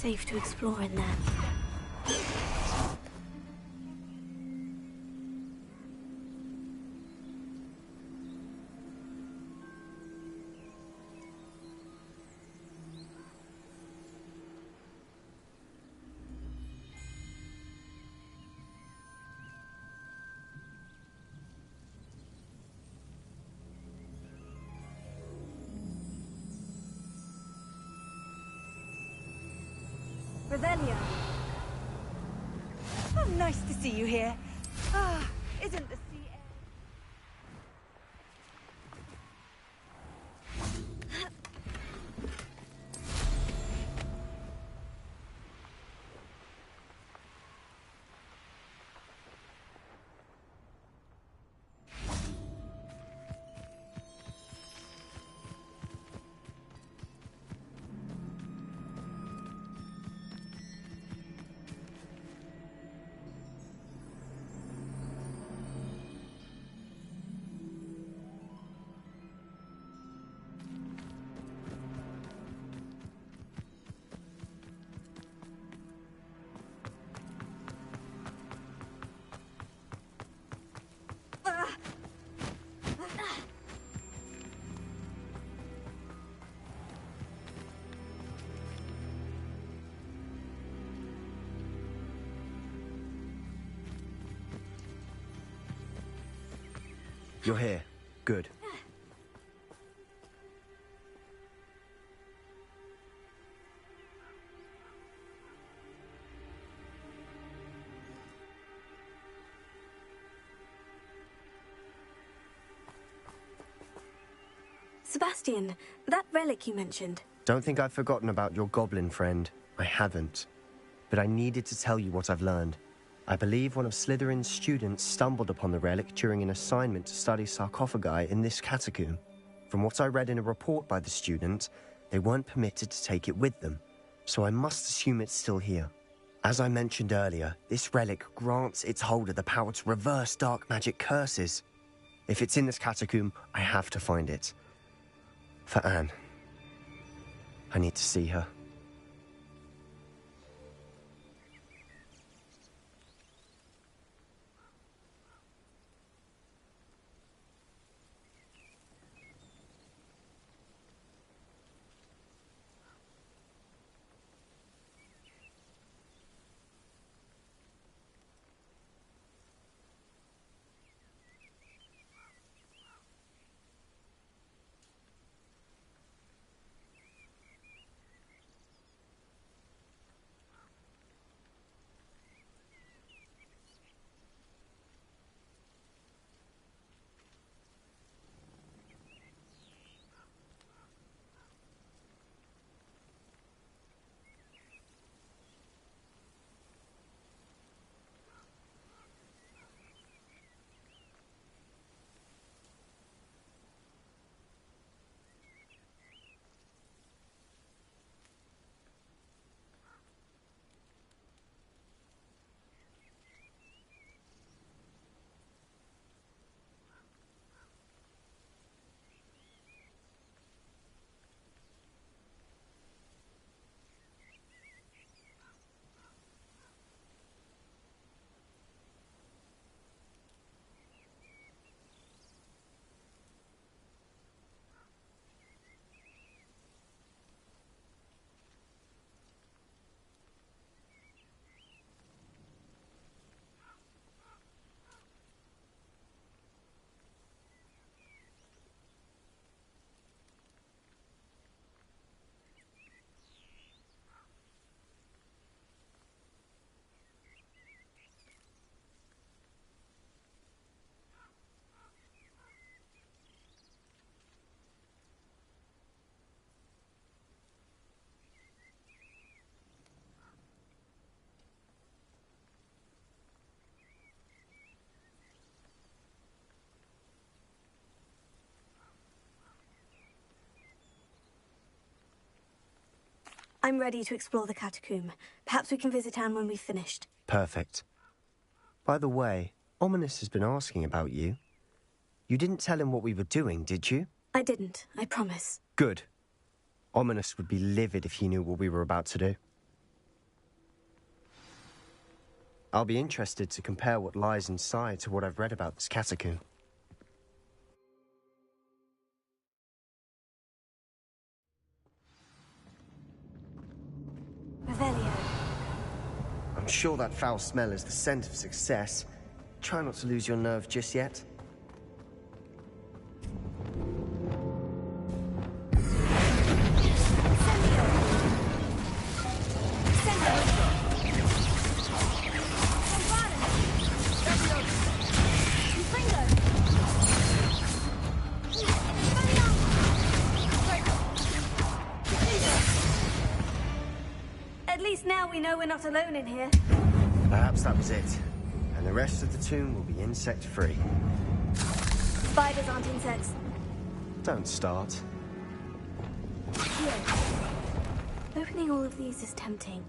safe to explore in there. Revelia. Oh, nice to see you here. Ah, isn't the sea air... You're here. Good. Sebastian, that relic you mentioned. Don't think I've forgotten about your goblin friend. I haven't. But I needed to tell you what I've learned. I believe one of Slytherin's students stumbled upon the relic during an assignment to study sarcophagi in this catacomb. From what I read in a report by the student, they weren't permitted to take it with them, so I must assume it's still here. As I mentioned earlier, this relic grants its holder the power to reverse dark magic curses. If it's in this catacomb, I have to find it. For Anne. I need to see her. I'm ready to explore the catacomb. Perhaps we can visit Anne when we've finished. Perfect. By the way, Ominous has been asking about you. You didn't tell him what we were doing, did you? I didn't, I promise. Good. Ominous would be livid if he knew what we were about to do. I'll be interested to compare what lies inside to what I've read about this catacomb. Revelio. I'm sure that foul smell is the scent of success. Try not to lose your nerve just yet. At least now we know we're not alone in here. Perhaps that was it. And the rest of the tomb will be insect-free. Spiders aren't insects. Don't start. Here. Opening all of these is tempting.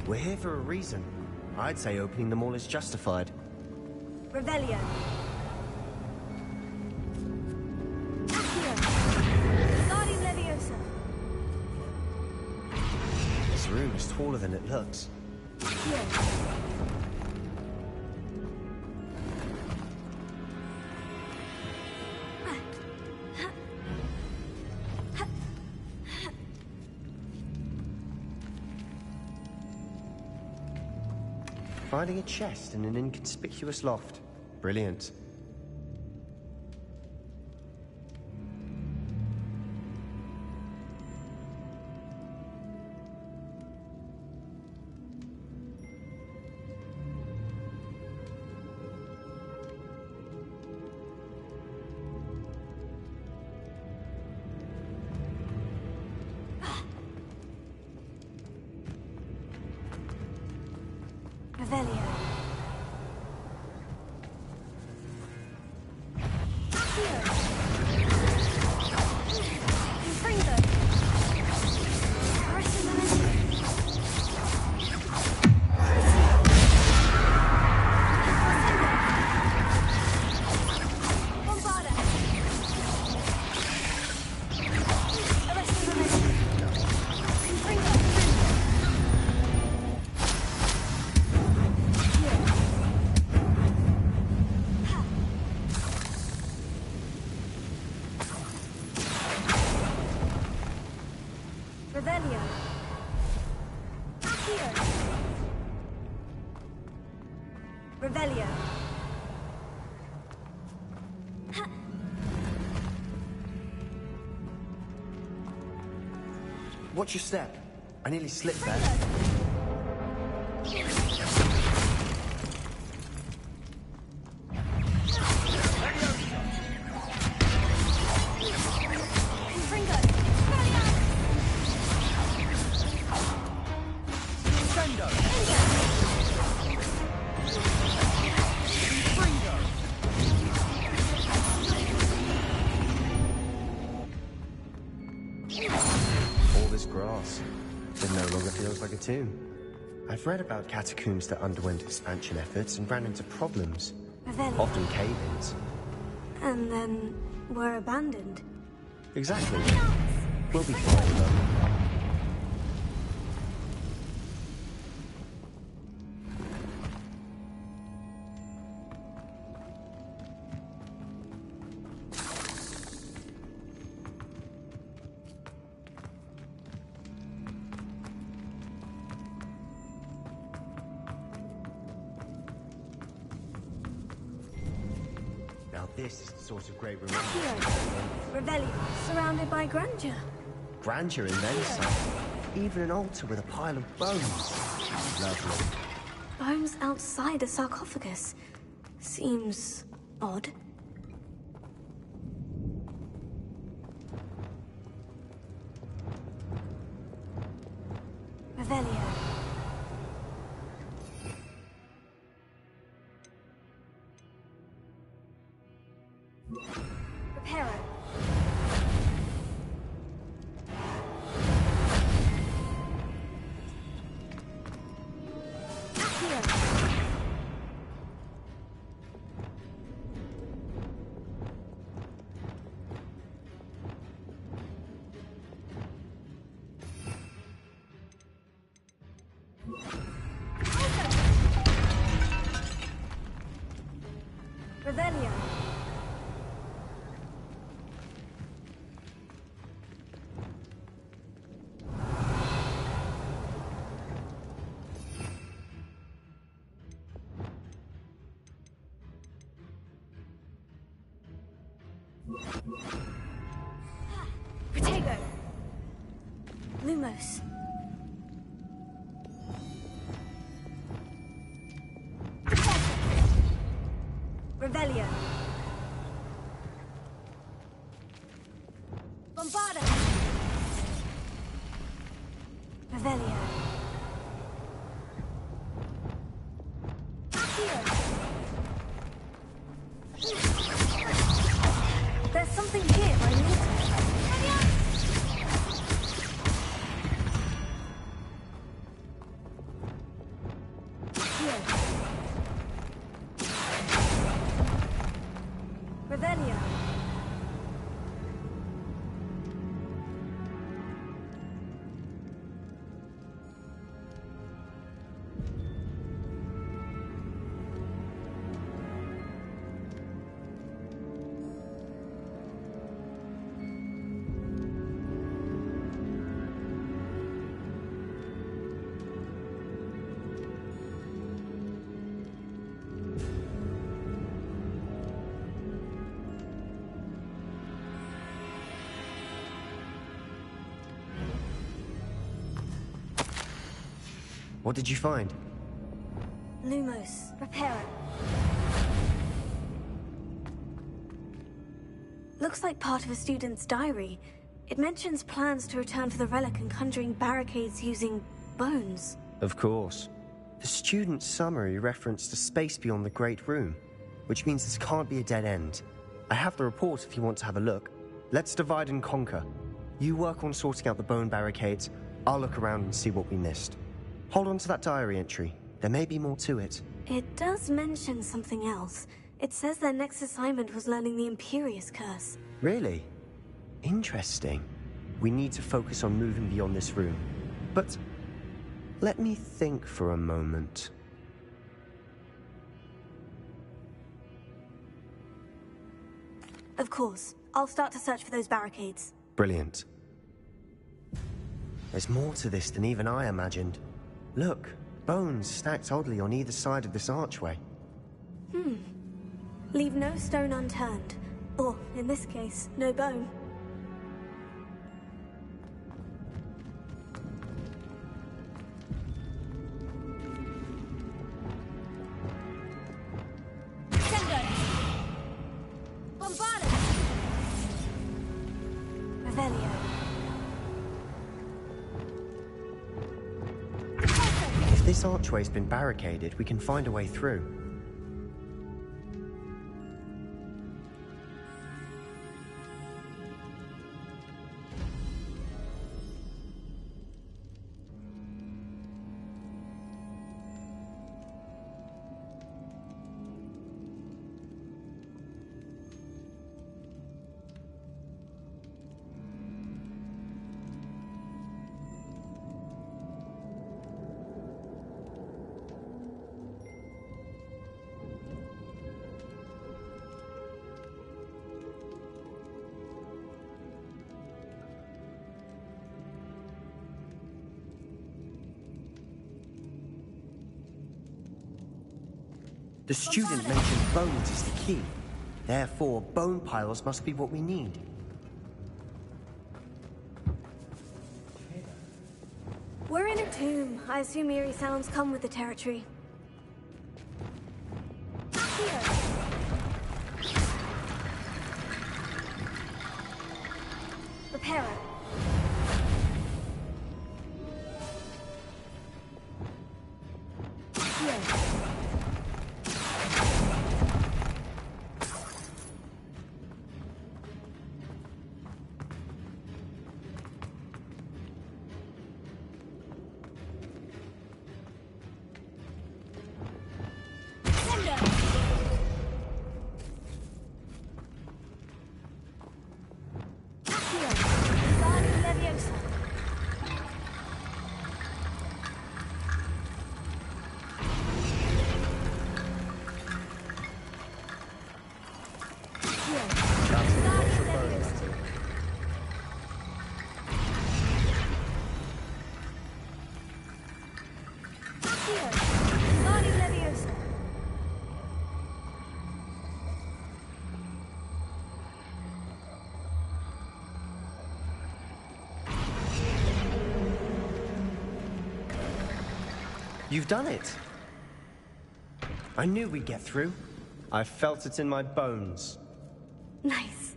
We're here for a reason. I'd say opening them all is justified. Revelio. Accio. Guardian Leviosa. This room is taller than it looks. Here. Finding a chest in an inconspicuous loft. Brilliant. Revelio. Revelio. Accio. Revelio. Watch your step. I nearly slipped there. All this grass. It no longer feels like a tomb. I've read about catacombs that underwent expansion efforts and ran into problems. Revelio. Often cave-ins. And then were abandoned. Exactly. We'll be fine, though. Now this is the sort of great room. Revelio. Surrounded by grandeur. Grandeur and then some. Even an altar with a pile of bones. Lovely. Bones outside a sarcophagus. Seems odd. Revelio. Reparo. Accio. Revelio. Protego. Lumos. Revelio. Bombarda. Revelio. Accio. There's something here by me. Revelio. What did you find? Lumos. Reparo. Looks like part of a student's diary. It mentions plans to return to the relic and conjuring barricades using bones. Of course. The student's summary referenced a space beyond the Great Room, which means this can't be a dead end. I have the report if you want to have a look. Let's divide and conquer. You work on sorting out the bone barricades. I'll look around and see what we missed. Hold on to that diary entry. There may be more to it. It does mention something else. It says their next assignment was learning the Imperious Curse. Really? Interesting. We need to focus on moving beyond this room. But let me think for a moment. Of course. I'll start to search for those barricades. Brilliant. There's more to this than even I imagined. Look, bones stacked oddly on either side of this archway. Leave no stone unturned. Or, in this case, no bone. Revelio. If this archway's been barricaded, we can find a way through. The student mentioned bones is the key. Therefore, bone piles must be what we need. We're in a tomb. I assume eerie sounds come with the territory. Reparo. You've done it. I knew we'd get through. I felt it in my bones. Nice.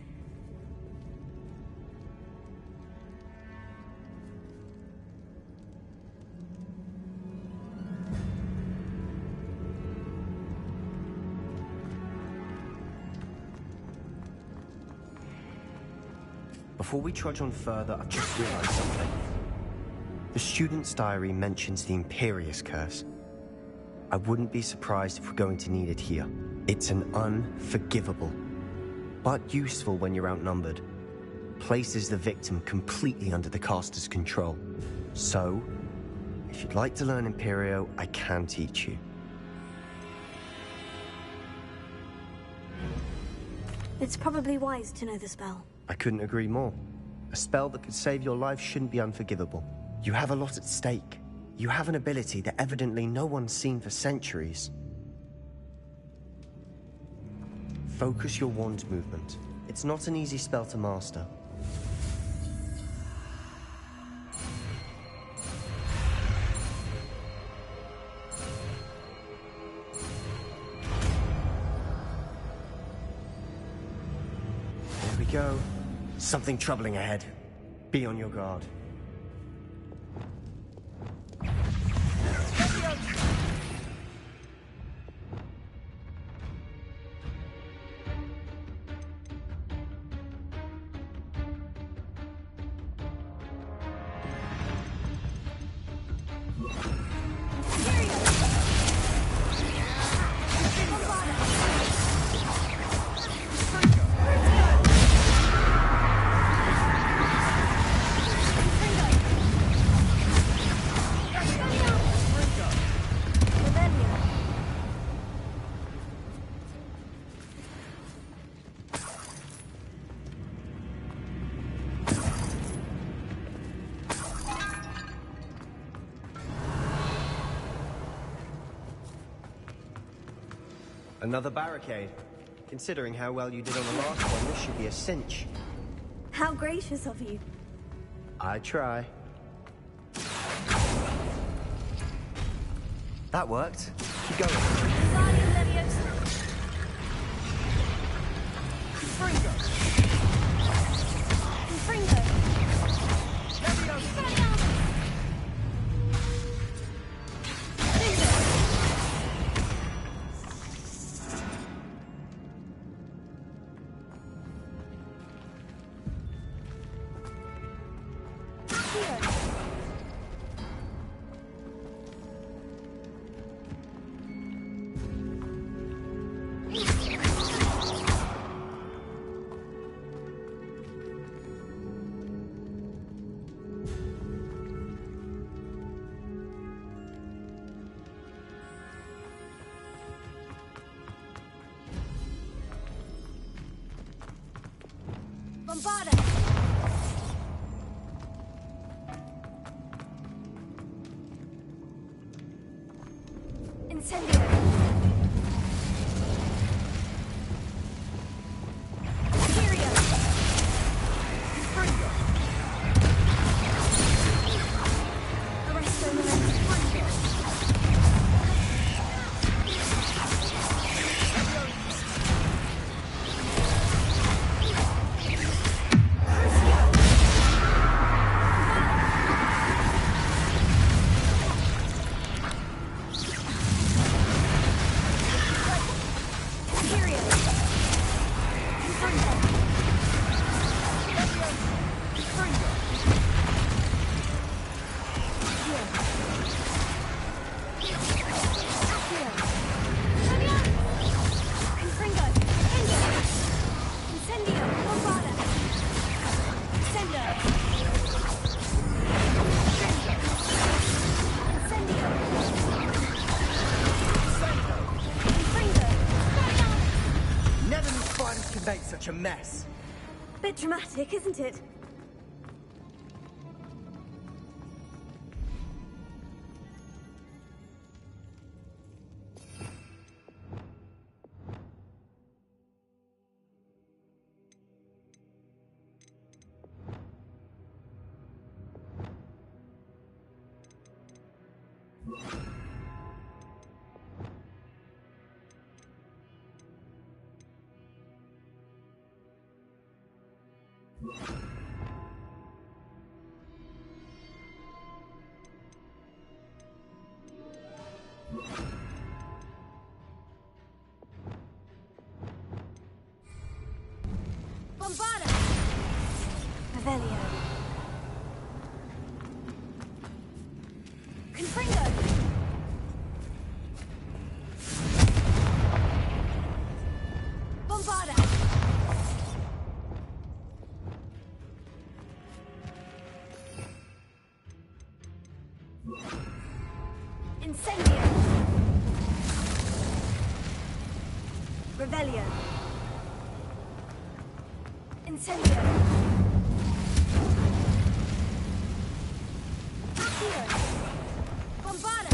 Before we trudge on further, I've just realized something. The student's diary mentions the Imperius Curse. I wouldn't be surprised if we're going to need it here. It's an unforgivable, but useful when you're outnumbered. Places the victim completely under the caster's control. So, if you'd like to learn Imperio, I can teach you. It's probably wise to know the spell. I couldn't agree more. A spell that could save your life shouldn't be unforgivable. You have a lot at stake. You have an ability that evidently no one's seen for centuries. Focus your wand's movement. It's not an easy spell to master. There we go. Something troubling ahead. Be on your guard. Another barricade. Considering how well you did on the last one, this should be a cinch. How gracious of you. I try. That worked. Keep going. Guardian Leviosa. Fringo! Fringo. Leviosa! Bombarda. Incendio. Syria. Fringo! Arresto Lorenzo. Make such a mess. Bit dramatic, isn't it? Bombada! Revelio. Confringo! Bombada! Incendio! Revelio! Incendio! Accio! Bombada!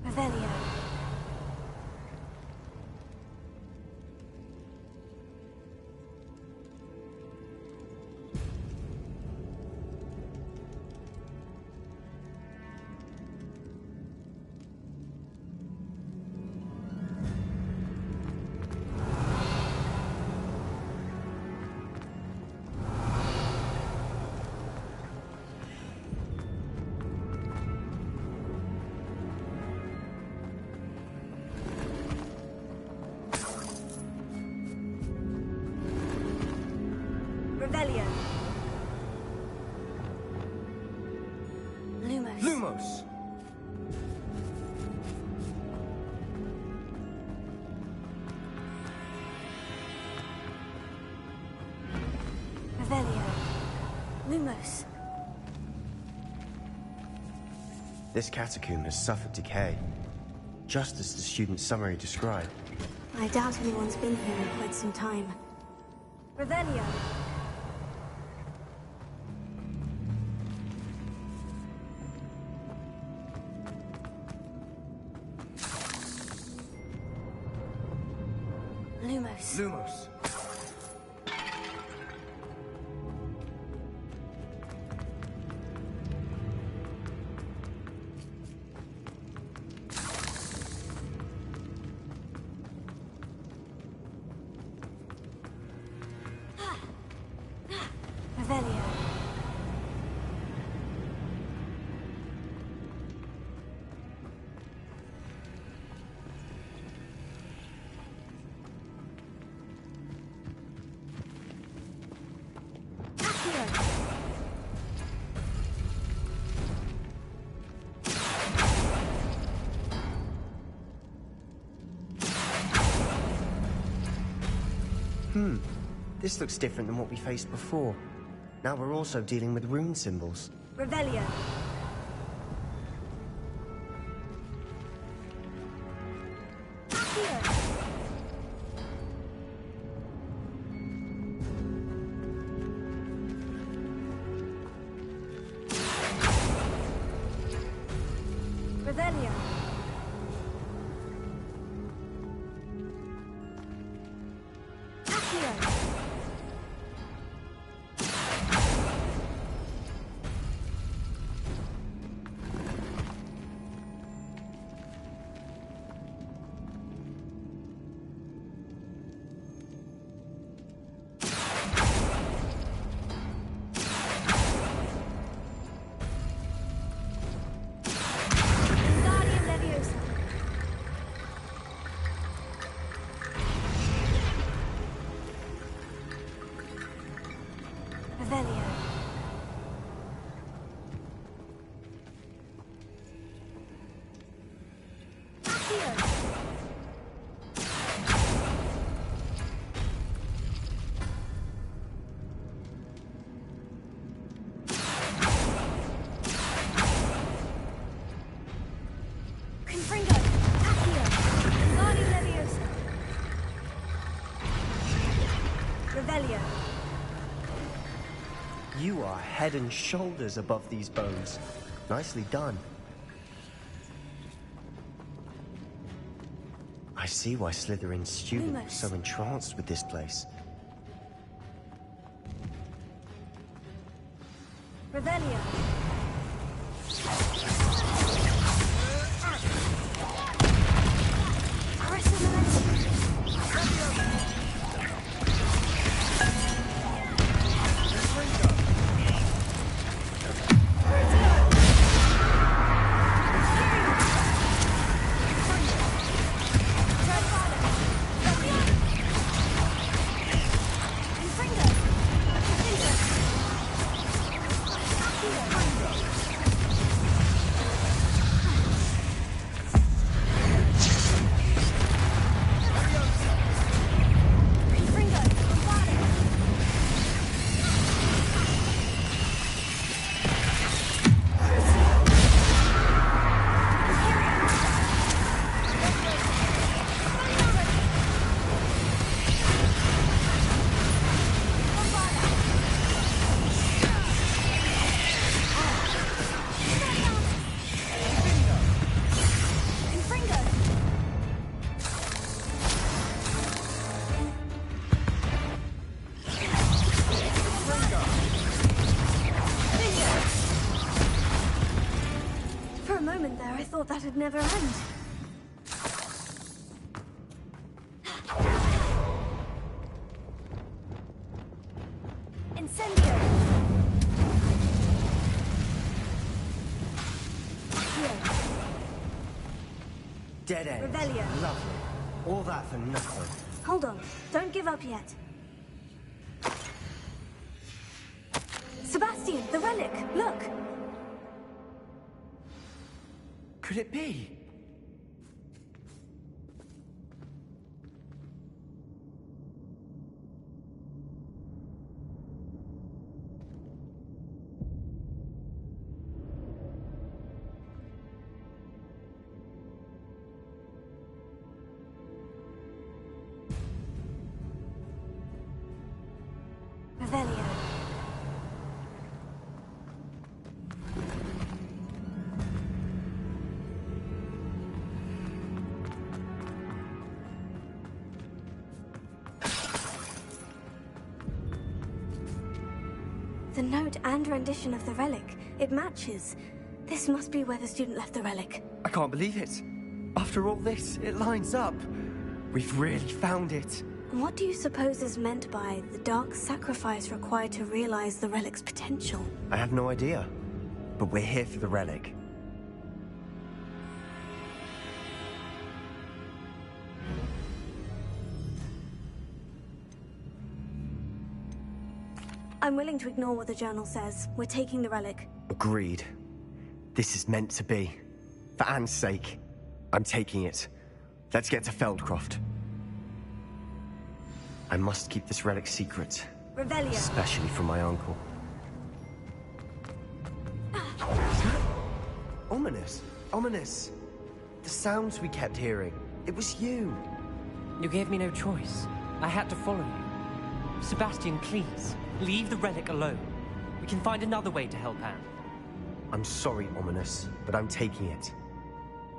Revelio. Revelio! Lumos. Lumos! Revelio. Lumos. This catacomb has suffered decay, just as the student's summary described. I doubt anyone's been here in quite some time. Revelio! Lumos. Lumos. Revelio. This looks different than what we faced before. Now we're also dealing with rune symbols. Revelio! Revelio! Revelio. You are head and shoulders above these bones. Nicely done. I see why Slytherin's student was so entranced with this place. Revelio. There, I thought that'd never end. Incendio! Dead end. Revelio. Lovely. All that for nothing. Hold on. Don't give up yet. Sebastian, the relic! Look! Could it be? Revelio. The note and rendition of the relic. It matches. This must be where the student left the relic. I can't believe it. After all this, it lines up. We've really found it. What do you suppose is meant by the dark sacrifice required to realize the relic's potential? I have no idea. But we're here for the relic. I'm willing to ignore what the journal says. We're taking the relic. Agreed. This is meant to be. For Anne's sake, I'm taking it. Let's get to Feldcroft. I must keep this relic secret. Revelio. Especially from my uncle. Ominous. Ominous. The sounds we kept hearing. It was you. You gave me no choice. I had to follow you. Sebastian, please, leave the relic alone. We can find another way to help Anne. I'm sorry, Ominous, but I'm taking it.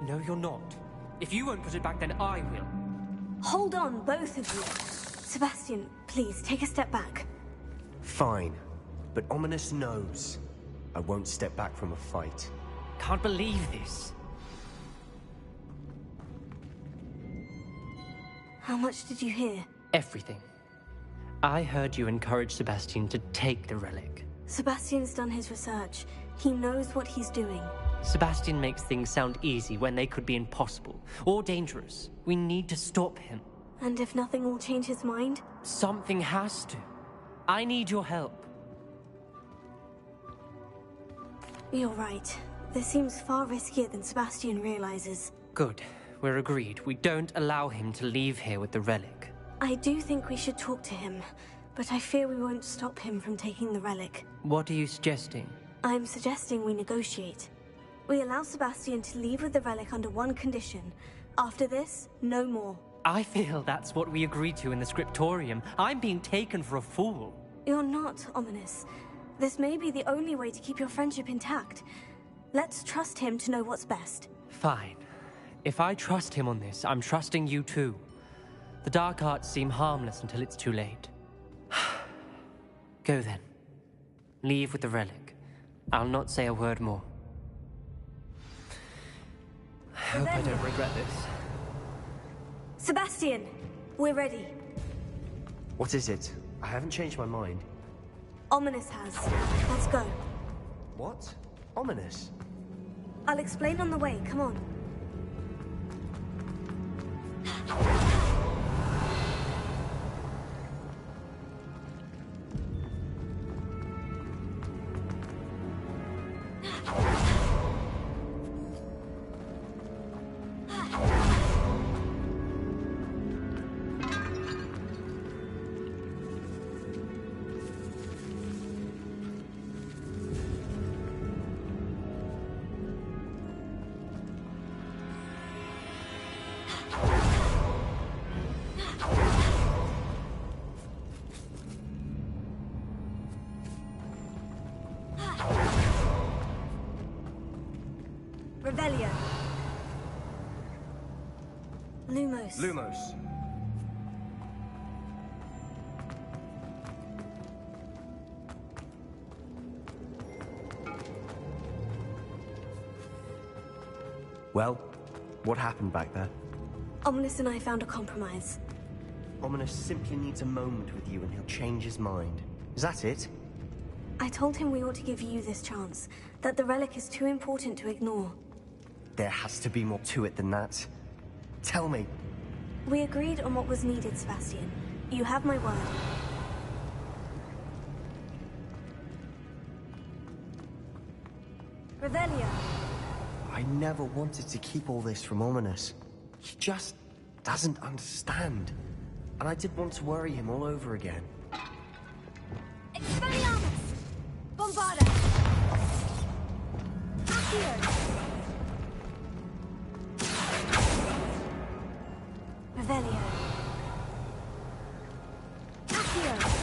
No, you're not. If you won't put it back, then I will. Hold on, both of you. Sebastian, please, take a step back. Fine. But Ominous knows. I won't step back from a fight. Can't believe this. How much did you hear? Everything. I heard you encourage Sebastian to take the relic. Sebastian's done his research. He knows what he's doing. Sebastian makes things sound easy when they could be impossible or dangerous. We need to stop him. And if nothing will change his mind? Something has to. I need your help. You're right. This seems far riskier than Sebastian realizes. Good. We're agreed. We don't allow him to leave here with the relic. I do think we should talk to him, but I fear we won't stop him from taking the relic. What are you suggesting? I'm suggesting we negotiate. We allow Sebastian to leave with the relic under one condition. After this, no more. I feel that's what we agreed to in the scriptorium. I'm being taken for a fool. You're not, Ominous. This may be the only way to keep your friendship intact. Let's trust him to know what's best. Fine. If I trust him on this, I'm trusting you too. The dark arts seem harmless until it's too late. Go then. Leave with the relic. I'll not say a word more. I hope I don't regret this. Sebastian, we're ready. What is it? I haven't changed my mind. Ominous has. Let's go. What? Ominous? I'll explain on the way. Come on. Revelio. Lumos. Lumos. Well, what happened back there? Ominous and I found a compromise. Ominous simply needs a moment with you and he'll change his mind. Is that it? I told him we ought to give you this chance, that the relic is too important to ignore. There has to be more to it than that. Tell me. We agreed on what was needed, Sebastian. You have my word. Revelio. I never wanted to keep all this from Ominous. He just doesn't understand. And I didn't want to worry him all over again. Expelliarmus! Bombarda! Accio! Revelio. Accio!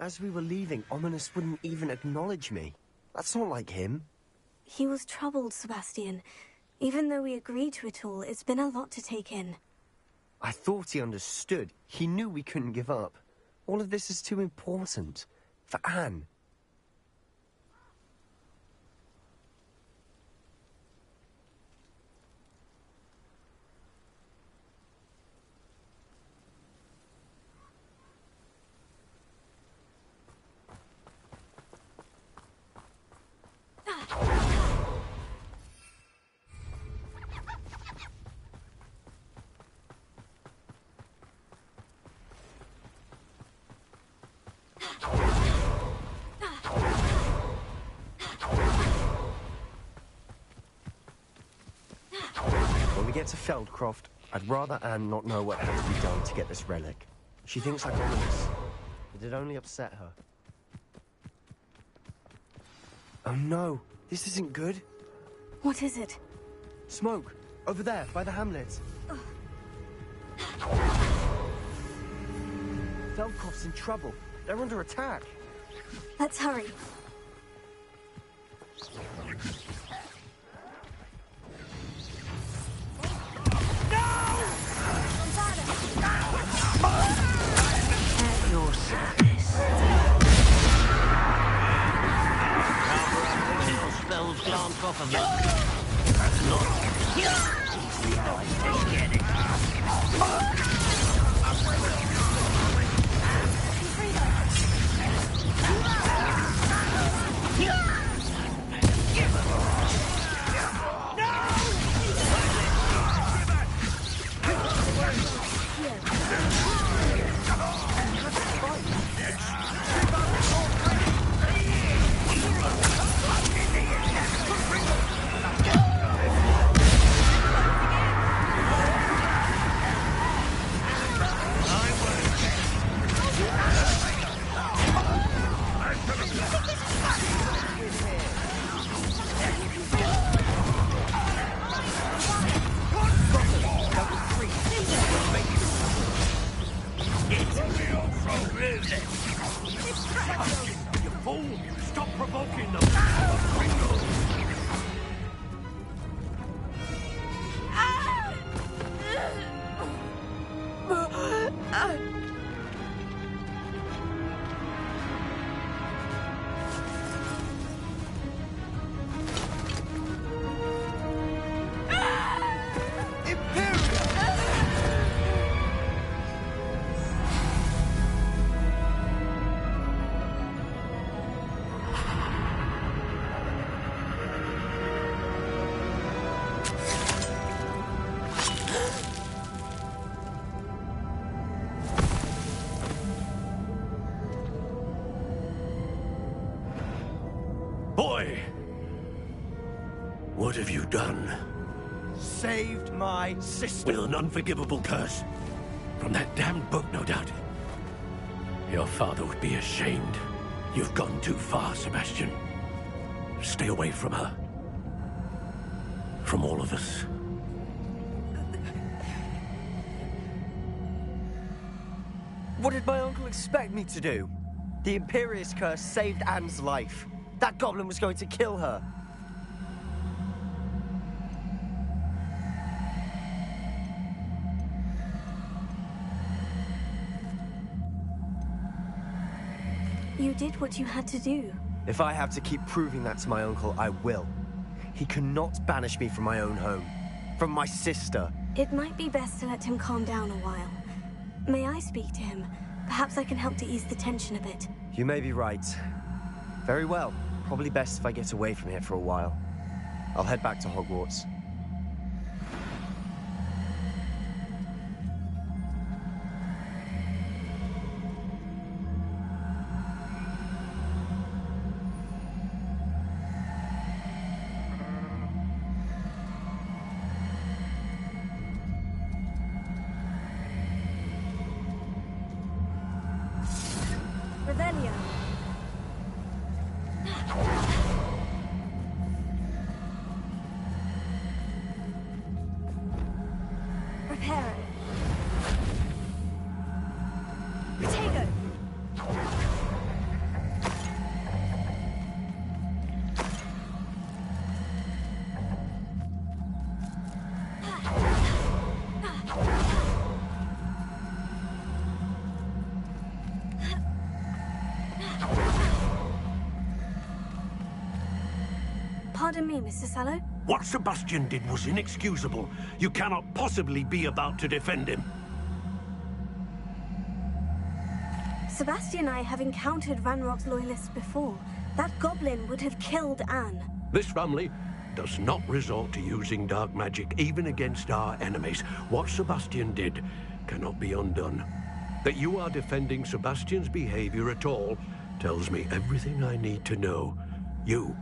As we were leaving, Ominous wouldn't even acknowledge me. That's not like him. He was troubled, Sebastian. Even though we agreed to it all, it's been a lot to take in. I thought he understood. He knew we couldn't give up. All of this is too important. For Anne. When we get to Feldcroft, I'd rather Anne not know what had to be done to get this relic. She thinks like Ominous, but it'd only upset her. Oh no, this isn't good. What is it? Smoke, over there, by the hamlet. Feldkopf's in trouble. They're under attack. Let's hurry. At your service. Spells glance off of me. That's not easy how I take it. Boy! What have you done? Saved my sister. With an unforgivable curse. From that damned book, no doubt. Your father would be ashamed. You've gone too far, Sebastian. Stay away from her. From all of us. What did my uncle expect me to do? The Imperius curse saved Anne's life. That goblin was going to kill her. You did what you had to do. If I have to keep proving that to my uncle, I will. He cannot banish me from my own home. From my sister. It might be best to let him calm down a while. May I speak to him? Perhaps I can help to ease the tension a bit. You may be right. Very well. Probably best if I get away from here for a while. I'll head back to Hogwarts. Revelio. Prepare it. Protego. Pardon me, Mr. Sallow. What Sebastian did was inexcusable. You cannot possibly be about to defend him. Sebastian and I have encountered Ranrock's loyalists before. That goblin would have killed Anne. This family does not resort to using dark magic even against our enemies. What Sebastian did cannot be undone. That you are defending Sebastian's behavior at all tells me everything I need to know. You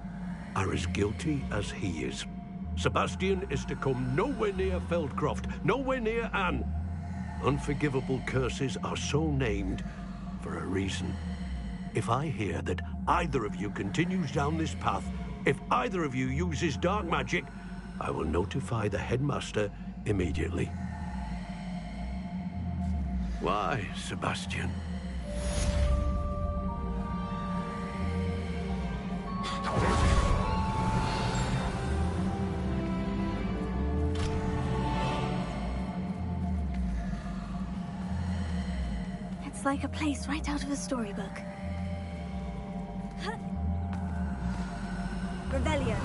are as guilty as he is. Sebastian is to come nowhere near Feldcroft, nowhere near Anne. Unforgivable curses are so named for a reason. If I hear that either of you continues down this path, if either of you uses dark magic, I will notify the headmaster immediately. Why, Sebastian? Looks like a place right out of a storybook. Revelio.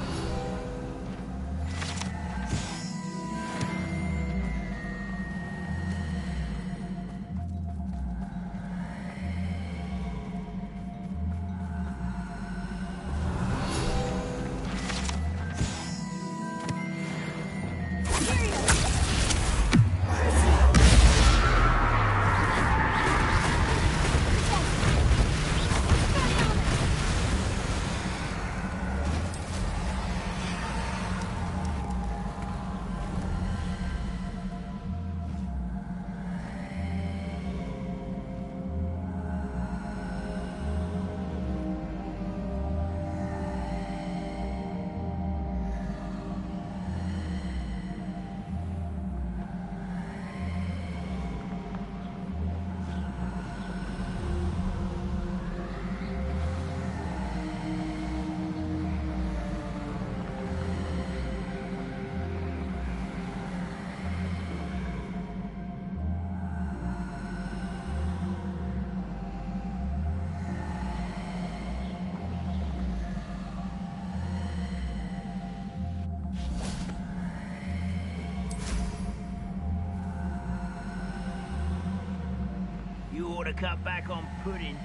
You ought to cut back on pudding.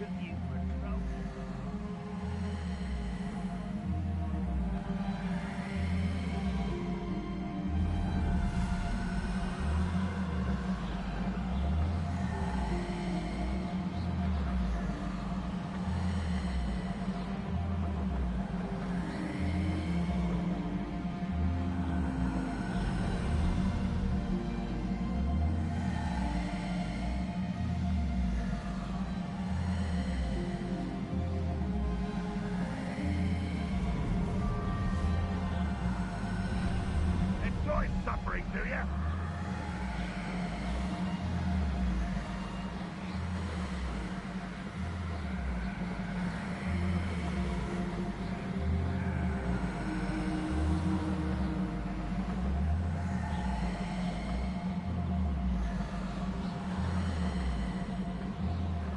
Took you for a troll. Enjoy suffering, do you?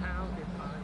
How did I...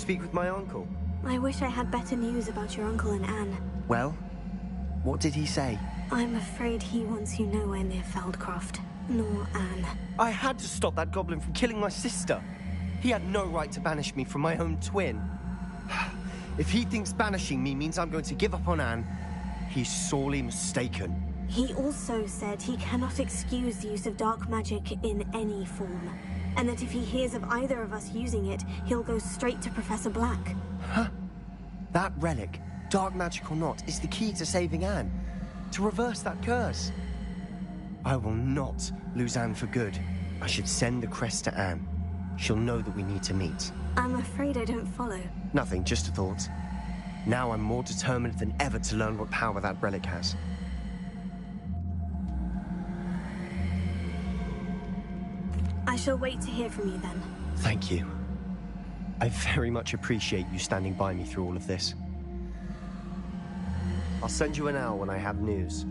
speak with my uncle? I wish I had better news about your uncle and Anne. Well, what did he say? I'm afraid he wants you nowhere near Feldcroft, nor Anne. I had to stop that goblin from killing my sister. He had no right to banish me from my own twin. If he thinks banishing me means I'm going to give up on Anne, he's sorely mistaken. He also said he cannot excuse the use of dark magic in any form, and that if he hears of either of us using it, he'll go straight to Professor Black. Huh? That relic, dark magic or not, is the key to saving Anne. To reverse that curse. I will not lose Anne for good. I should send the crest to Anne. She'll know that we need to meet. I'm afraid I don't follow. Nothing, just a thought. Now I'm more determined than ever to learn what power that relic has. I shall wait to hear from you then. Thank you. I very much appreciate you standing by me through all of this. I'll send you an hour when I have news.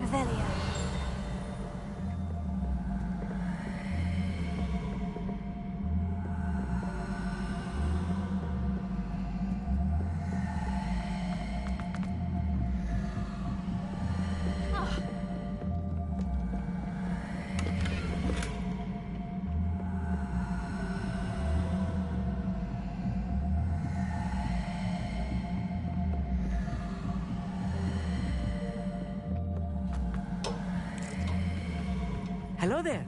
Revelio. Hello there.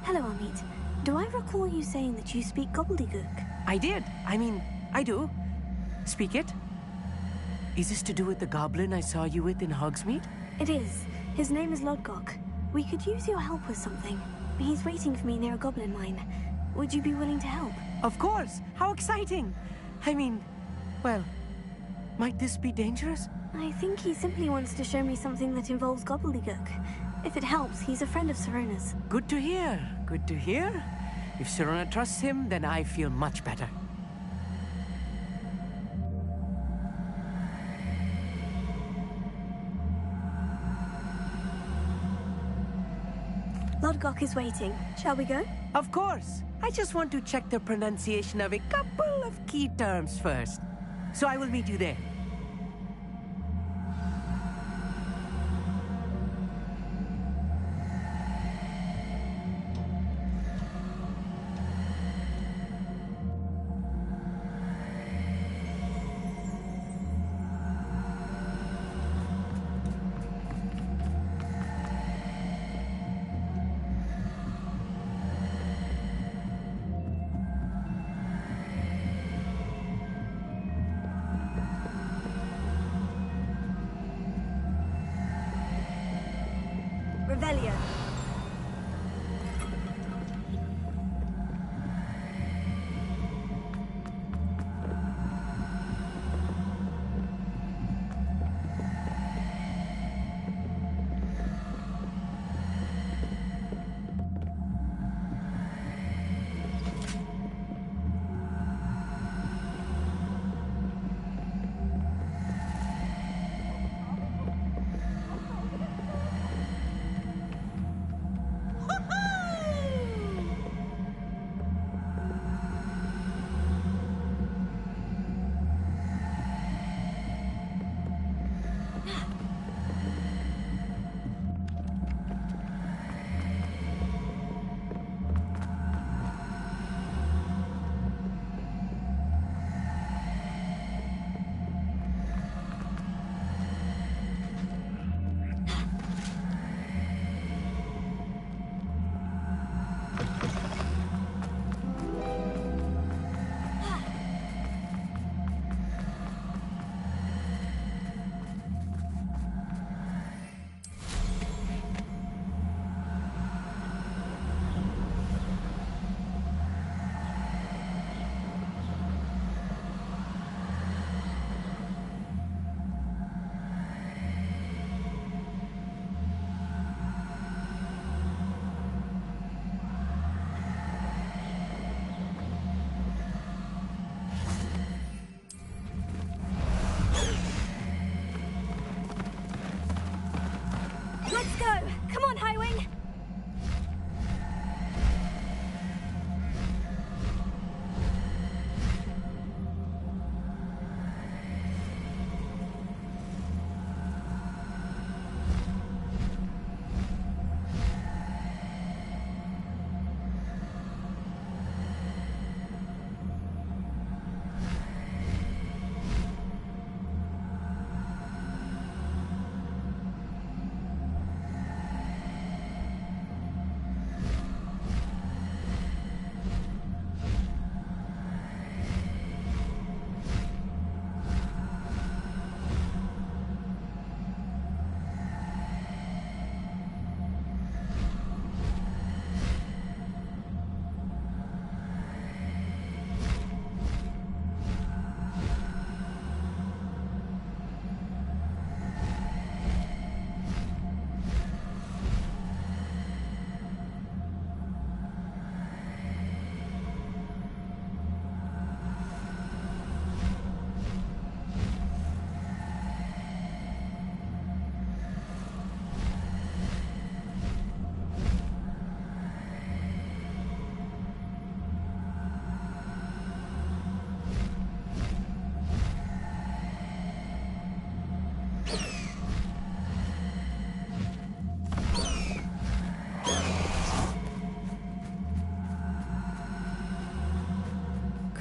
Hello, Amit. Do I recall you saying that you speak gobbledygook? I did. I do. Speak it. Is this to do with the goblin I saw you with in Hogsmeade? It is. His name is Lodgok. We could use your help with something. He's waiting for me near a goblin mine. Would you be willing to help? Of course. How exciting. Well, might this be dangerous? I think he simply wants to show me something that involves gobbledygook. If it helps, he's a friend of Serona's. Good to hear. Good to hear. If Serona trusts him, then I feel much better. Lodgok is waiting. Shall we go? Of course. I just want to check the pronunciation of a couple of key terms first. So I will meet you there. Revelio.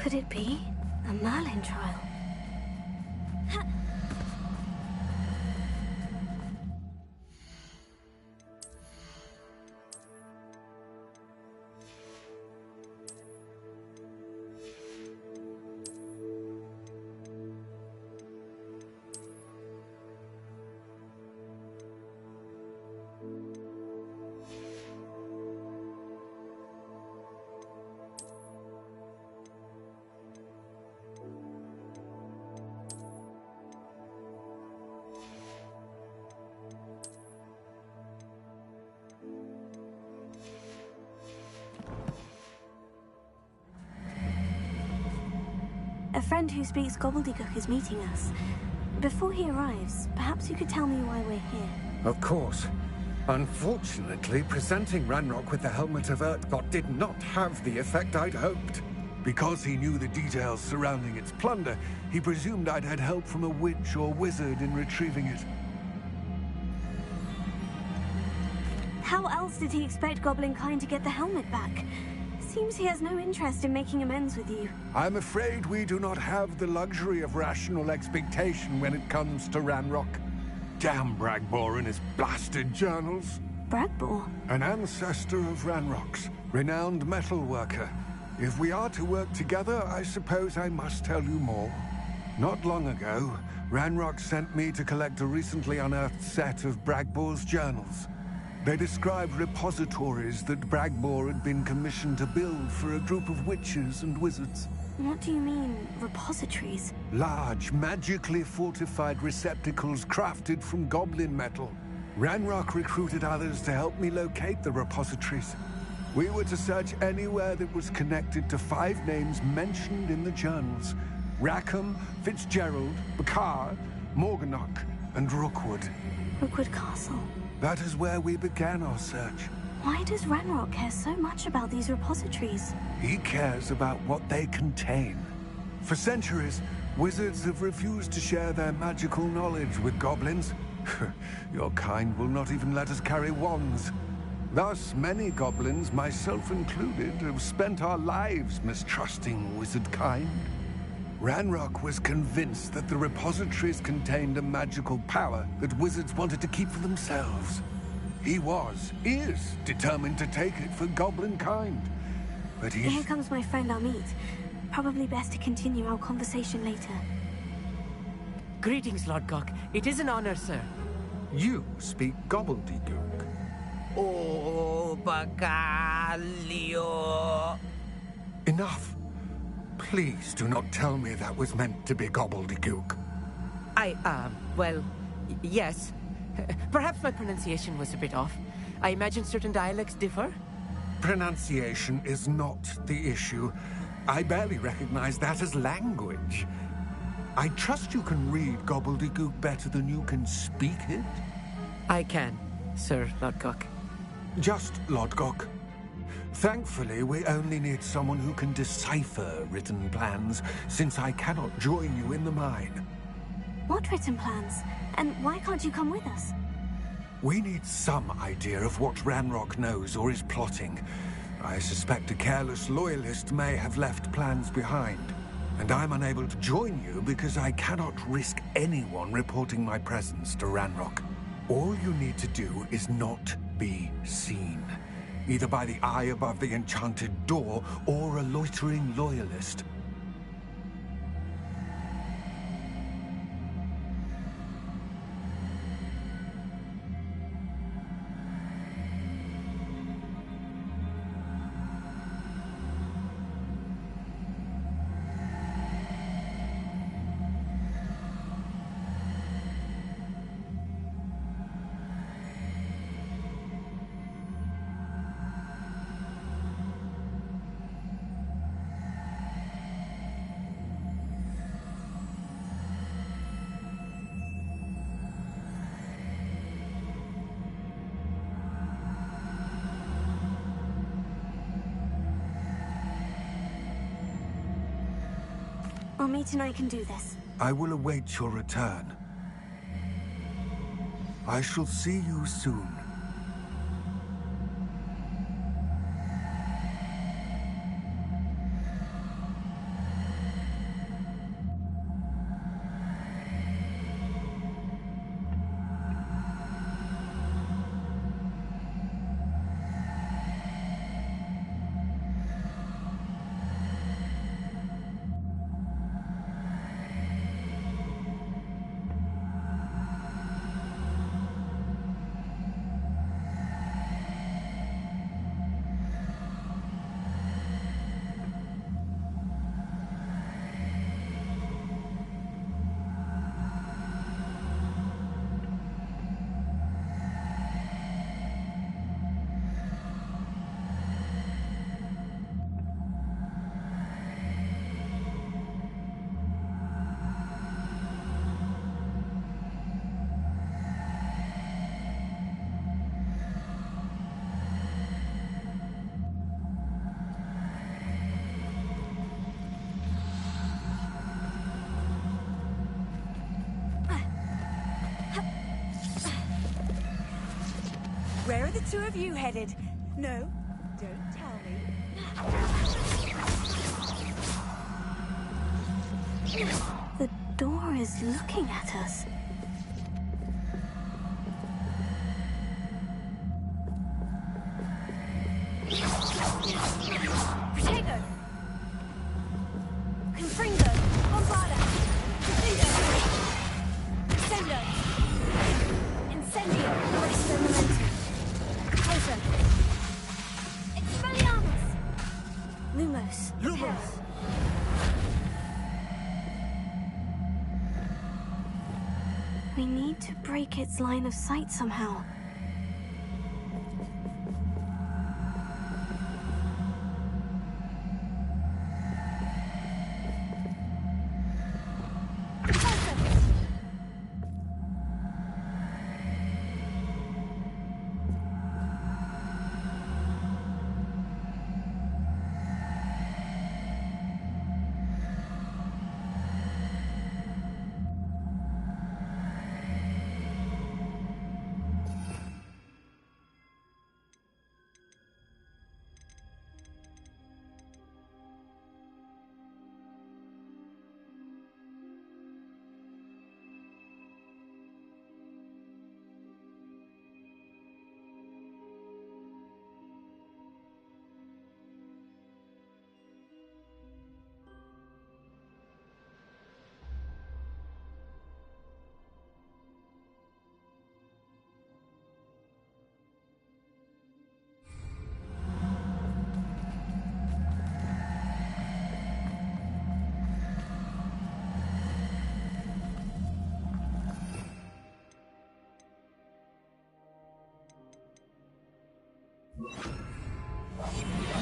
Could it be a Merlin trial? A friend who speaks gobbledygook is meeting us. Before he arrives, perhaps you could tell me why we're here. Of course. Unfortunately, presenting Ranrock with the Helmet of Urtkot did not have the effect I'd hoped. Because he knew the details surrounding its plunder, he presumed I'd had help from a witch or wizard in retrieving it. How else did he expect Goblinkind to get the helmet back? Seems he has no interest in making amends with you. I'm afraid we do not have the luxury of rational expectation when it comes to Ranrock. Damn Bragbor and his blasted journals. Bragbor? An ancestor of Ranrock's, renowned metal worker. If we are to work together, I suppose I must tell you more. Not long ago, Ranrock sent me to collect a recently unearthed set of Bragbor's journals. They described repositories that Bragbor had been commissioned to build for a group of witches and wizards. What do you mean, repositories? Large, magically fortified receptacles crafted from goblin metal. Ranrock recruited others to help me locate the repositories. We were to search anywhere that was connected to 5 names mentioned in the journals. Rackham, Fitzgerald, Bakar, Morganach, and Rookwood. Rookwood Castle. That is where we began our search. Why does Ranrock care so much about these repositories? He cares about what they contain. For centuries, wizards have refused to share their magical knowledge with goblins. Your kind will not even let us carry wands. Thus, many goblins, myself included, have spent our lives mistrusting wizard kind. Ranrock was convinced that the repositories contained a magical power that wizards wanted to keep for themselves. He is determined to take it for goblin kind. But Here comes my friend Amit. Probably best to continue our conversation later. Greetings, Lord Gok. It is an honor, sir. You speak gobbledygook. Oh, Bacalio. Enough. Please do not tell me that was meant to be gobbledygook. Well, yes. Perhaps my pronunciation was a bit off. I imagine certain dialects differ. Pronunciation is not the issue. I barely recognize that as language. I trust you can read gobbledygook better than you can speak it? I can, Sir Lord Gok. Just Lord Gok. Thankfully, we only need someone who can decipher written plans, since I cannot join you in the mine. What written plans? And why can't you come with us? We need some idea of what Ranrock knows or is plotting. I suspect a careless loyalist may have left plans behind. And I'm unable to join you because I cannot risk anyone reporting my presence to Ranrock. All you need to do is not be seen. Either by the eye above the enchanted door, or a loitering loyalist. Amit and I can do this. I will await your return. I shall see you soon. two of you headed? No, don't tell me. The door is looking at us. Protego! Confringo! Bombarda! Confringo! Sendo! Incendio! Resto momentum. Taser! Expelliarmus! Lumos. Lumos! We need to break its line of sight somehow.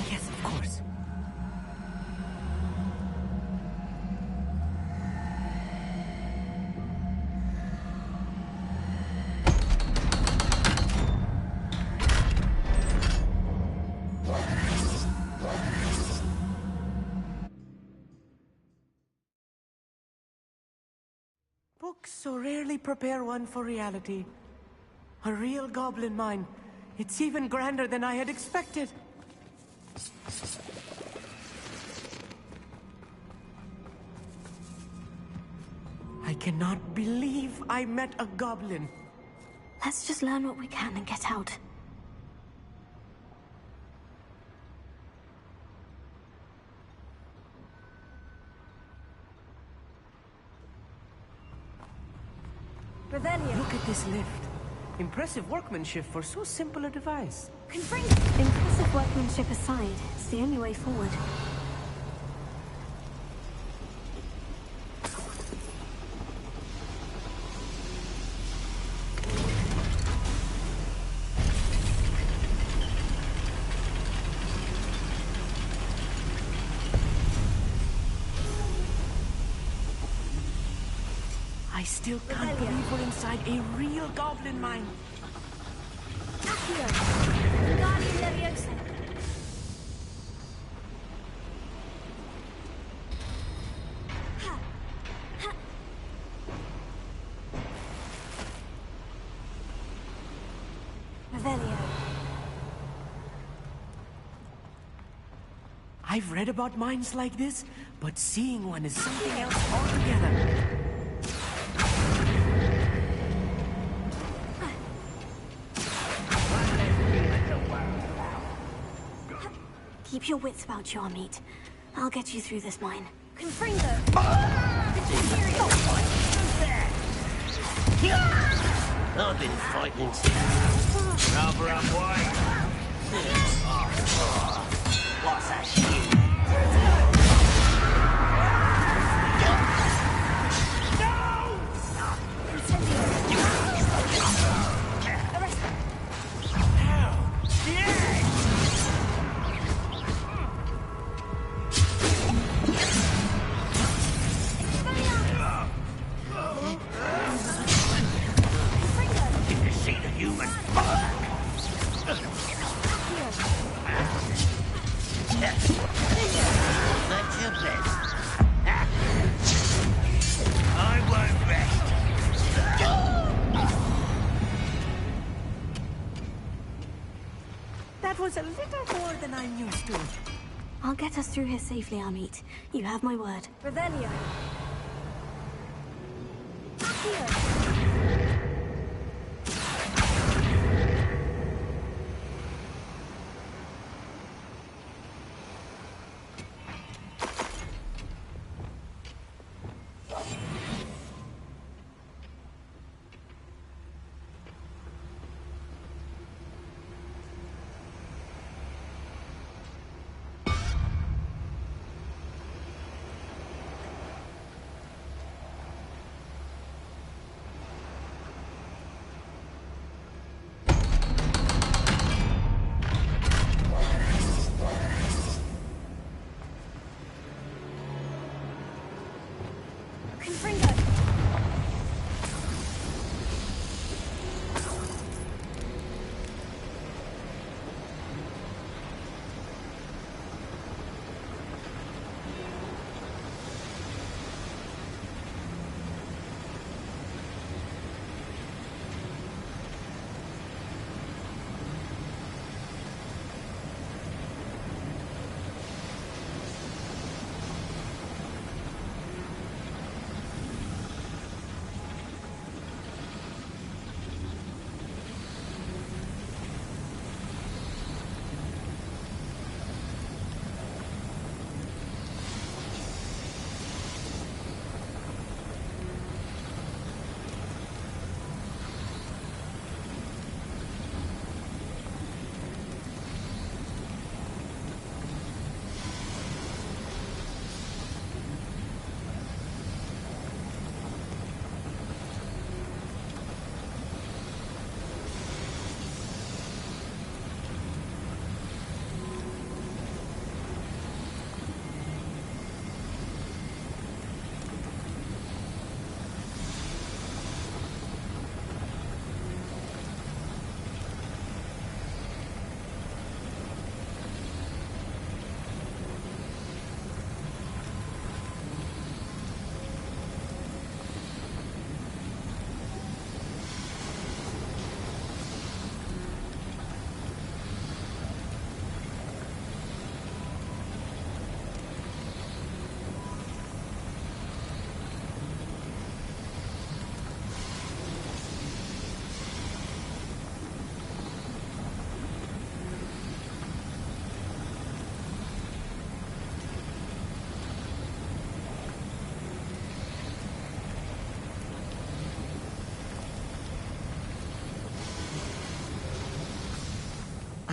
Yes, of course. Books so rarely prepare one for reality. A real goblin mine. It's even grander than I had expected. I cannot believe I met a goblin. Let's just learn what we can and get out. Revelio! Look at this lift. Impressive workmanship for so simple a device. Confringo! Impressive workmanship aside, it's the only way forward. I still can't believe we're inside a real goblin mine. Accio! Guardian Leviosa! Revelio. I've read about mines like this, but seeing one is something else altogether. Keep your wits about you, Amit. I'll get you through this mine. Confringo! I've been fighting since. Rubber up white. What's that shit? I'm used to it. I'll get us through here safely, Amit. You have my word. Revelio.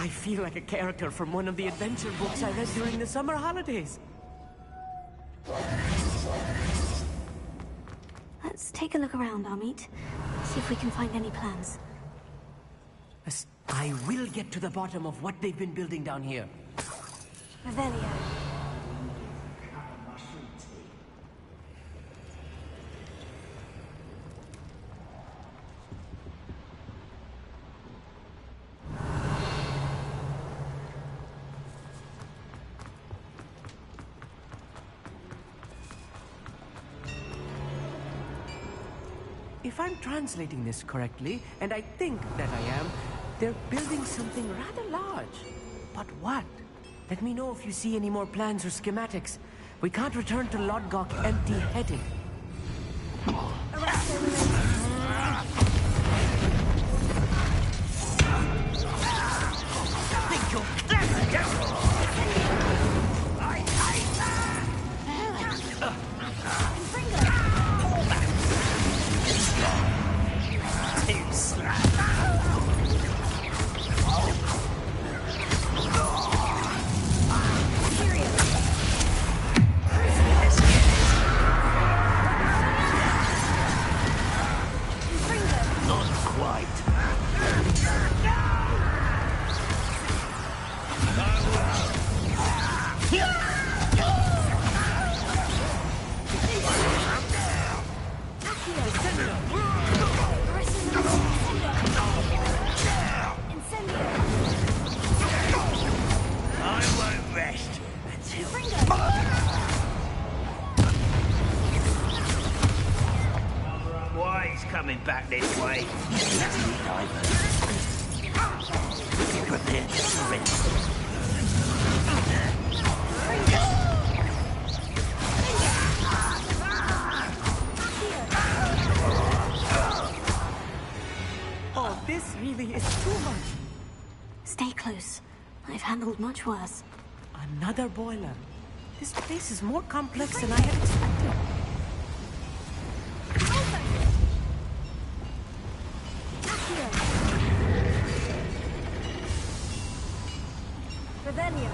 I feel like a character from one of the adventure books I read during the summer holidays. Let's take a look around, Amit. See if we can find any plans. I will get to the bottom of what they've been building down here. Revelio. If I'm translating this correctly, and I think that I am, they're building something rather large. But what? Let me know if you see any more plans or schematics. We can't return to Lodgok empty-headed. Think you're clever, don't you? I hate that! Too slack. Coming back this way. Prepare to surrender. Oh, this really is too much. Stay close. I've handled much worse. Another boiler. This place is more complex than I had expected. Revelio.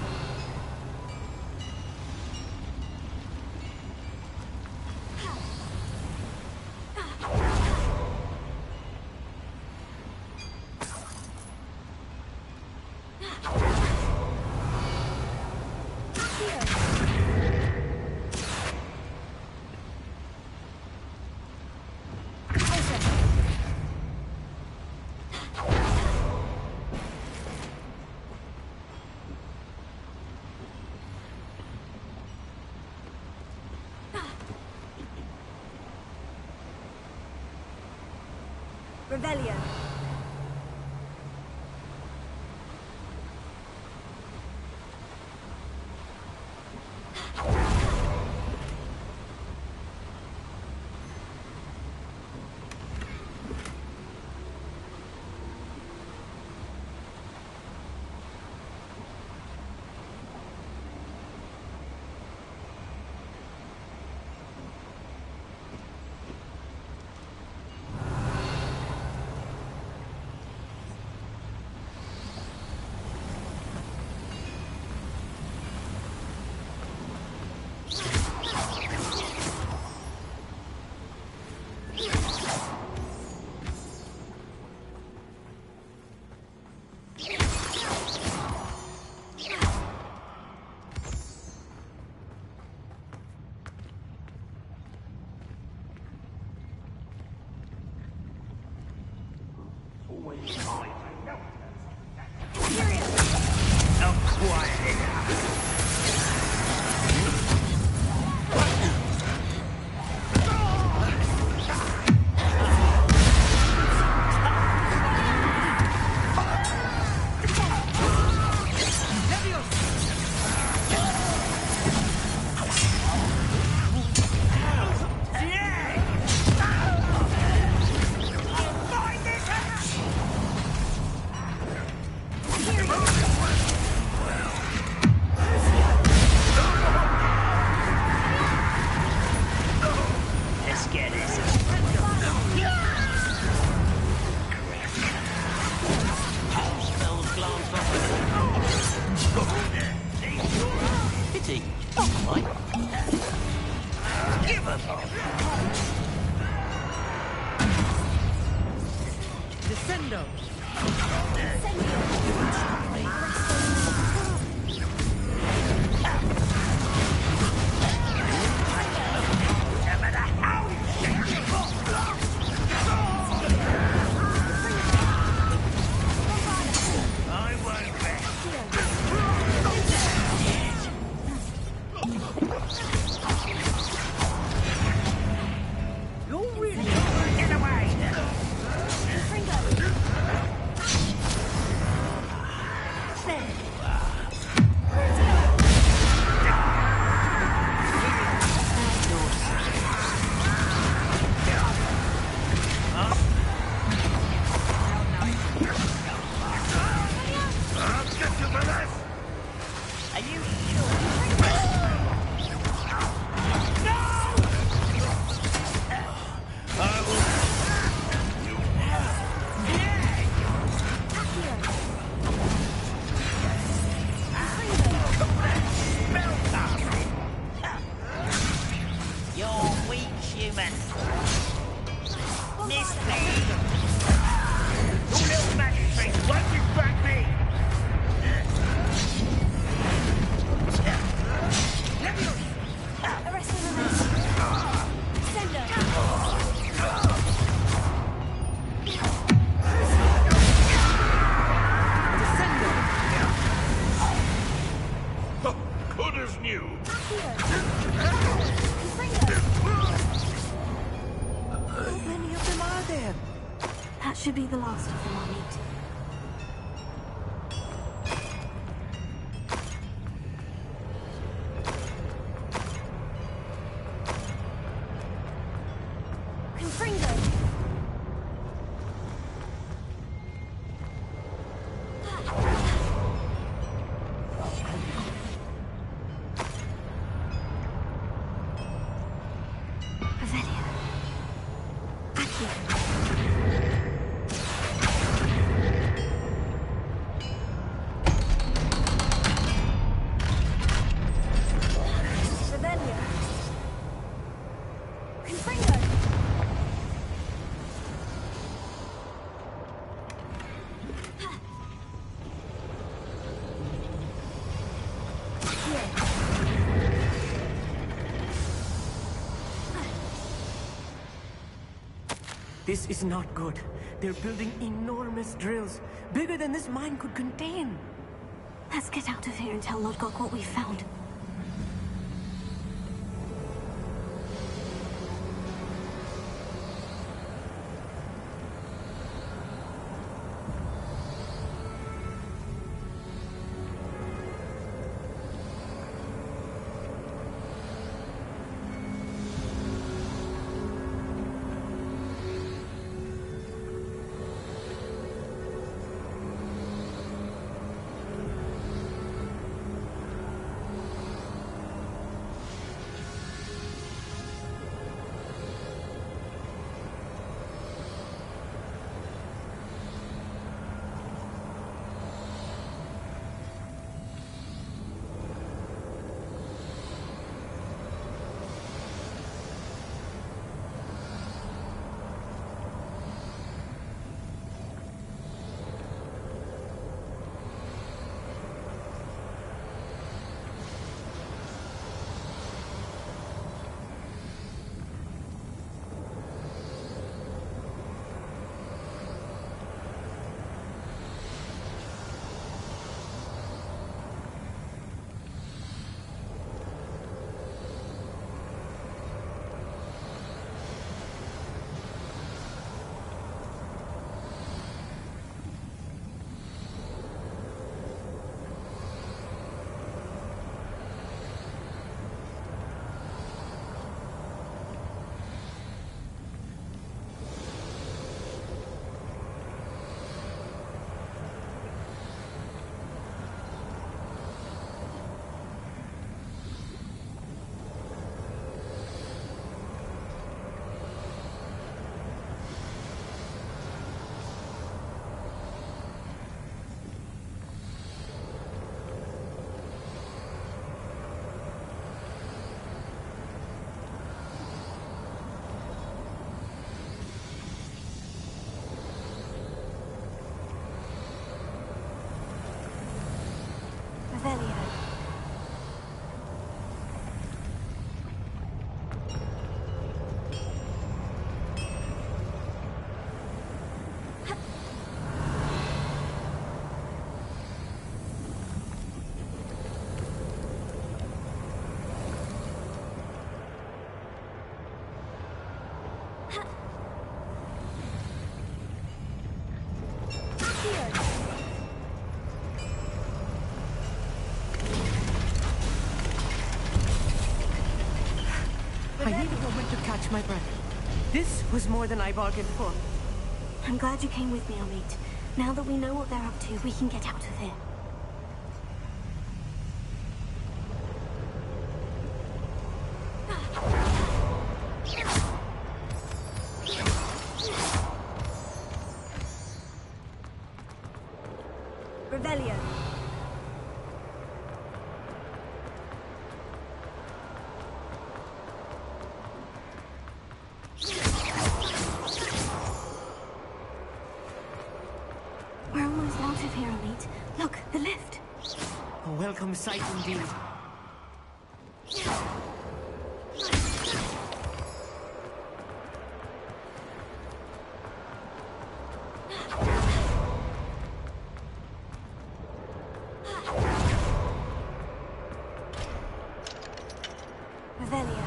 Revelio. Should be the last of them I'll meet. Confringo! Revelio. Accio. Revelio. Confringo. This is not good. They're building enormous drills, bigger than this mine could contain. Let's get out of here and tell Lodgok what we found. Revelio. I need a moment to catch my breath. This was more than I bargained for. I'm glad you came with me, Amit. Now that we know what they're up to, we can get out of here. Revelio. We're almost out of here, Amit. Look, the lift. A welcome sight indeed. Revelio.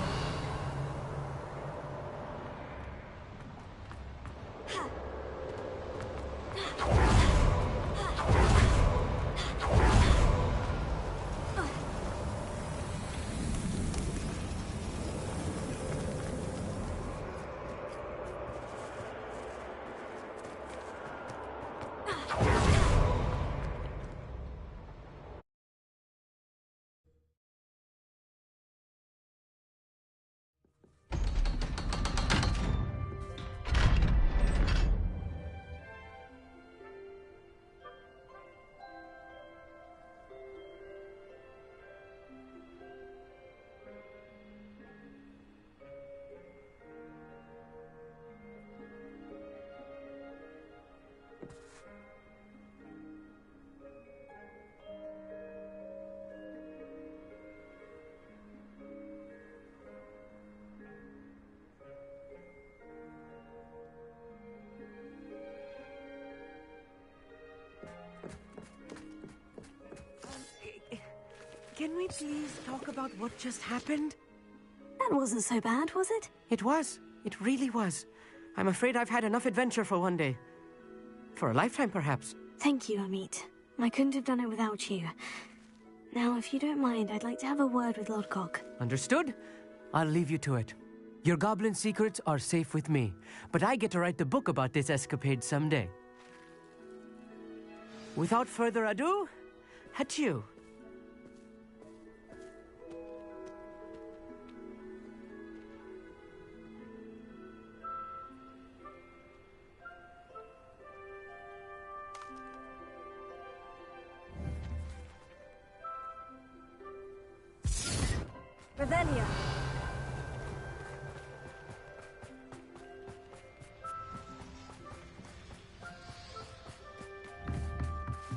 Can we please talk about what just happened? That wasn't so bad, was it? It was. It really was. I'm afraid I've had enough adventure for one day. For a lifetime, perhaps. Thank you, Amit. I couldn't have done it without you. Now, if you don't mind, I'd like to have a word with Lodgok. Understood? I'll leave you to it. Your goblin secrets are safe with me, but I get to write the book about this escapade someday. Without further ado, adieu. Revelia.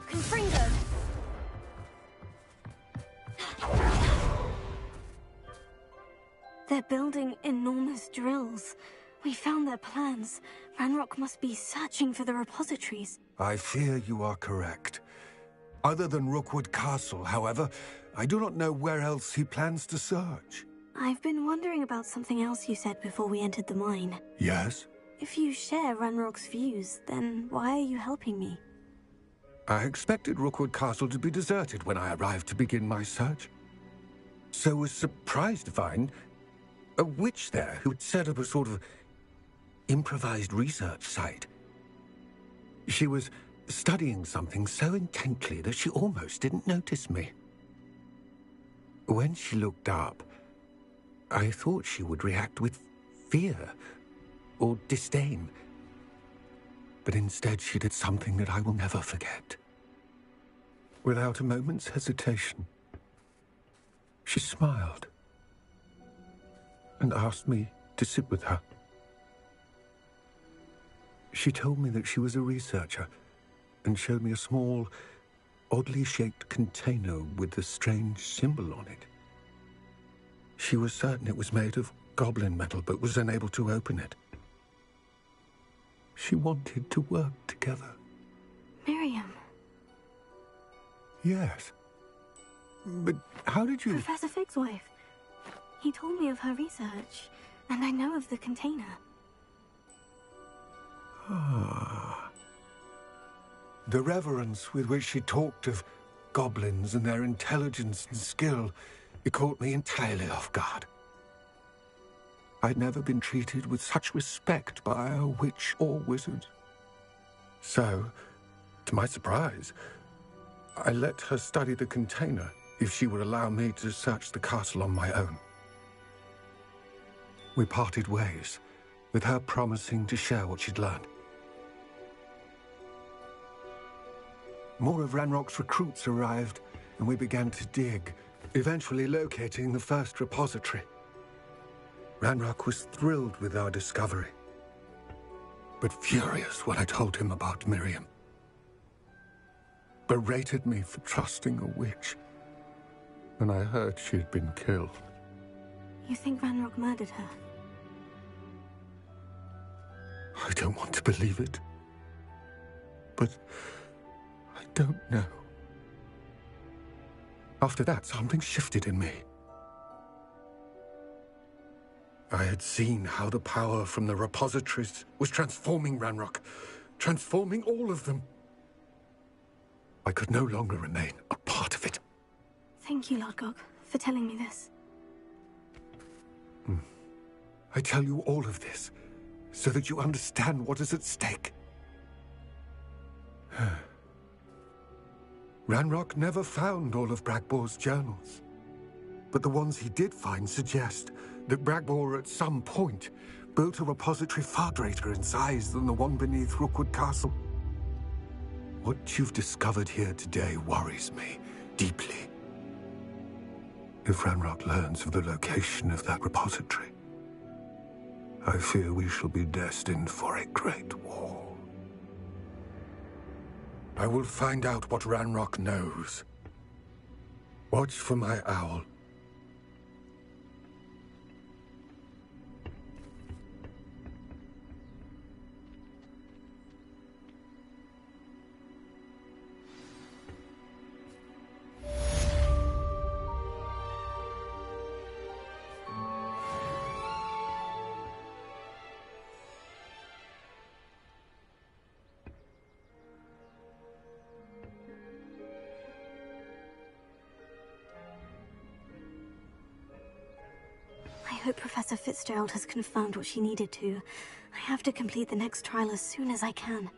Confringo. They're building enormous drills. We found their plans. Ranrock must be searching for the repositories. I fear you are correct. Other than Rookwood Castle, however, I do not know where else he plans to search. I've been wondering about something else you said before we entered the mine. Yes? If you share Ranrock's views, then why are you helping me? I expected Rookwood Castle to be deserted when I arrived to begin my search. So was surprised to find a witch there who had set up a sort of improvised research site. She was studying something so intently that she almost didn't notice me. When she looked up, I thought she would react with fear or disdain. But instead she did something that I will never forget. Without a moment's hesitation, she smiled and asked me to sit with her. She told me that she was a researcher and showed me a small, oddly shaped container with a strange symbol on it. She was certain it was made of goblin metal, but was unable to open it. She wanted to work together. Miriam. Yes. But how did you... Professor Fig's wife. He told me of her research, and I know of the container. Ah. The reverence with which she talked of goblins and their intelligence and skill, it caught me entirely off guard. I'd never been treated with such respect by a witch or wizard. So, to my surprise, I let her study the container if she would allow me to search the castle on my own. We parted ways, with her promising to share what she'd learned. More of Ranrock's recruits arrived, and we began to dig, eventually locating the first repository. Ranrock was thrilled with our discovery, but furious when I told him about Miriam. Berated me for trusting a witch, and I heard she had been killed. You think Ranrock murdered her? I don't want to believe it, but I don't know. After that, something shifted in me. I had seen how the power from the repositories was transforming Ranrock, transforming all of them. I could no longer remain a part of it. Thank you, Lodgok, for telling me this. I tell you all of this so that you understand what is at stake. Ranrock never found all of Bragbor's journals, but the ones he did find suggest that Bragbor at some point built a repository far greater in size than the one beneath Rookwood Castle. What you've discovered here today worries me deeply. If Ranrock learns of the location of that repository, I fear we shall be destined for a great war. I will find out what Ranrock knows. Watch for my owl. hope Professor Fitzgerald has confirmed what she needed to. I have to complete the next trial as soon as I can.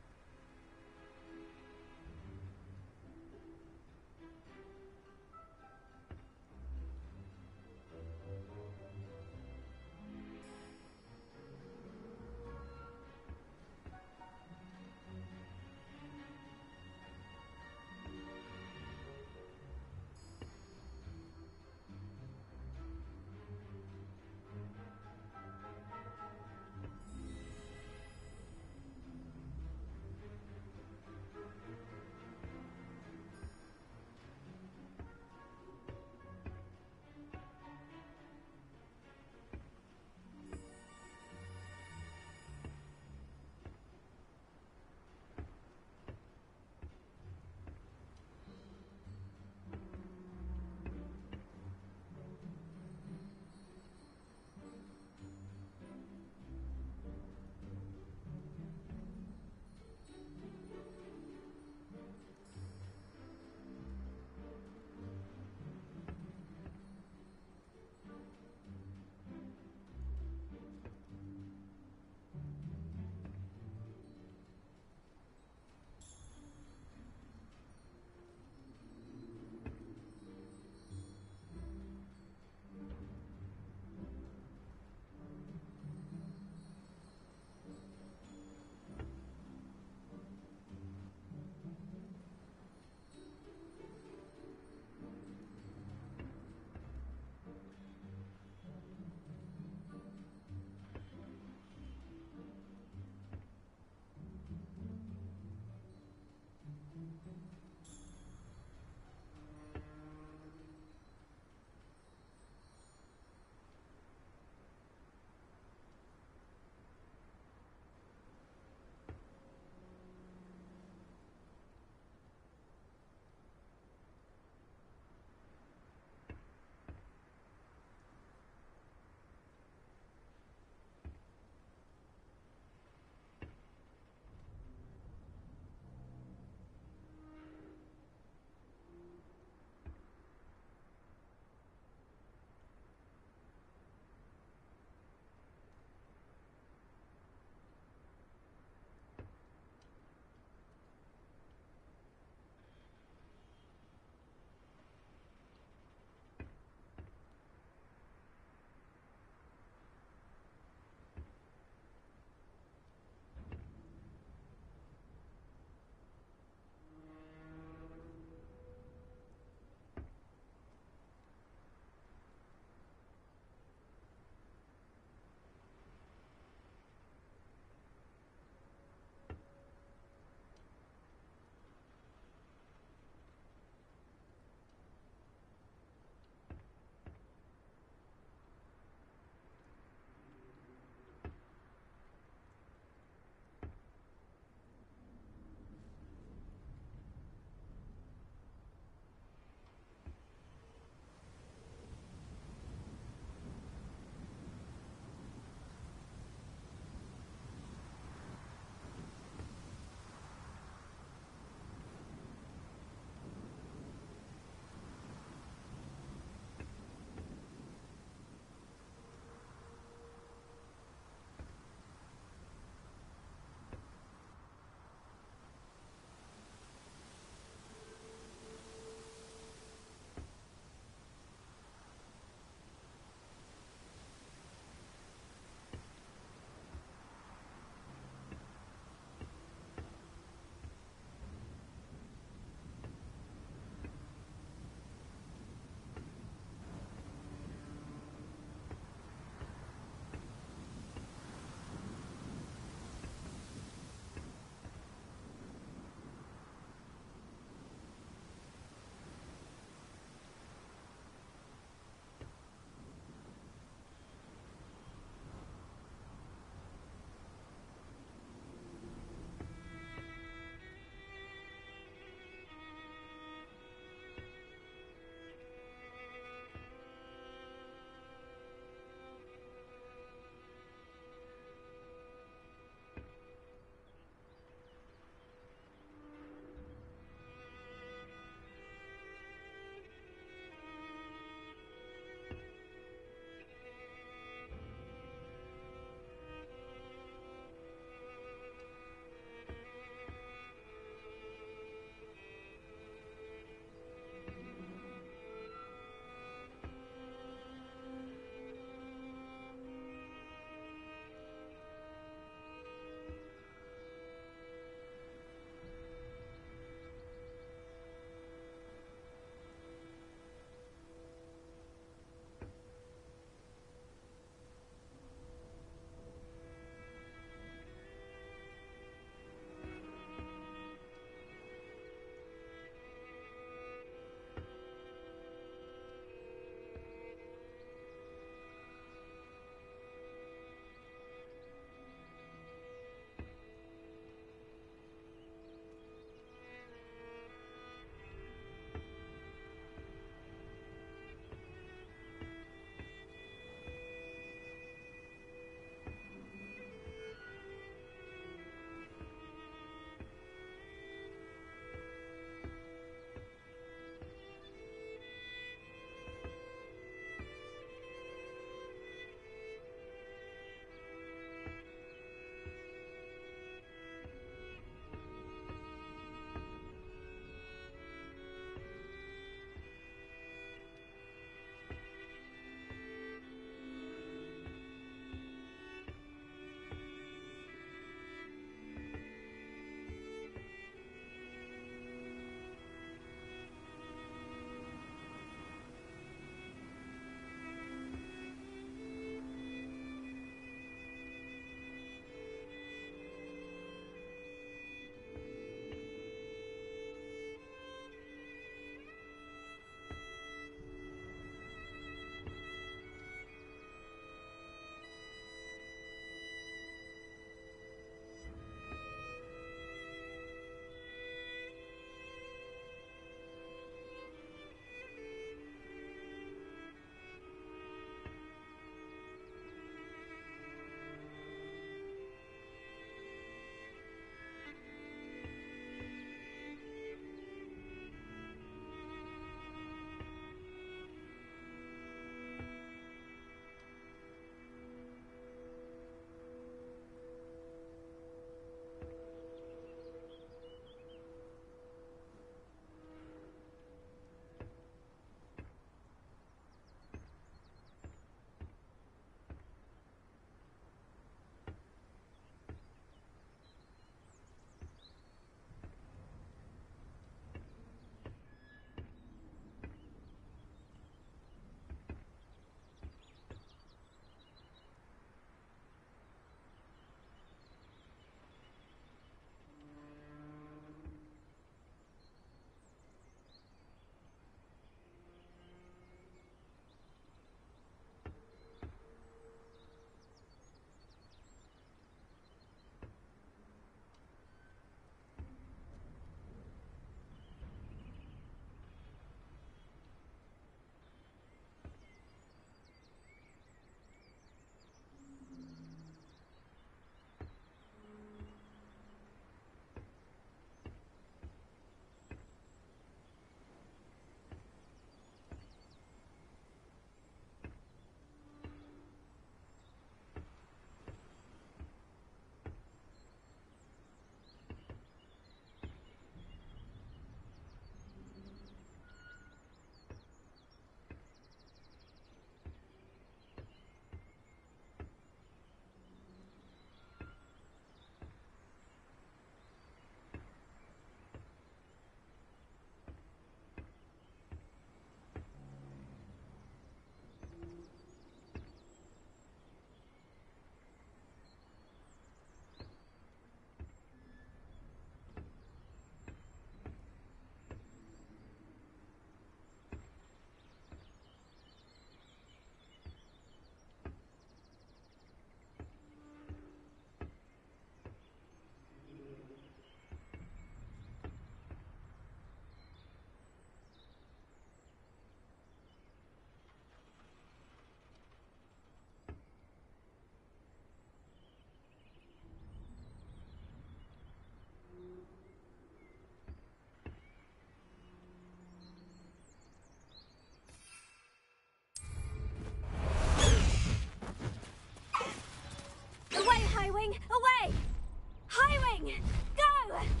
going! Go!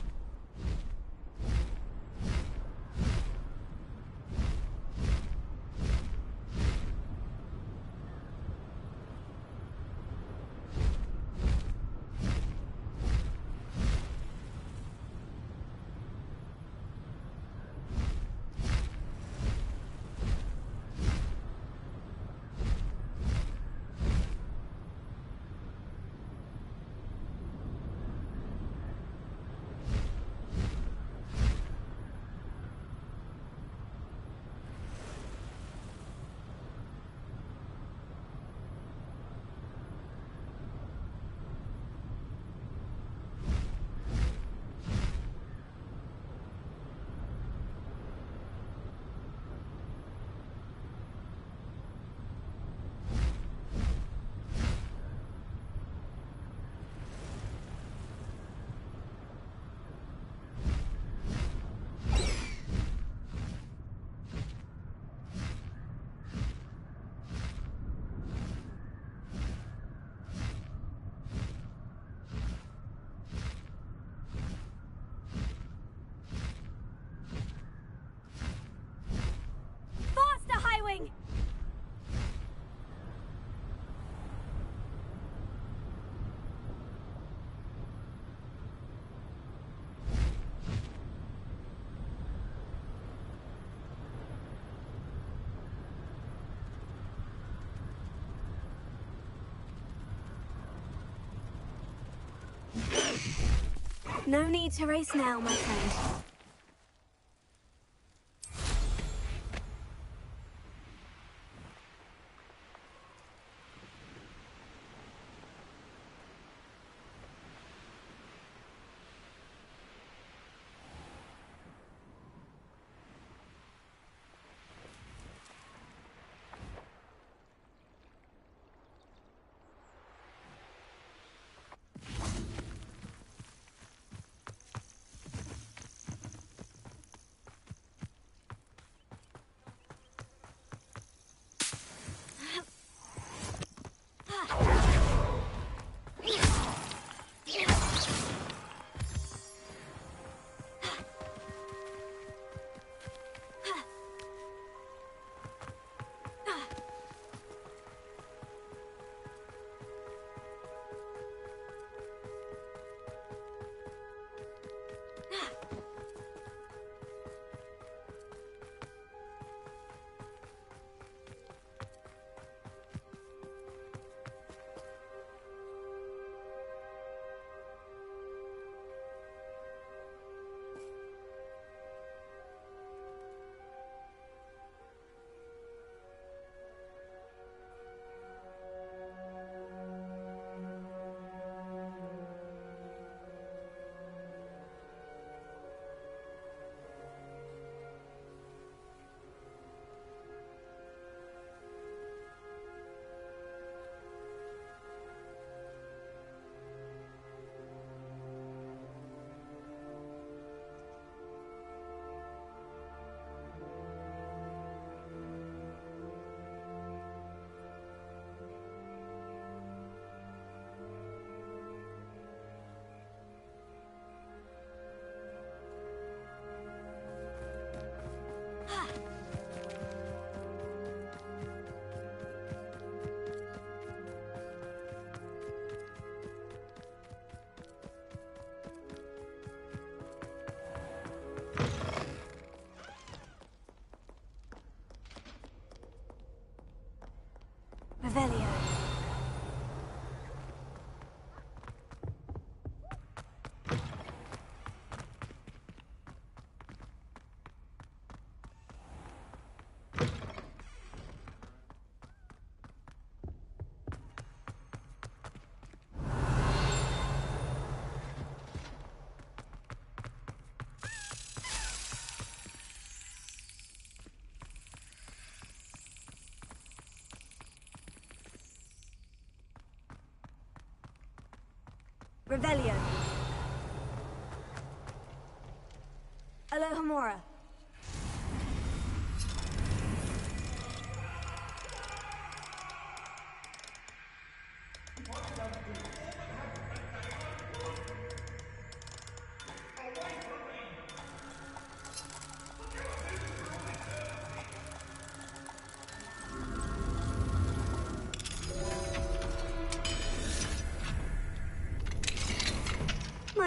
No need to race now, my friend. Revelio. Revelio. Alohomora.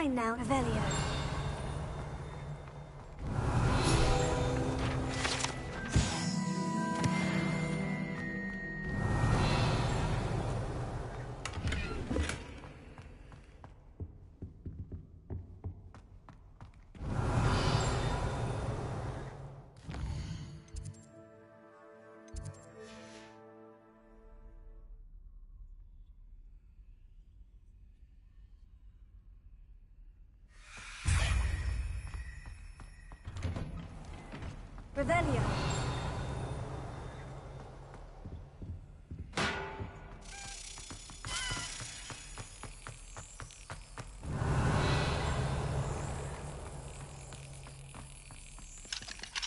mine now, Revelio. Revelio.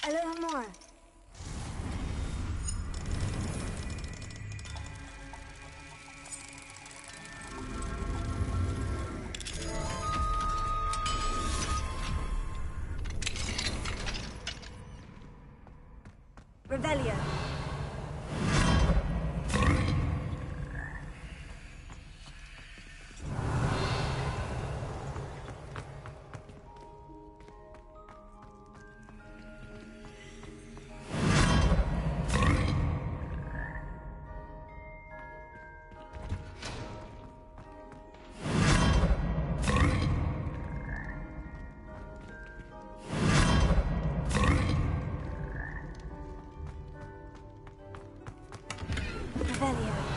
Aloha. Revelio. Revelio.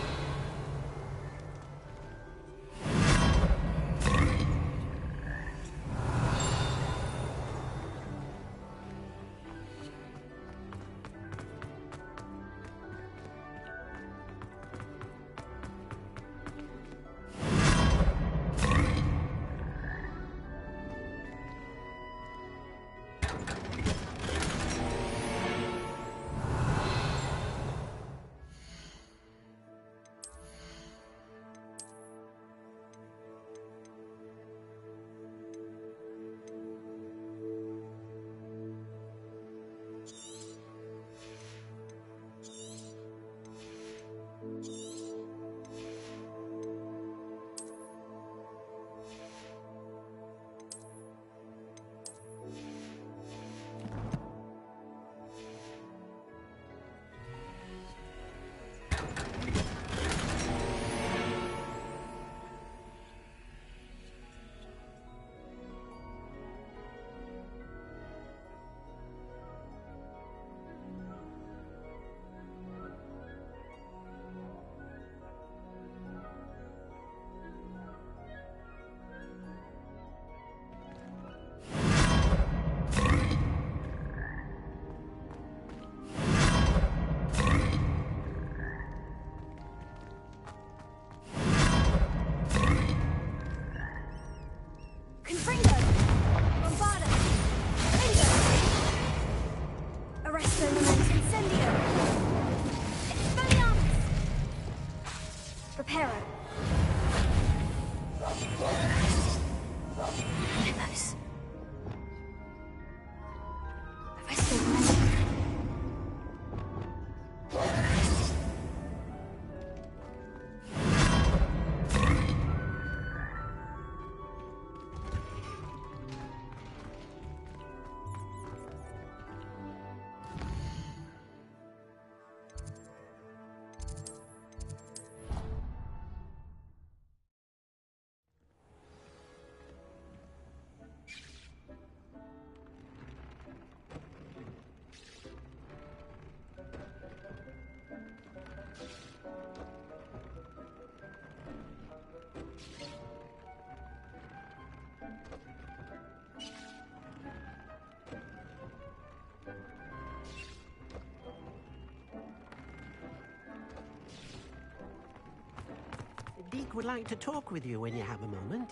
Deke would like to talk with you when you have a moment.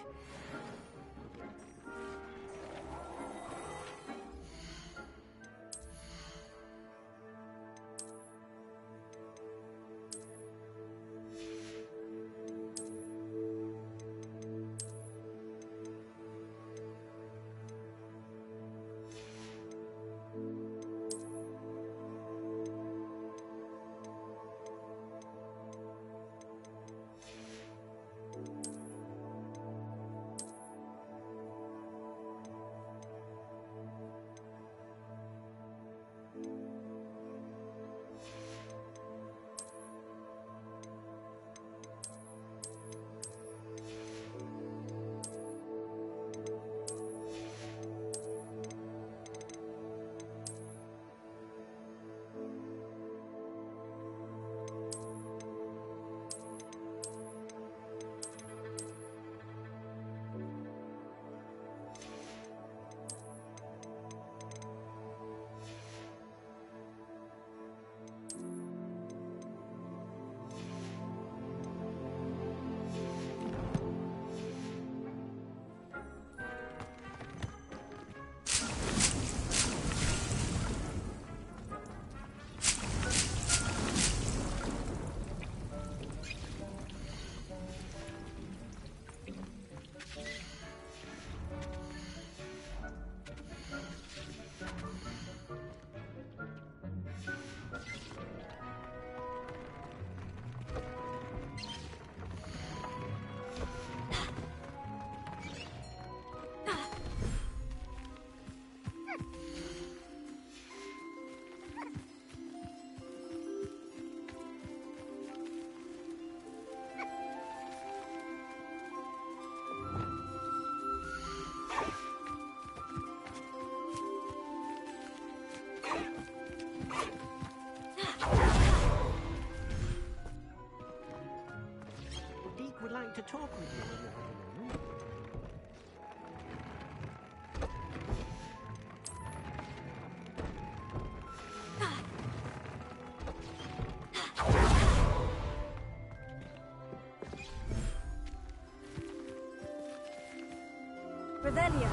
talk with you when you have a moment. Revelio.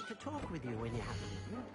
To talk with you when you have a moment.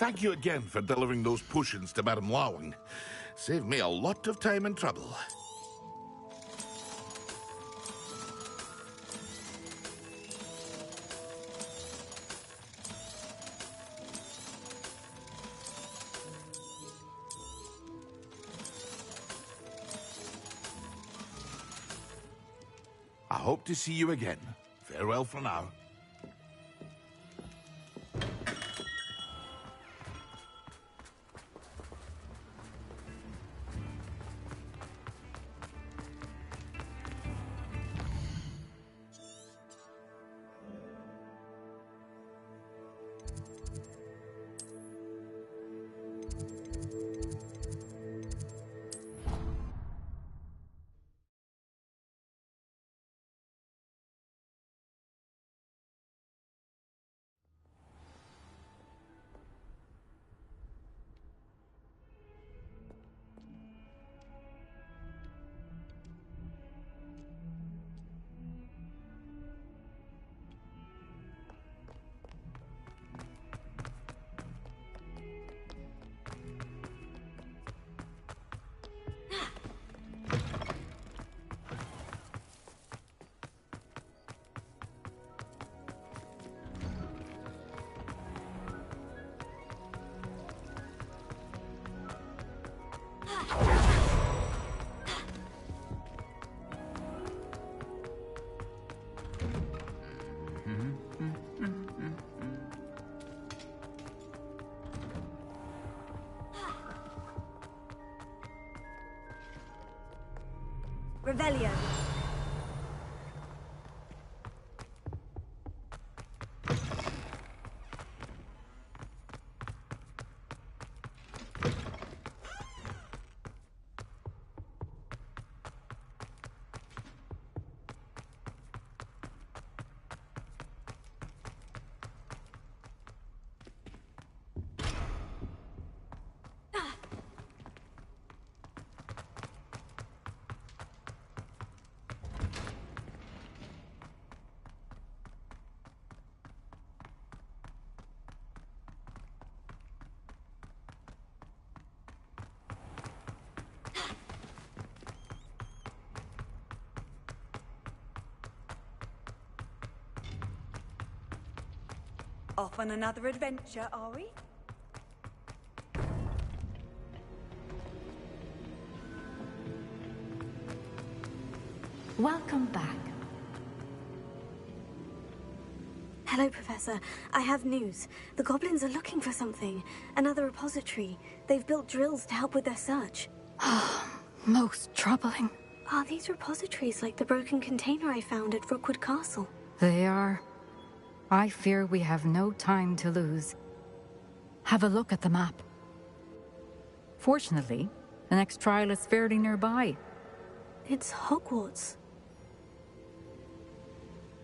Thank you again for delivering those potions to Madame Lawing. Saved me a lot of time and trouble. I hope to see you again. Farewell for now. Revelio. Off on another adventure, are we? Welcome back. Hello, Professor. I have news. The goblins are looking for something. Another repository. They've built drills to help with their search. Most troubling. Are these repositories like the broken container I found at Rookwood Castle? They are. I fear we have no time to lose. Have a look at the map. Fortunately, the next trial is fairly nearby. It's Hogwarts.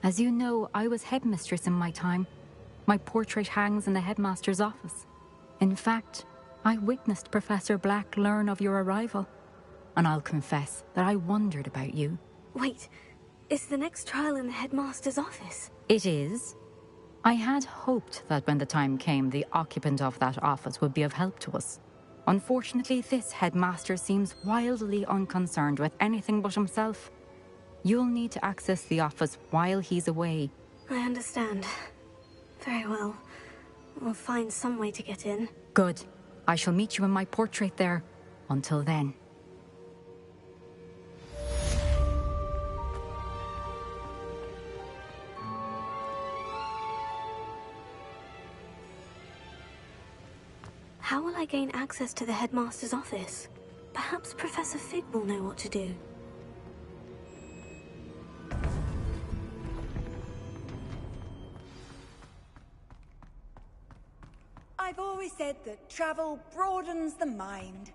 As you know, I was headmistress in my time. My portrait hangs in the headmaster's office. In fact, I witnessed Professor Black learn of your arrival. And I'll confess that I wondered about you. Wait, is the next trial in the headmaster's office? It is. I had hoped that when the time came, the occupant of that office would be of help to us. Unfortunately, this headmaster seems wildly unconcerned with anything but himself. You'll need to access the office while he's away. I understand. Very well. We'll find some way to get in. Good. I shall meet you in my portrait there. Until then. How will I gain access to the headmaster's office? Perhaps Professor Fig will know what to do. I've always said that travel broadens the mind.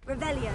Revelio.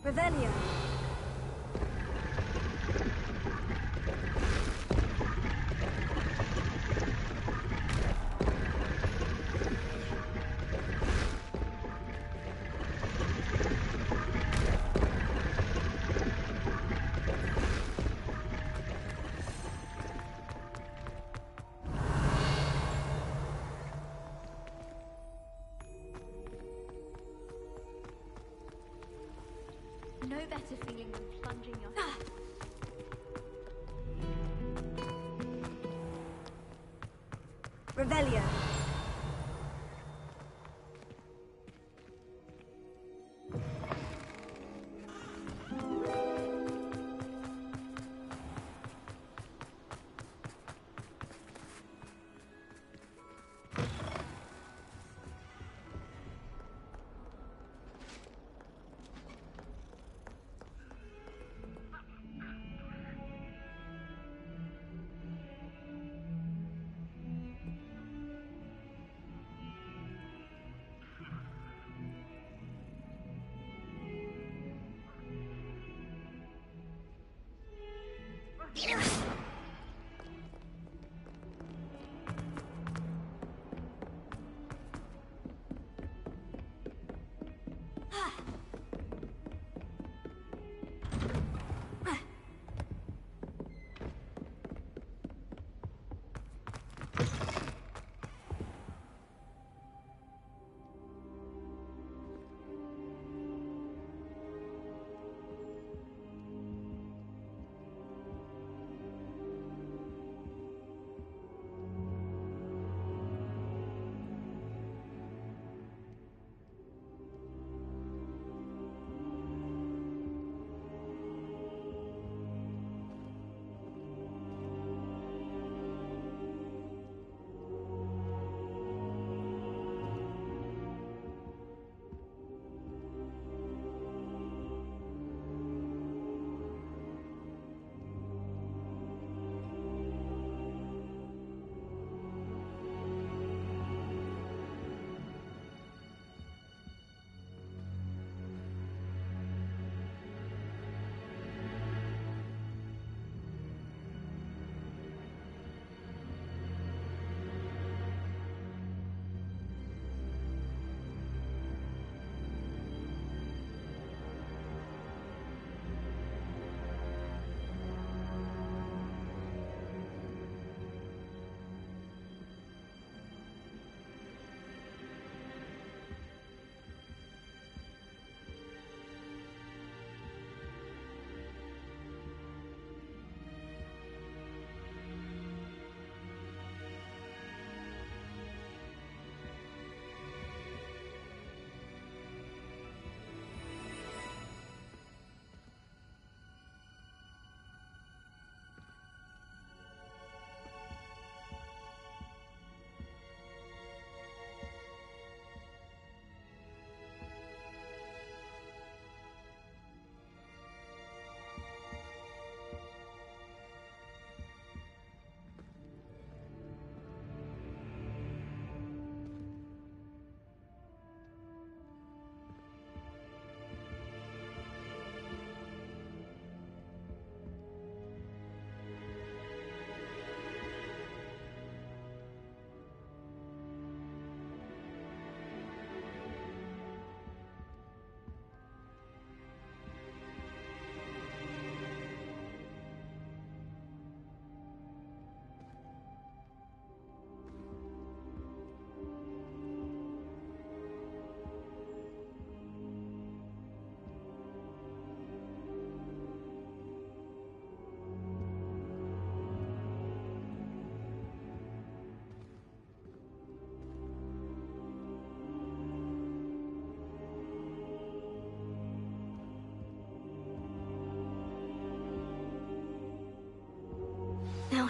Revelio. No better feeling than plunging your... Revelio.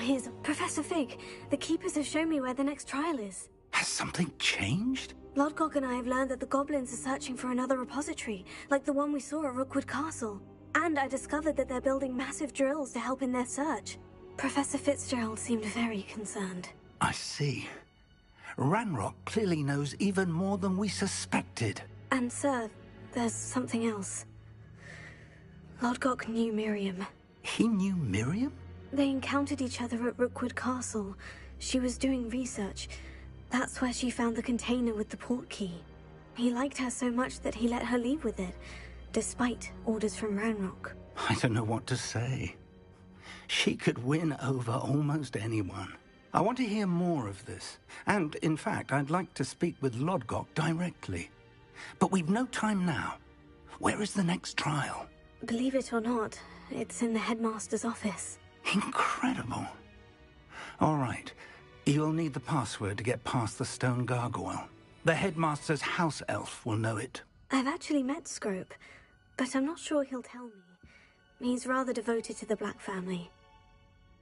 here's Professor Fig. The Keepers have shown me where the next trial is. Has something changed? Lodgok and I have learned that the goblins are searching for another repository, like the one we saw at Rookwood Castle. And I discovered that they're building massive drills to help in their search. Professor Fitzgerald seemed very concerned. I see. Ranrock clearly knows even more than we suspected. And sir, there's something else. Lodgok knew Miriam. He knew Miriam? They encountered each other at Rookwood Castle. She was doing research. That's where she found the container with the port key. He liked her so much that he let her leave with it, despite orders from Ranrock. I don't know what to say. She could win over almost anyone. I want to hear more of this. And, in fact, I'd like to speak with Lodgok directly. But we've no time now. Where is the next trial? Believe it or not, it's in the headmaster's office. Incredible. All right. You'll need the password to get past the stone gargoyle. The headmaster's house elf will know it. I've actually met Scrope, but I'm not sure he'll tell me. He's rather devoted to the Black family.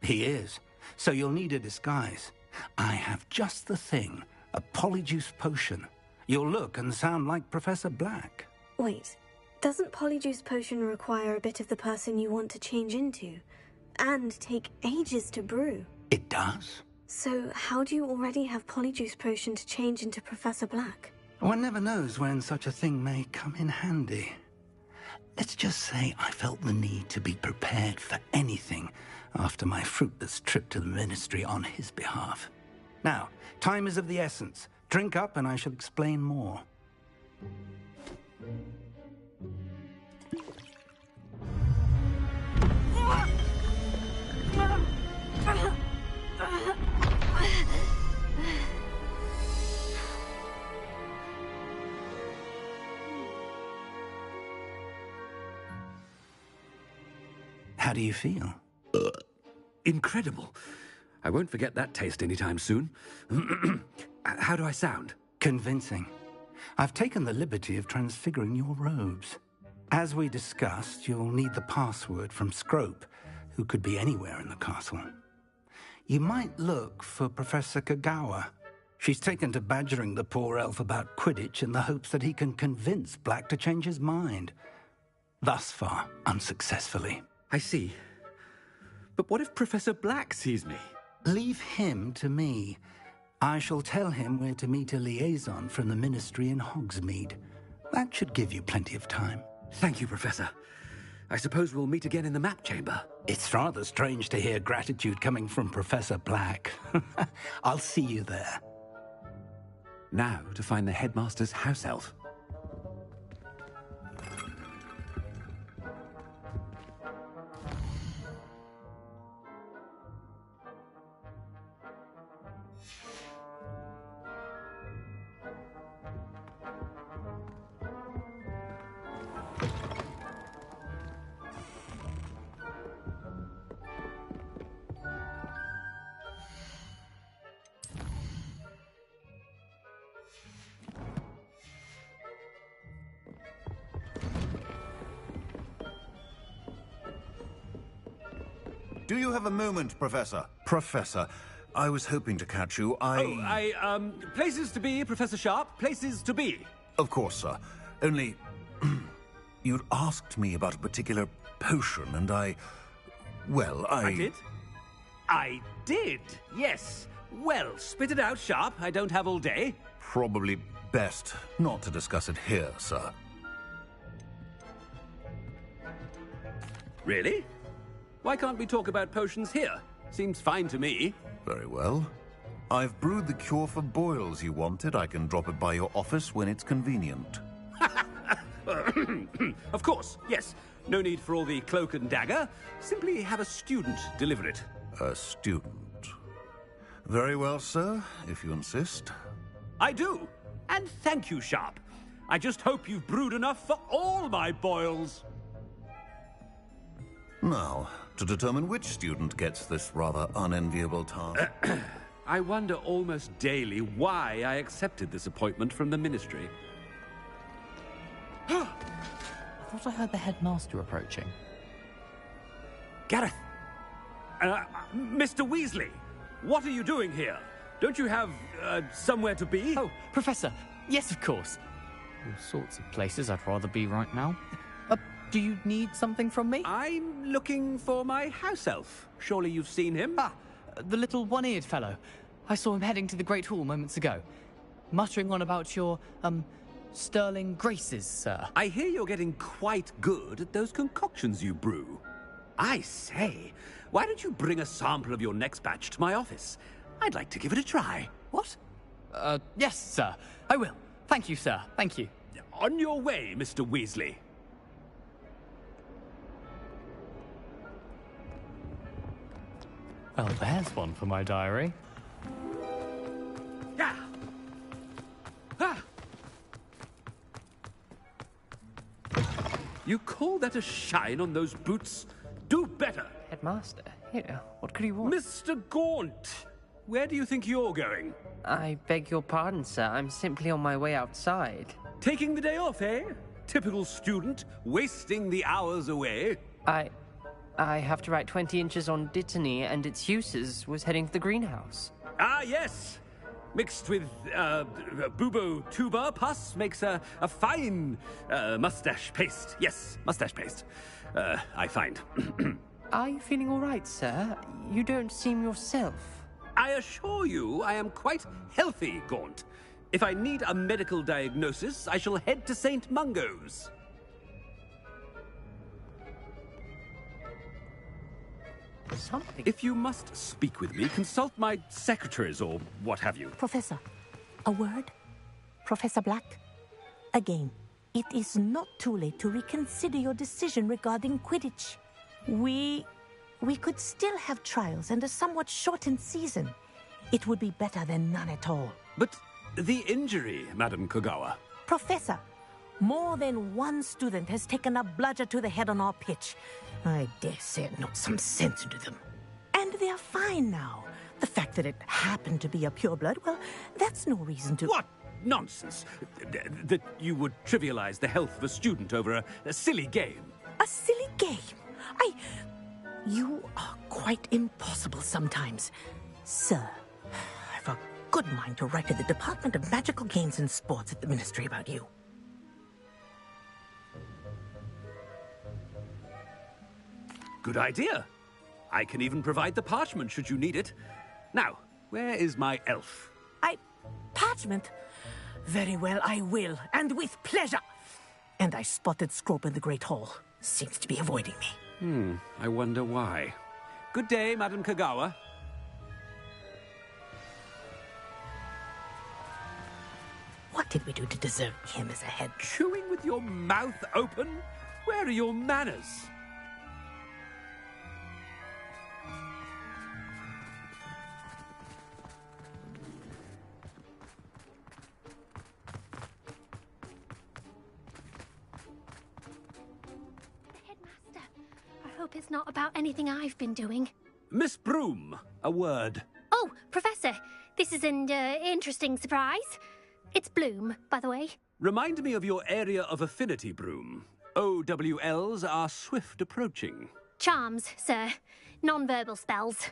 He is. So you'll need a disguise. I have just the thing. A polyjuice potion. You'll look and sound like Professor Black. Wait, doesn't polyjuice potion require a bit of the person you want to change into? And take ages to brew? It does. So how do you already have polyjuice potion to change into Professor Black? One never knows when such a thing may come in handy. Let's just say I felt the need to be prepared for anything after my fruitless trip to the Ministry on his behalf. Now, time is of the essence. Drink up and I shall explain more. How do you feel? Incredible. I won't forget that taste anytime soon. How do I sound? Convincing. I've taken the liberty of transfiguring your robes. As we discussed, you'll need the password from Scrope, who could be anywhere in the castle. You might look for Professor Kagawa. She's taken to badgering the poor elf about Quidditch in the hopes that he can convince Black to change his mind. Thus far, unsuccessfully. I see. But what if Professor Black sees me? Leave him to me. I shall tell him where to meet a liaison from the Ministry in Hogsmeade. That should give you plenty of time. Thank you, Professor. I suppose we'll meet again in the map chamber. It's rather strange to hear gratitude coming from Professor Black. I'll see you there. Now to find the headmaster's house elf. Do you have a moment, Professor? Professor, I was hoping to catch you. Places to be, Professor Sharp. Places to be. Of course, sir. Only... you'd asked me about a particular potion, and I did? I did, yes. Well, spit it out, Sharp. I don't have all day. Probably best not to discuss it here, sir. Really? Why can't we talk about potions here? Seems fine to me. Very well. I've brewed the cure for boils you wanted. I can drop it by your office when it's convenient. Of course, yes. No need for all the cloak and dagger. Simply have a student deliver it. A student? Very well, sir, if you insist. I do. And thank you, Sharp. I just hope you've brewed enough for all my boils. Now, to determine which student gets this rather unenviable task. I wonder almost daily why I accepted this appointment from the Ministry. I thought I heard the headmaster approaching. Gareth! Mr. Weasley, what are you doing here? Don't you have, somewhere to be? Oh, Professor, yes, of course. All sorts of places I'd rather be right now. Do you need something from me? I'm looking for my house elf. Surely you've seen him? Ah, the little one-eared fellow. I saw him heading to the Great Hall moments ago, muttering on about your, sterling graces, sir. I hear you're getting quite good at those concoctions you brew. I say, why don't you bring a sample of your next batch to my office? I'd like to give it a try. What? Yes, sir. I will. Thank you, sir. Thank you. On your way, Mr. Weasley. Well, there's one for my diary. Yeah. Ah. You call that a shine on those boots? Do better. Headmaster, here, what could you want? Mr. Gaunt, where do you think you're going? I beg your pardon, sir. I'm simply on my way outside. Taking the day off, eh? Typical student, wasting the hours away. I have to write 20 inches on Dittany and its uses was heading to the greenhouse. Ah, yes. Mixed with, bubo tuber pus makes a fine, mustache paste. Yes, mustache paste. I find. Are you feeling all right, sir? You don't seem yourself. I assure you I am quite healthy, Gaunt. If I need a medical diagnosis, I shall head to St. Mungo's. Something. If you must speak with me, consult my secretaries or what have you. Professor, a word? Professor Black? Again, it is not too late to reconsider your decision regarding Quidditch. We could still have trials and a somewhat shortened season. It would be better than none at all. But the injury, Madam Kogawa. Professor, more than one student has taken a bludger to the head on our pitch. I dare say it knocked some sense into them. And they're fine now. The fact that it happened to be a pureblood, well, that's no reason to... What nonsense! That you would trivialize the health of a student over a silly game. A silly game? You are quite impossible sometimes. Sir, I've a good mind to write to the Department of Magical Games and Sports at the Ministry about you. Good idea. I can even provide the parchment should you need it. Now, where is my elf? Parchment? Very well, I will, and with pleasure. And I spotted Scrope in the Great Hall. Seems to be avoiding me. I wonder why. Good day, Madam Kogawa. What did we do to deserve him as a head? Chewing with your mouth open? Where are your manners? I hope it's not about anything I've been doing. Miss Broom, a word. Oh, Professor, this is an interesting surprise. It's Bloom, by the way. Remind me of your area of affinity, Broom. OWLs are swift approaching. Charms, sir. Non-verbal spells.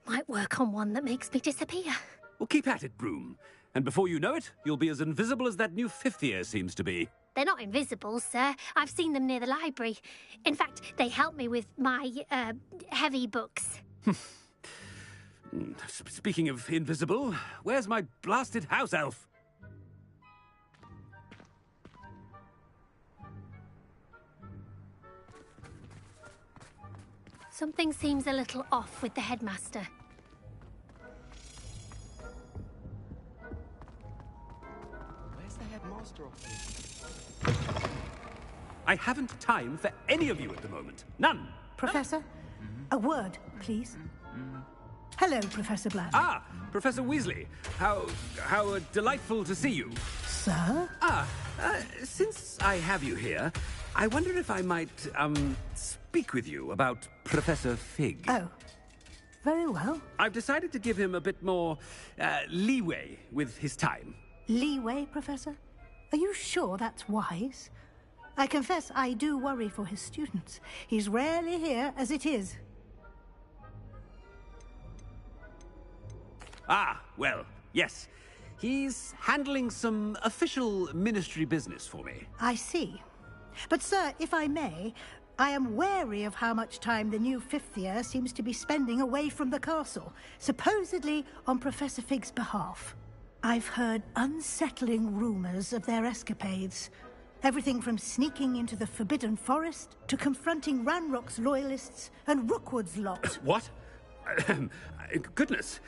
Might work on one that makes me disappear. Well, keep at it, Broom. And before you know it, you'll be as invisible as that new fifth year seems to be. They're not invisible, sir. I've seen them near the library. In fact, they help me with my, heavy books. Speaking of invisible, where's my blasted house elf? Something seems a little off with the headmaster. Where's the headmaster office? I haven't time for any of you at the moment. None. Professor, a word, please. Hello, Professor Black. Ah, Professor Weasley. How delightful to see you. Sir? Since I have you here, I wonder if I might, speak with you about Professor Fig. Oh, very well. I've decided to give him a bit more, leeway with his time. Leeway, Professor? Are you sure that's wise? I confess I do worry for his students. He's rarely here as it is. Ah, well, yes. He's handling some official ministry business for me. I see. But, sir, if I may, I am wary of how much time the new fifth year seems to be spending away from the castle, supposedly on Professor Fig's behalf. I've heard unsettling rumors of their escapades. Everything from sneaking into the Forbidden Forest to confronting Ranrock's loyalists and Rookwood's lot. What? Goodness.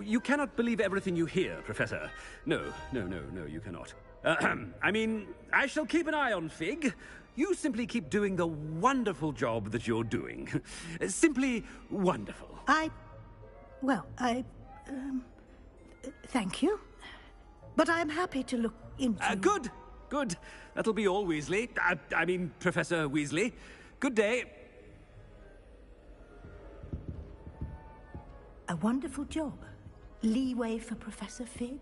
You cannot believe everything you hear, Professor. No, you cannot. I mean, I shall keep an eye on Fig. You simply keep doing the wonderful job that you're doing. Simply wonderful. Thank you. But I am happy to look into... Good. That'll be all, Weasley. I mean, Professor Weasley. Good day. A wonderful job. Leeway for Professor Fig?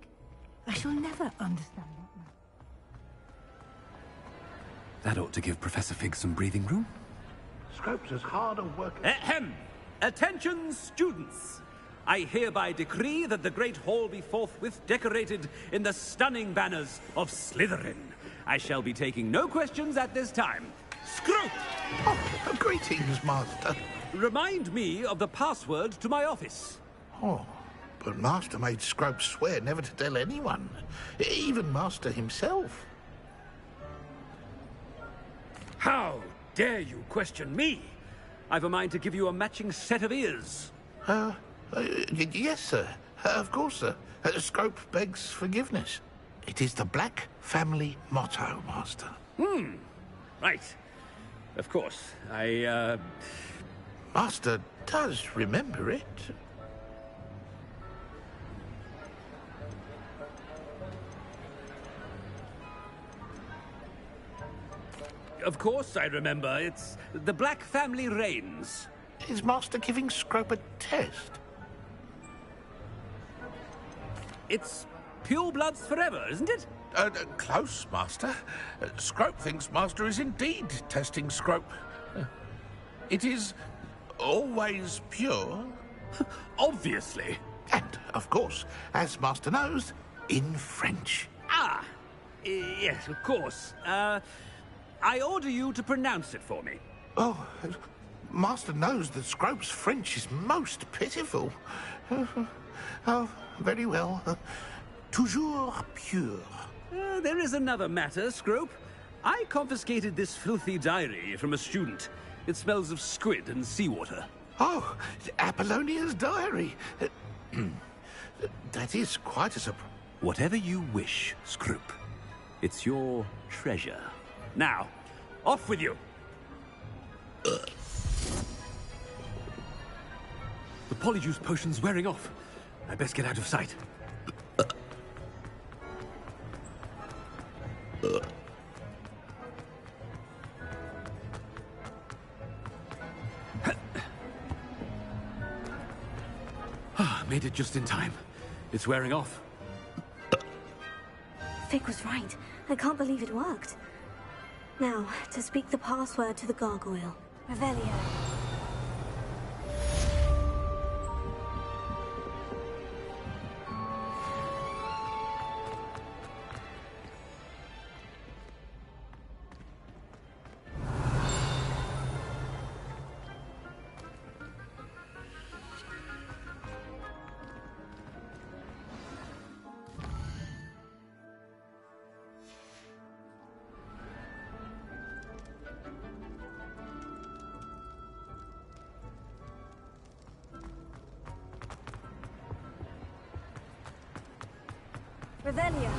I shall never understand that. That ought to give Professor Fig some breathing room. Scrope's as hard a work... Ahem! Attention, students! I hereby decree that the Great Hall be forthwith decorated in the stunning banners of Slytherin. I shall be taking no questions at this time. Scrope! Oh, greetings, Master. Remind me of the password to my office. Oh, but Master made Scrope swear never to tell anyone, even Master himself. How dare you question me? I've a mind to give you a matching set of ears. Yes, sir. Of course, sir. Scrope begs forgiveness. It is the Black family motto, Master. Right. Of course. Master does remember it. Of course I remember. It's the Black family reigns. Is Master giving Scrope a test? It's pure bloods forever, isn't it? Close, Master. Scrope thinks Master is indeed testing Scrope. It is always pure. Obviously. And, of course, as Master knows, in French. Yes, of course. I order you to pronounce it for me. Oh, Master knows that Scrope's French is most pitiful. Oh, very well. Toujours pure. There is another matter, Scrope. I confiscated this filthy diary from a student. It smells of squid and seawater. Oh, Apollonia's diary. That is quite a surprise. Whatever you wish, Scrope. It's your treasure. Now, off with you. The polyjuice potion's wearing off. I best get out of sight. Made it just in time. It's wearing off. Fig was right. I can't believe it worked. Now, to speak the password to the gargoyle. Revelio. Revelio.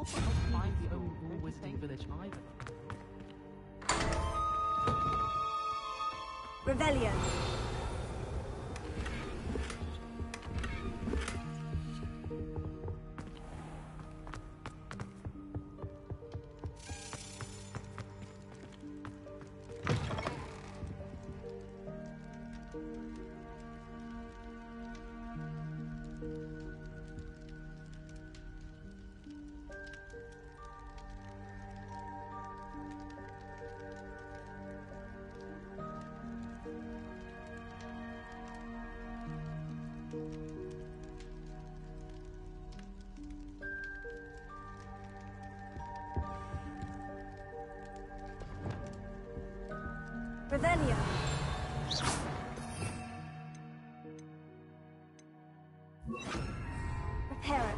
find the only all wizarding village either. Revelio. Revelio. Reparo.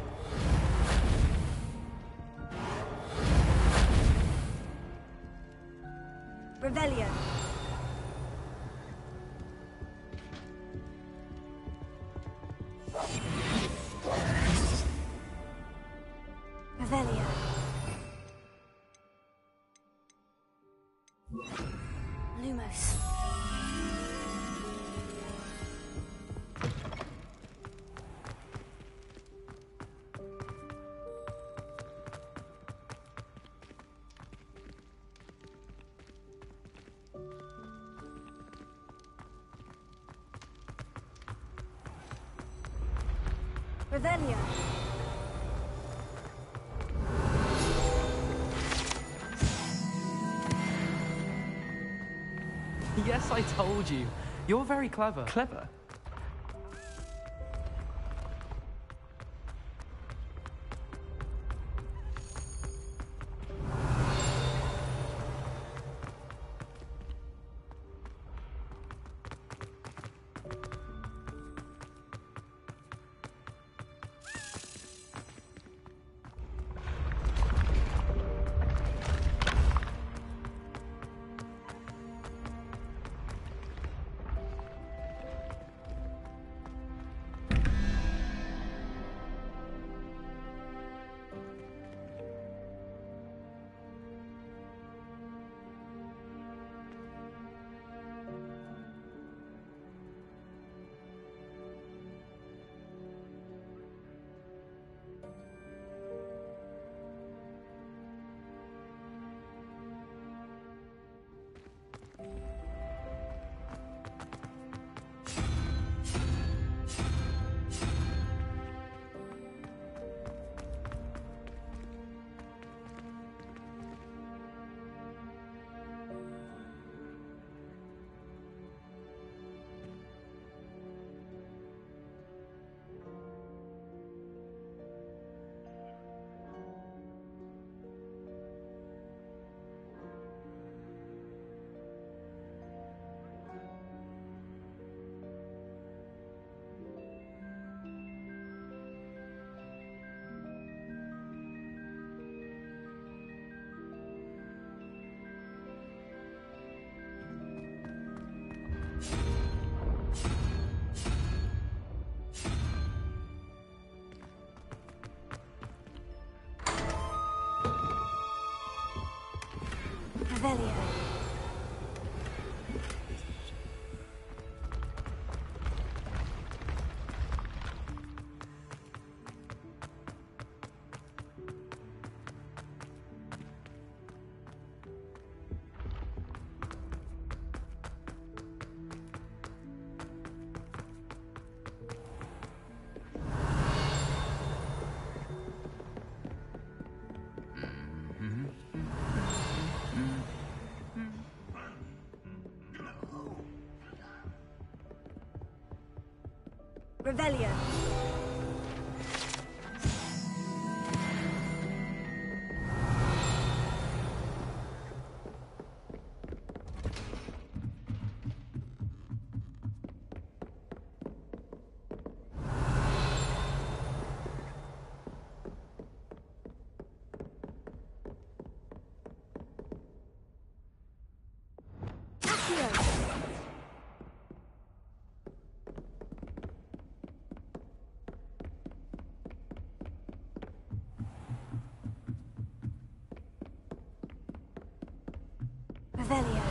Revelio. Revelio. Lumos. Revelio. Yes, I told you. You're very clever. Clever? Revelio. Revelio. Revelio.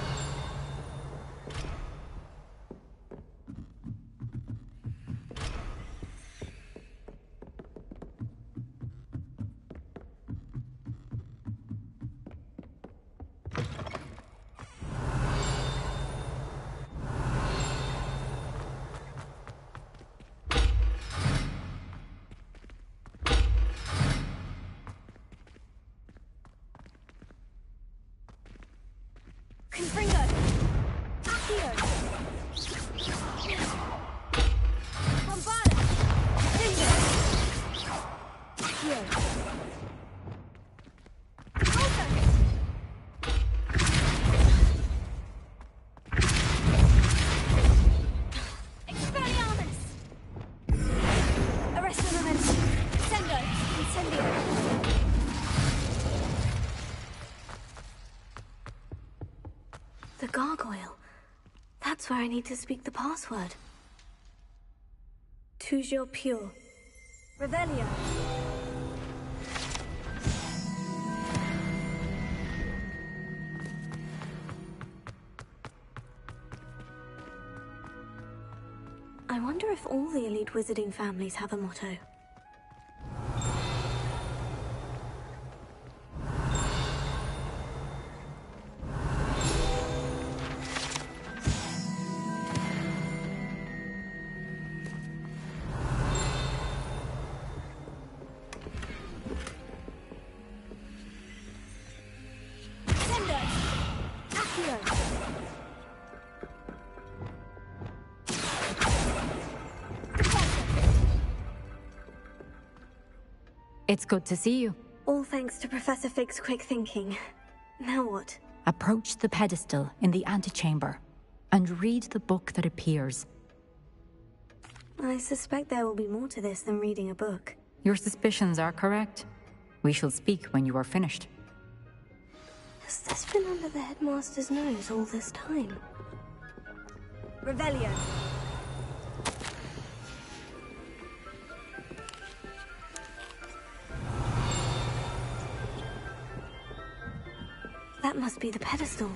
Confringo! Accio! Bombada! Confringo! Accio! Volta! Expelliarmus! Arresto momentum! Sendo! Incendio! The gargoyle. That's where I need to speak the password. Toujours pure. Revelio. I wonder if all the elite wizarding families have a motto. It's good to see you. All thanks to Professor Fig's quick thinking. Now what? Approach the pedestal in the antechamber and read the book that appears. I suspect there will be more to this than reading a book. Your suspicions are correct. We shall speak when you are finished. Has this been under the headmaster's nose all this time? Revelio. That must be the pedestal.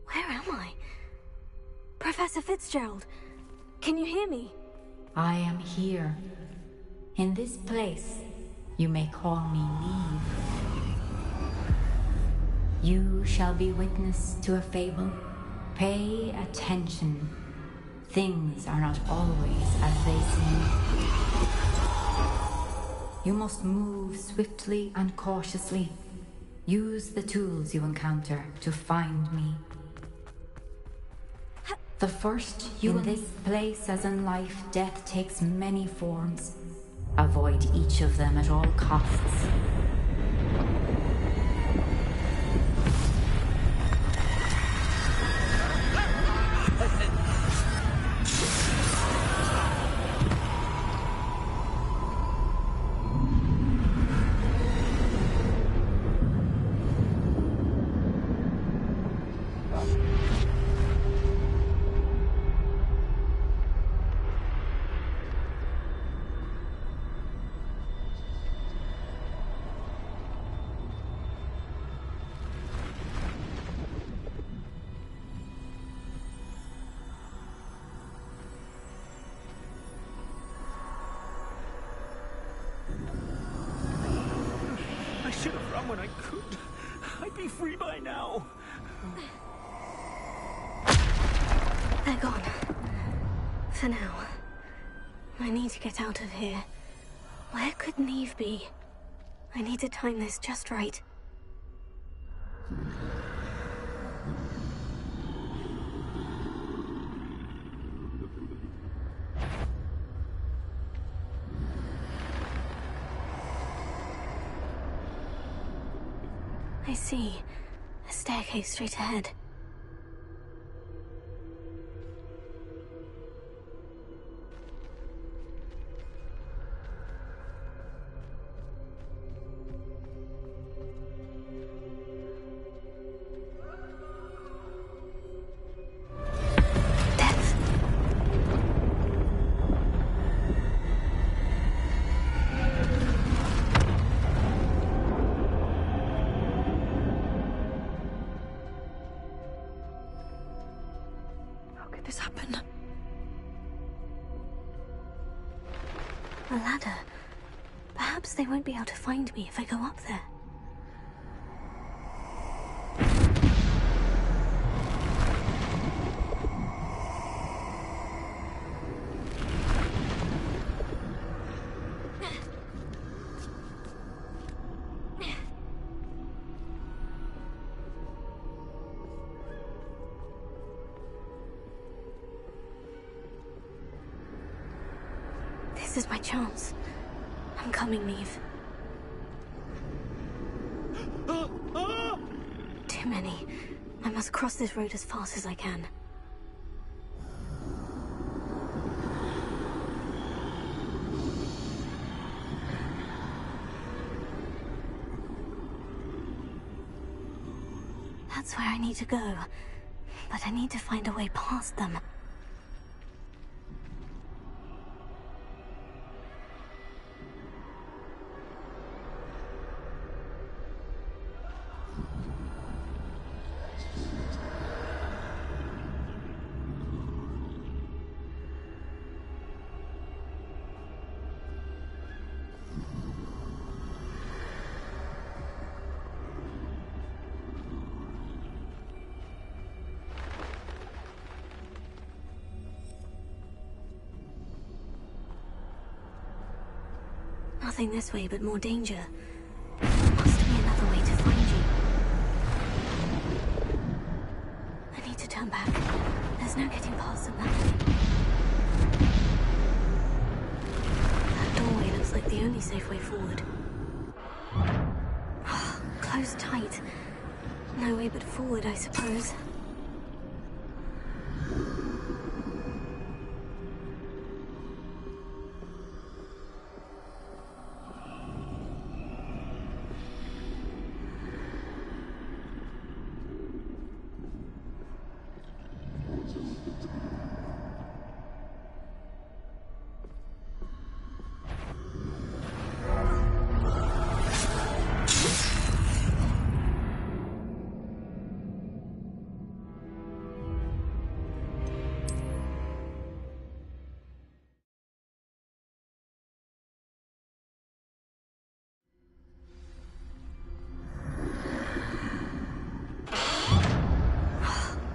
Where am I? Professor Fitzgerald, can you hear me? I am here. In this place, you may call me Neve. You shall be witness to a fable. Pay attention. Things are not always as they seem. You must move swiftly and cautiously. Use the tools you encounter to find me. The first, in this place as in life, death takes many forms. Avoid each of them at all costs. I should have run when I could. I'd be free by now. They're gone. For now. I need to get out of here. Where could Neve be? I need to time this just right. I see. A staircase straight ahead. A ladder. Perhaps they won't be able to find me if I go up there. This is my chance. I'm coming, Neve. Too many. I must cross this road as fast as I can. That's where I need to go. But I need to find a way past them. Nothing this way, but more danger. There must be another way to find you. I need to turn back. There's no getting past them that way. That doorway looks like the only safe way forward. Closed tight. No way but forward, I suppose.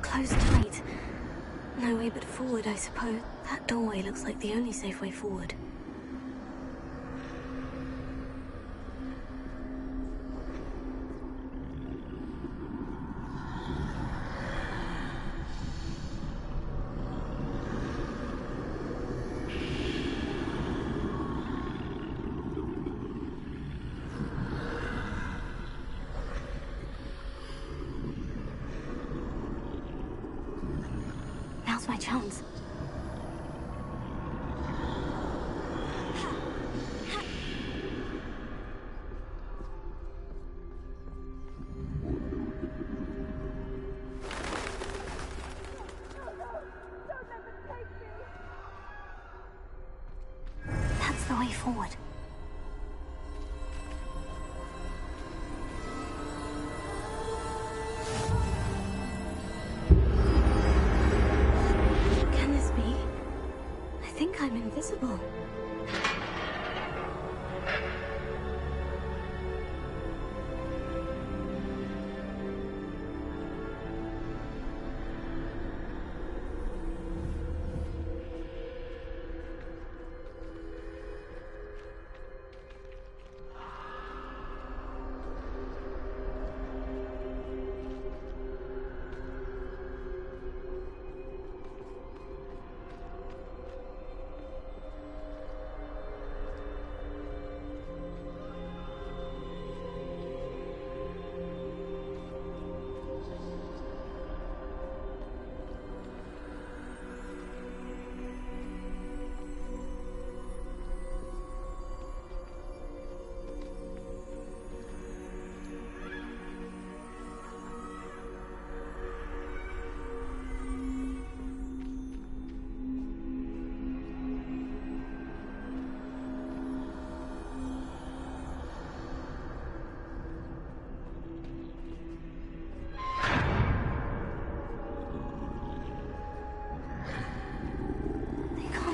Closed tight. No way but forward, I suppose. That doorway looks like the only safe way forward. Now's my chance. That's the way forward. Can this be? I think I'm invisible.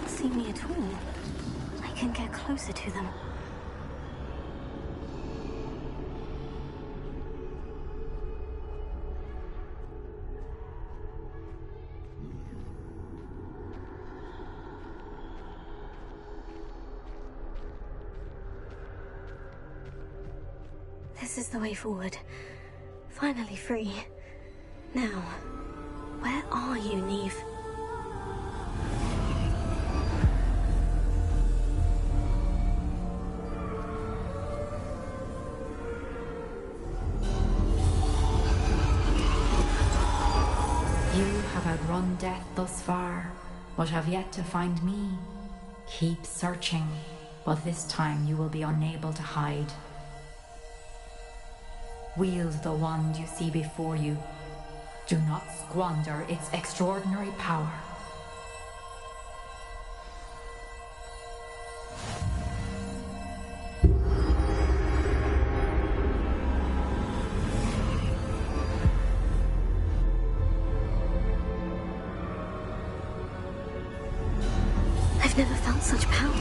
See me at all. I can get closer to them. This is the way forward. Finally free. Now, where are you, Neve? You have outrun death thus far, but have yet to find me. Keep searching, but this time you will be unable to hide. Wield the wand you see before you. Do not squander its extraordinary power. I've never felt such power.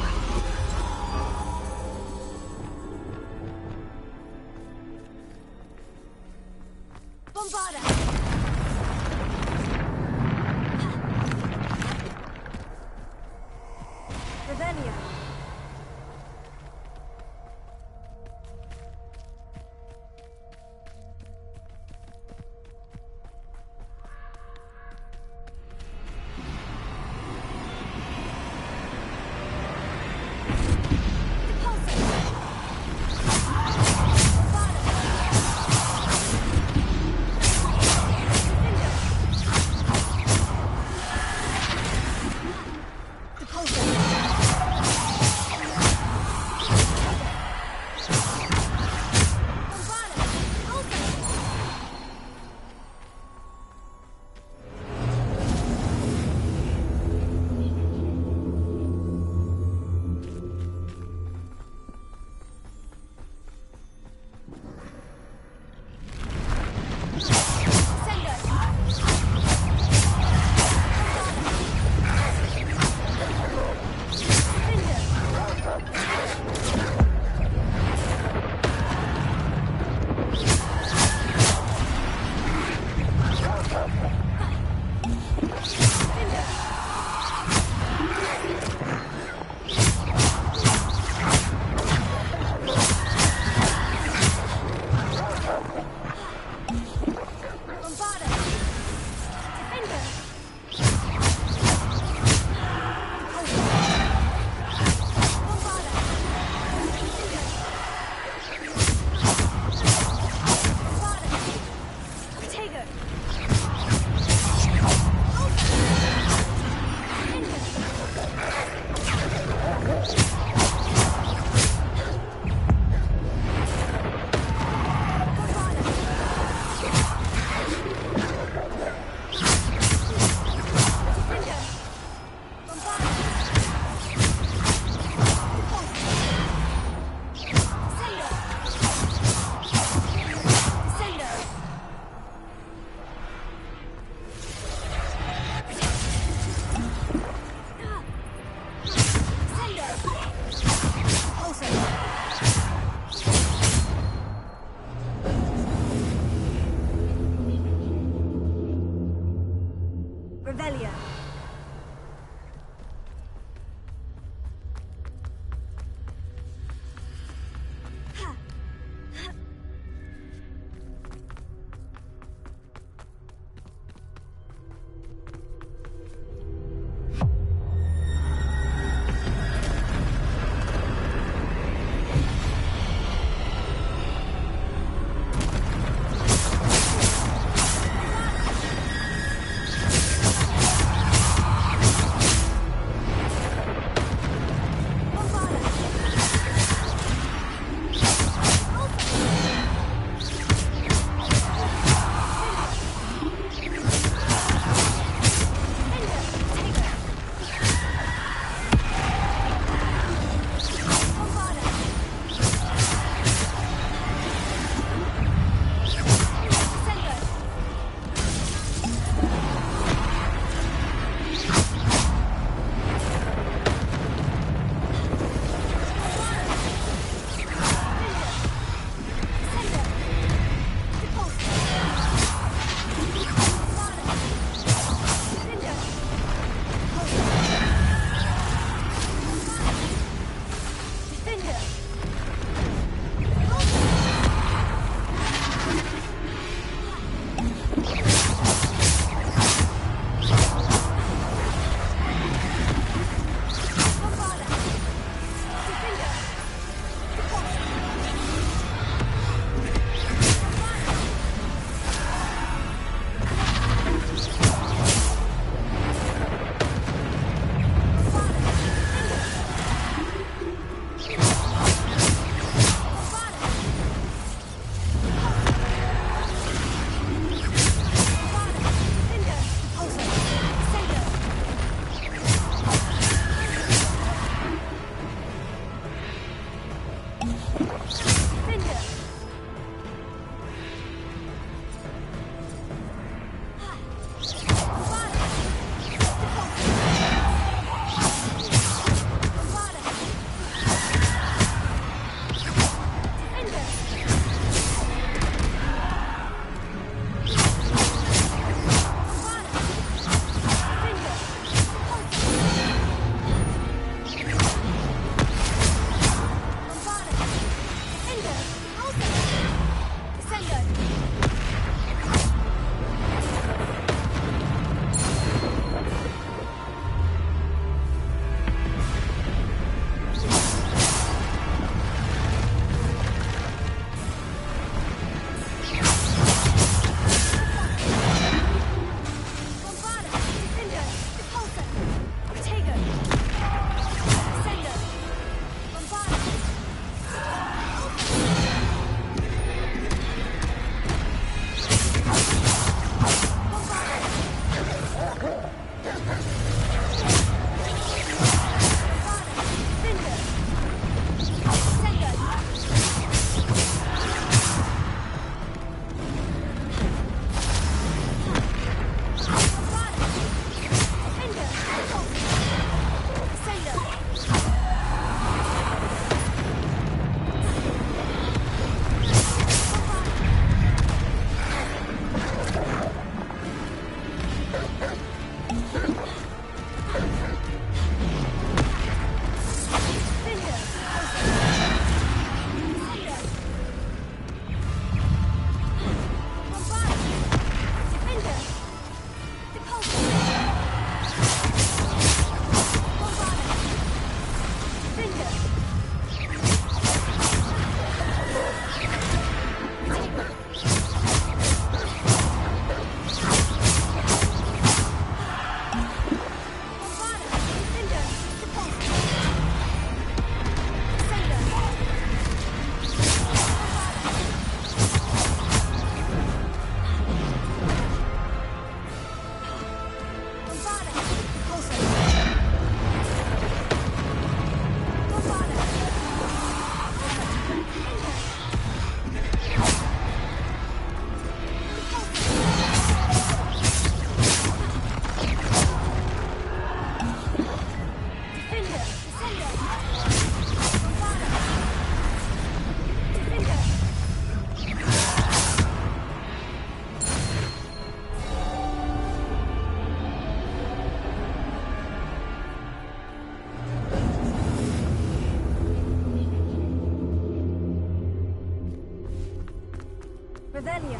Revelia.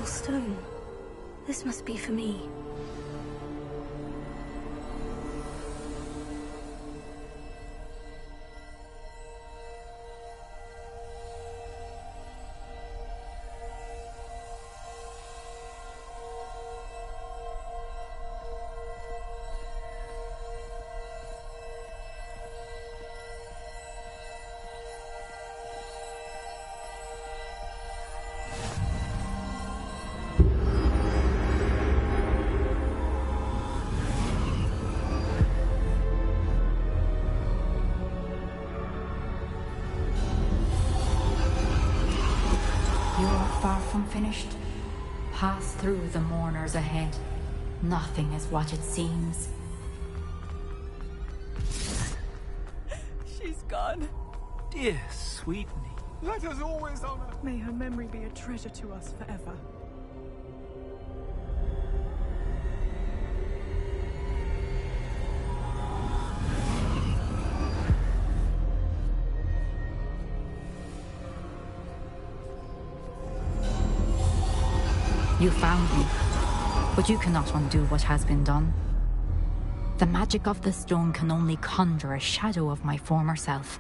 Stone. This must be for me. Far from finished. Pass through the mourners ahead. Nothing is what it seems. She's gone. Dear sweet me. Let us always honor. May her memory be a treasure to us forever. You found me, but you cannot undo what has been done. The magic of the stone can only conjure a shadow of my former self.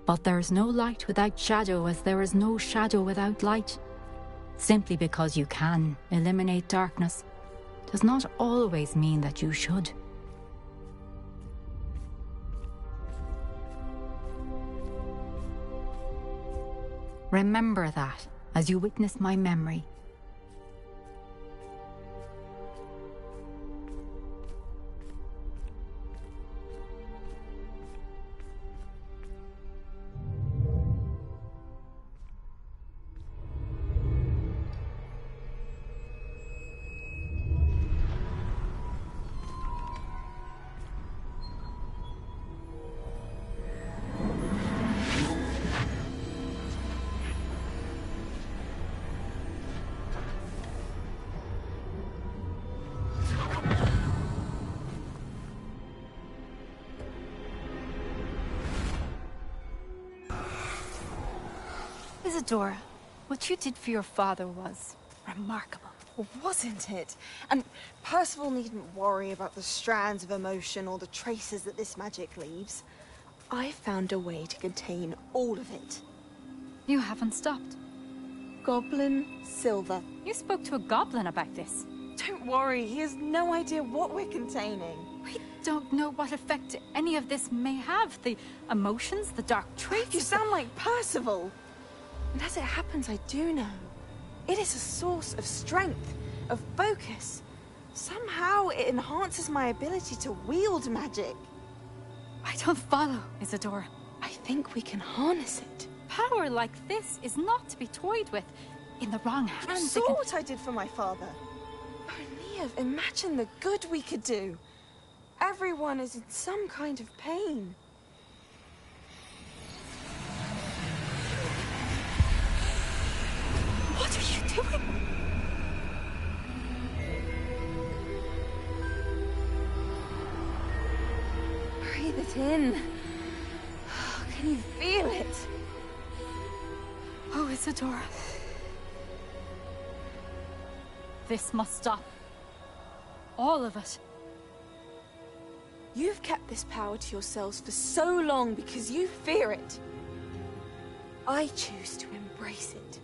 But there is no light without shadow, as there is no shadow without light. Simply because you can eliminate darkness does not always mean that you should. Remember that as you witness my memory. Isadora, what you did for your father was remarkable. Wasn't it? And Percival needn't worry about the strands of emotion or the traces that this magic leaves. I found a way to contain all of it. You haven't stopped. Goblin Silver. You spoke to a goblin about this. Don't worry, he has no idea what we're containing. We don't know what effect any of this may have. The emotions, the dark traits. You sound like Percival. And as it happens, I do know. It is a source of strength, of focus. Somehow it enhances my ability to wield magic. I don't follow, Isadora. I think we can harness it. Power like this is not to be toyed with. In the wrong hands, You saw what I did for my father. Oh, Neve, imagine the good we could do. Everyone is in some kind of pain. What are you doing? Breathe it in. Can you feel it? Oh, Isadora. This must stop. All of it. You've kept this power to yourselves for so long because you fear it. I choose to embrace it.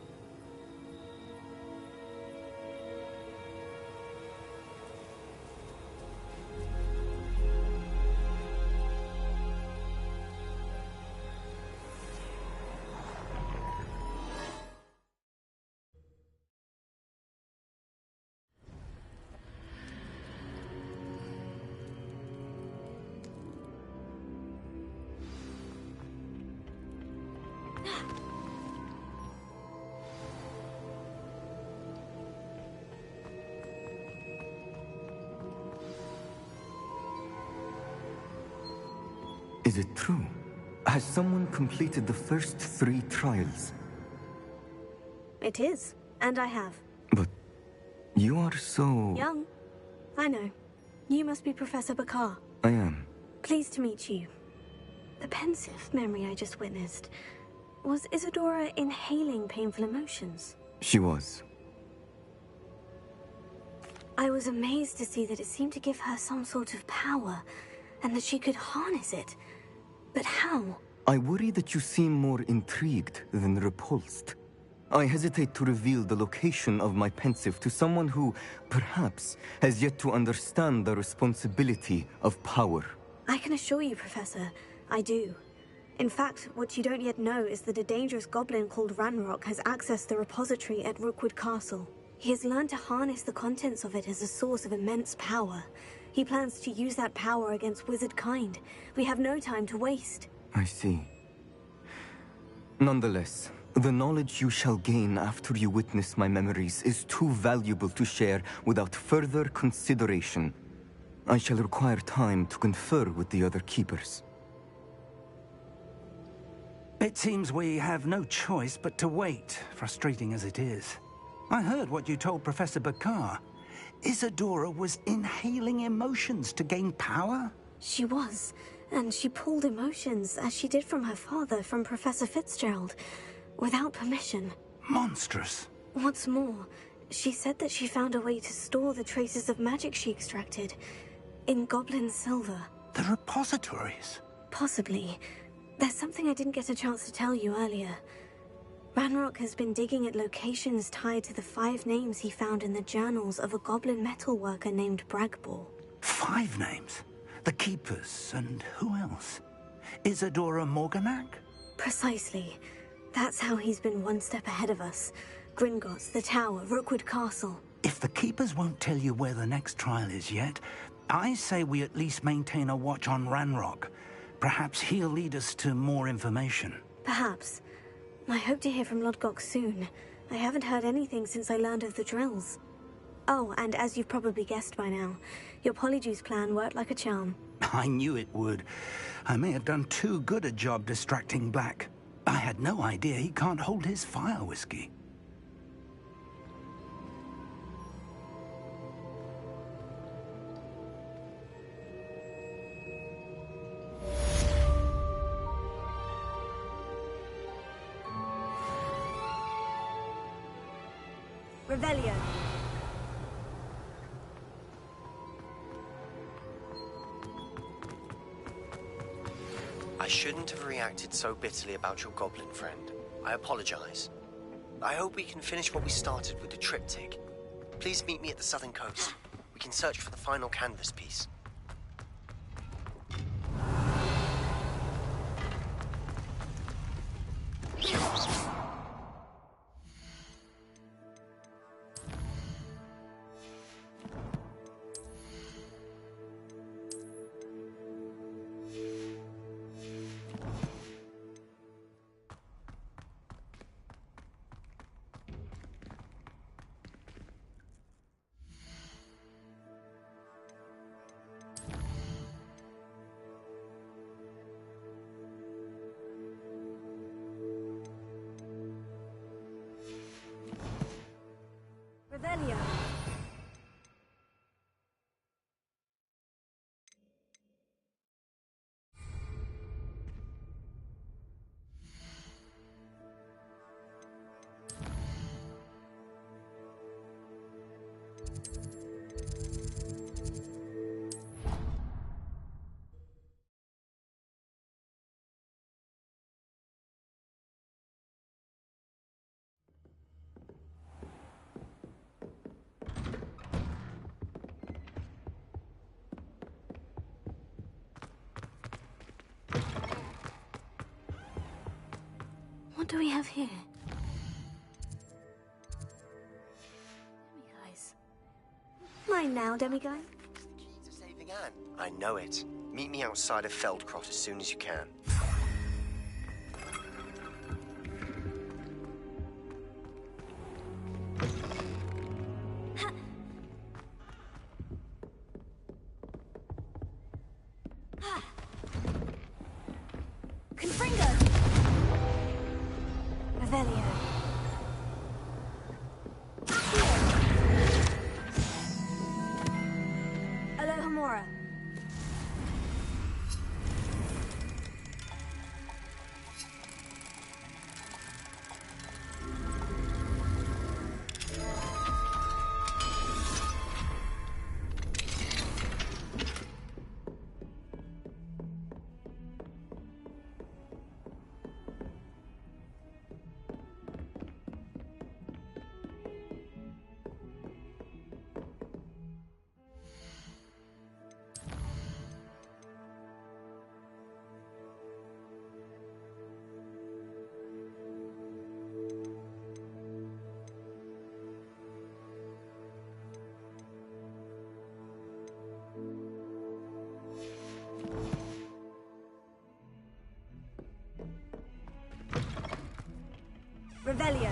Is it true? Has someone completed the first 3 trials? It is, and I have. But you are so... Young. I know. You must be Professor Bakar. I am. Pleased to meet you. The pensive memory I just witnessed. Was Isadora inhaling painful emotions? She was. I was amazed to see that it seemed to give her some sort of power, and that she could harness it. But how? I worry that you seem more intrigued than repulsed. I hesitate to reveal the location of my pensive to someone who, perhaps, has yet to understand the responsibility of power. I can assure you, Professor, I do. In fact, what you don't yet know is that a dangerous goblin called Ranrock has accessed the repository at Rookwood Castle. He has learned to harness the contents of it as a source of immense power. He plans to use that power against wizard kind. We have no time to waste. I see. Nonetheless, the knowledge you shall gain after you witness my memories is too valuable to share without further consideration. I shall require time to confer with the other keepers. It seems we have no choice but to wait, frustrating as it is. I heard what you told Professor Bakar. Isadora was inhaling emotions to gain power? She was, and she pulled emotions, as she did from her father, from Professor Fitzgerald, without permission. Monstrous. What's more, she said that she found a way to store the traces of magic she extracted in goblin silver. The repositories? Possibly. There's something I didn't get a chance to tell you earlier. Ranrock has been digging at locations tied to the 5 names he found in the journals of a goblin metalworker named Bragbor. 5 names? The Keepers, and who else? Isadora Morganac? Precisely. That's how he's been one step ahead of us. Gringotts, the Tower, Rookwood Castle. If the Keepers won't tell you where the next trial is yet, I say we at least maintain a watch on Ranrock. Perhaps he'll lead us to more information. Perhaps. I hope to hear from Lodgok soon. I haven't heard anything since I learned of the drills. Oh, and as you've probably guessed by now, your polyjuice plan worked like a charm. I knew it would. I may have done too good a job distracting Black. I had no idea he can't hold his fire whiskey. Revelio. I shouldn't have reacted so bitterly about your goblin friend. I apologize. I hope we can finish what we started with the triptych. Please meet me at the southern coast. We can search for the final canvas piece. Revelio. What do we have here? Demiguise. Mine now, Demiguise. Key to saving Anne. I know it. Meet me outside of Feldcrot as soon as you can. Revelio. Alohomora. Revelio.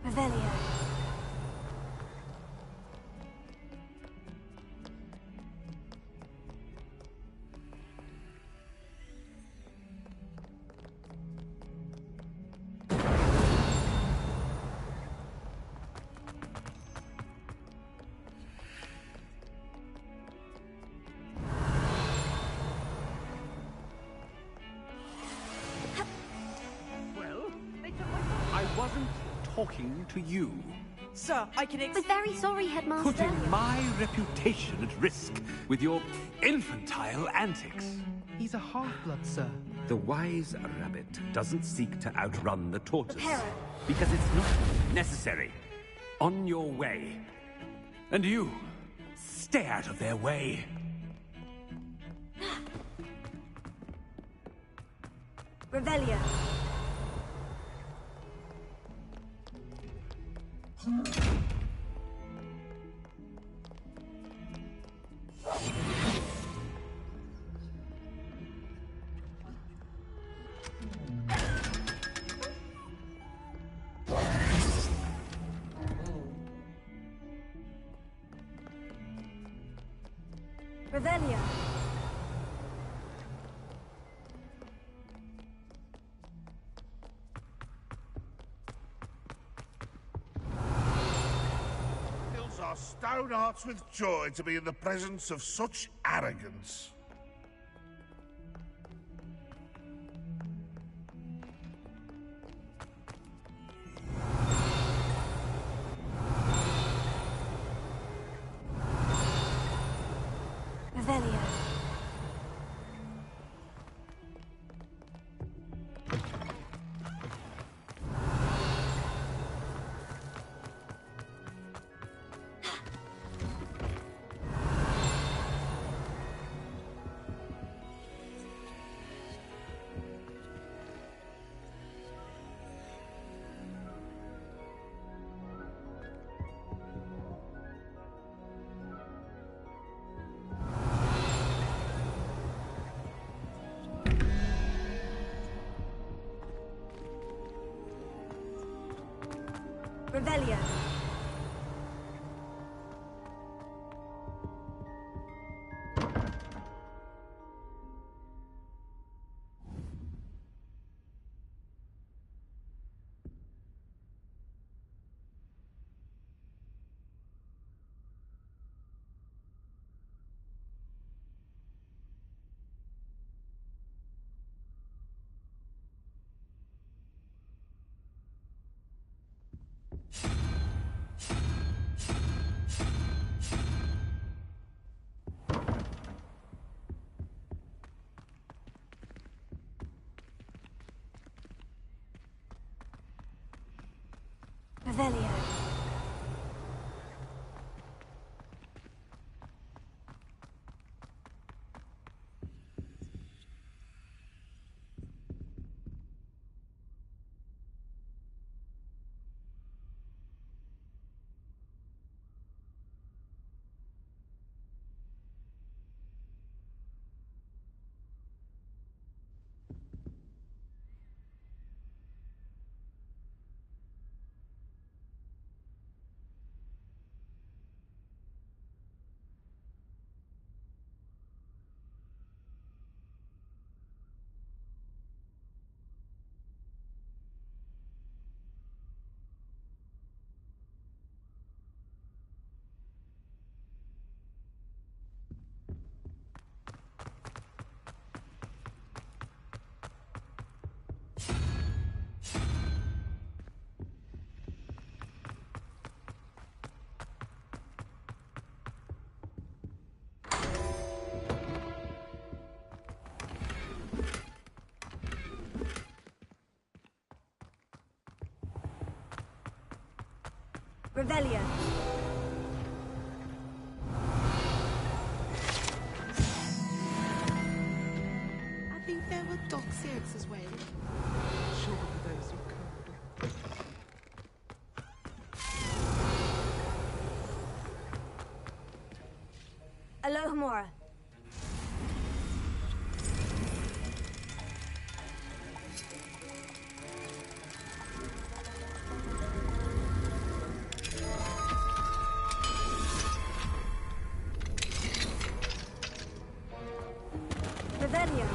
Revelio. Well, I wasn't talking to you. Sir, I can We're very sorry, Headmaster. Putting my reputation at risk with your infantile antics. He's a half-blood, sir. The wise rabbit doesn't seek to outrun the tortoise. Prepare. Because it's not necessary. On your way. And you, stay out of their way. Revelio. Revelio. Fills our stone hearts with joy to be in the presence of such arrogance. Revelio. Revelio. Revelio. I think there were dogs as well. Surely those are code. Alohomora. Revelio.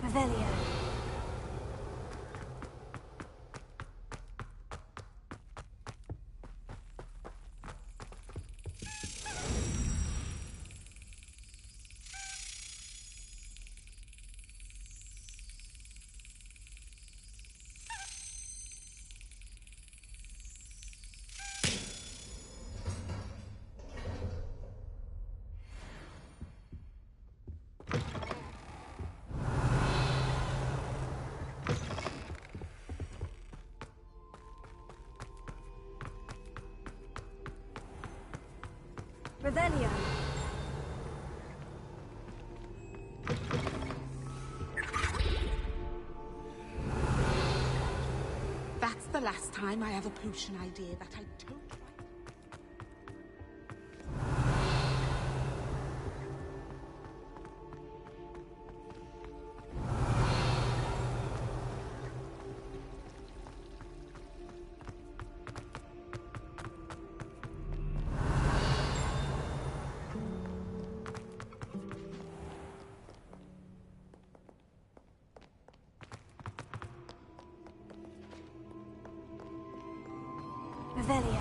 Revelio. Revelio. That's the last time I have a potion idea that I don't like. Revelio.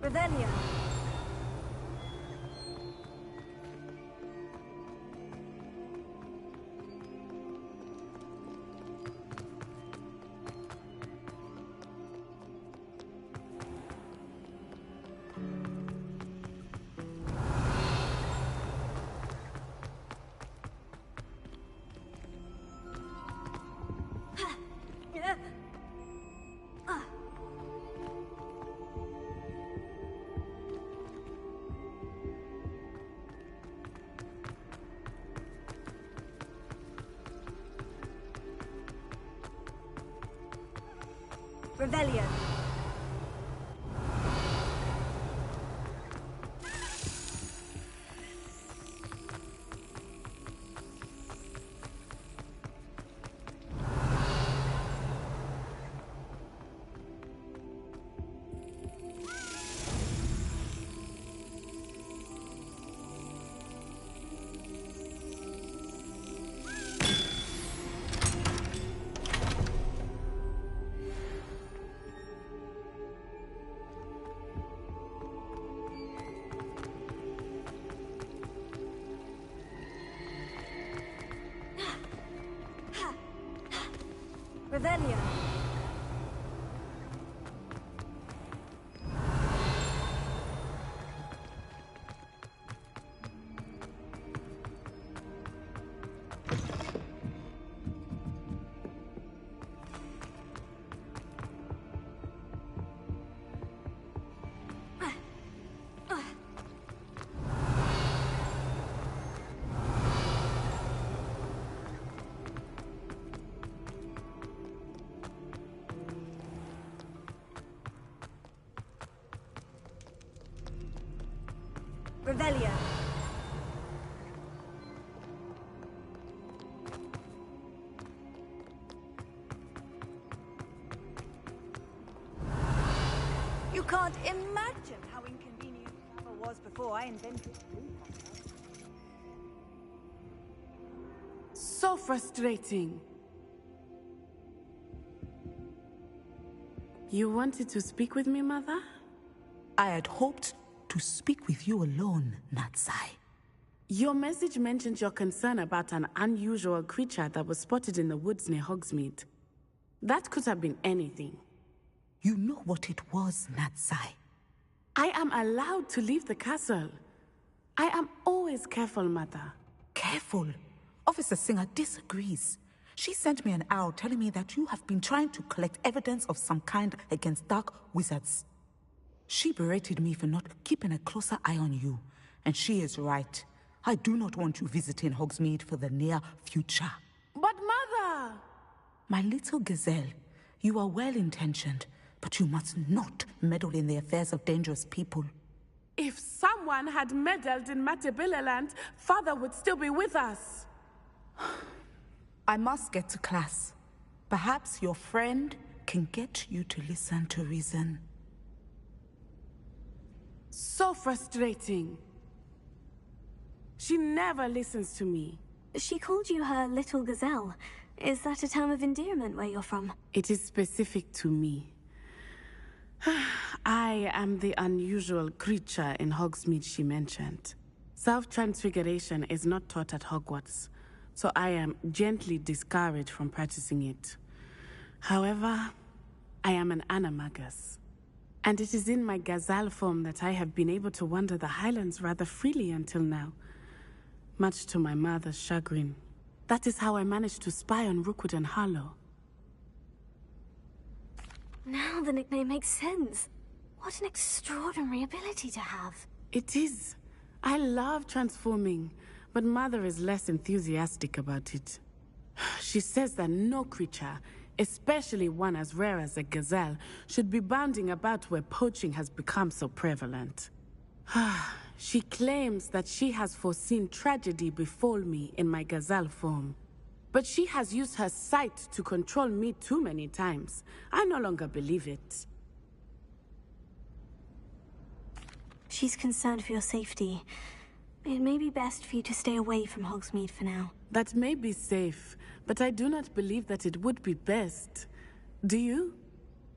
Revelio. Revelio. Revelio. Revelio. You can't imagine how inconvenient travel was before I invented So frustrating. You wanted to speak with me, Mother? I had hoped to speak with you alone, Natsai. Your message mentioned your concern about an unusual creature that was spotted in the woods near Hogsmeade. That could have been anything. You know what it was, Natsai. I am allowed to leave the castle. I am always careful, Mother. Careful? Officer Singer disagrees. She sent me an owl telling me that you have been trying to collect evidence of some kind against dark wizards. She berated me for not keeping a closer eye on you, and she is right. I do not want you visiting Hogsmeade for the near future. But Mother! My little gazelle, you are well-intentioned, but you must not meddle in the affairs of dangerous people. If someone had meddled in Matabilaland, Father would still be with us. I must get to class. Perhaps your friend can get you to listen to reason. So frustrating. She never listens to me. She called you her little gazelle. Is that a term of endearment where you're from? It is specific to me. I am the unusual creature in Hogsmeade she mentioned. Self-transfiguration is not taught at Hogwarts, so I am gently discouraged from practicing it. However, I am an animagus, and it is in my gazelle form that I have been able to wander the Highlands rather freely until now, much to my mother's chagrin. That is how I managed to spy on Rookwood and Harlow. Now the nickname makes sense. What an extraordinary ability to have. It is. I love transforming, but Mother is less enthusiastic about it. She says that no creature, especially one as rare as a gazelle, should be bounding about where poaching has become so prevalent. She claims that she has foreseen tragedy befall me in my gazelle form. But she has used her sight to control me too many times. I no longer believe it. She's concerned for your safety. It may be best for you to stay away from Hogsmeade for now. That may be safe, but I do not believe that it would be best. Do you?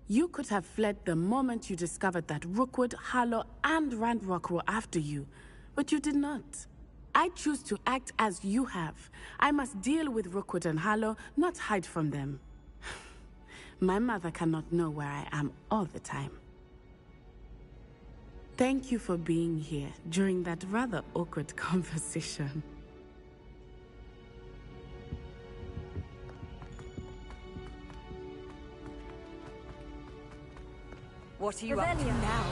You could have fled the moment you discovered that Rookwood, Harlow, and Randrock were after you, but you did not. I choose to act as you have. I must deal with Rookwood and Harlow, not hide from them. My mother cannot know where I am all the time. Thank you for being here during that rather awkward conversation. What are you up to now?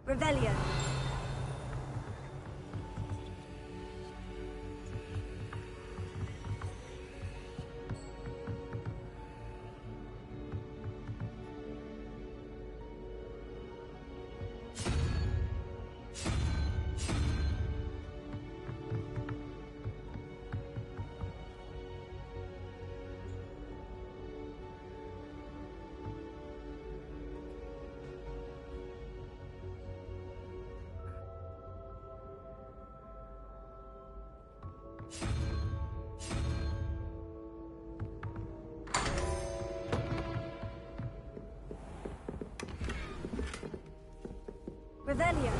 Revelio. Revelio.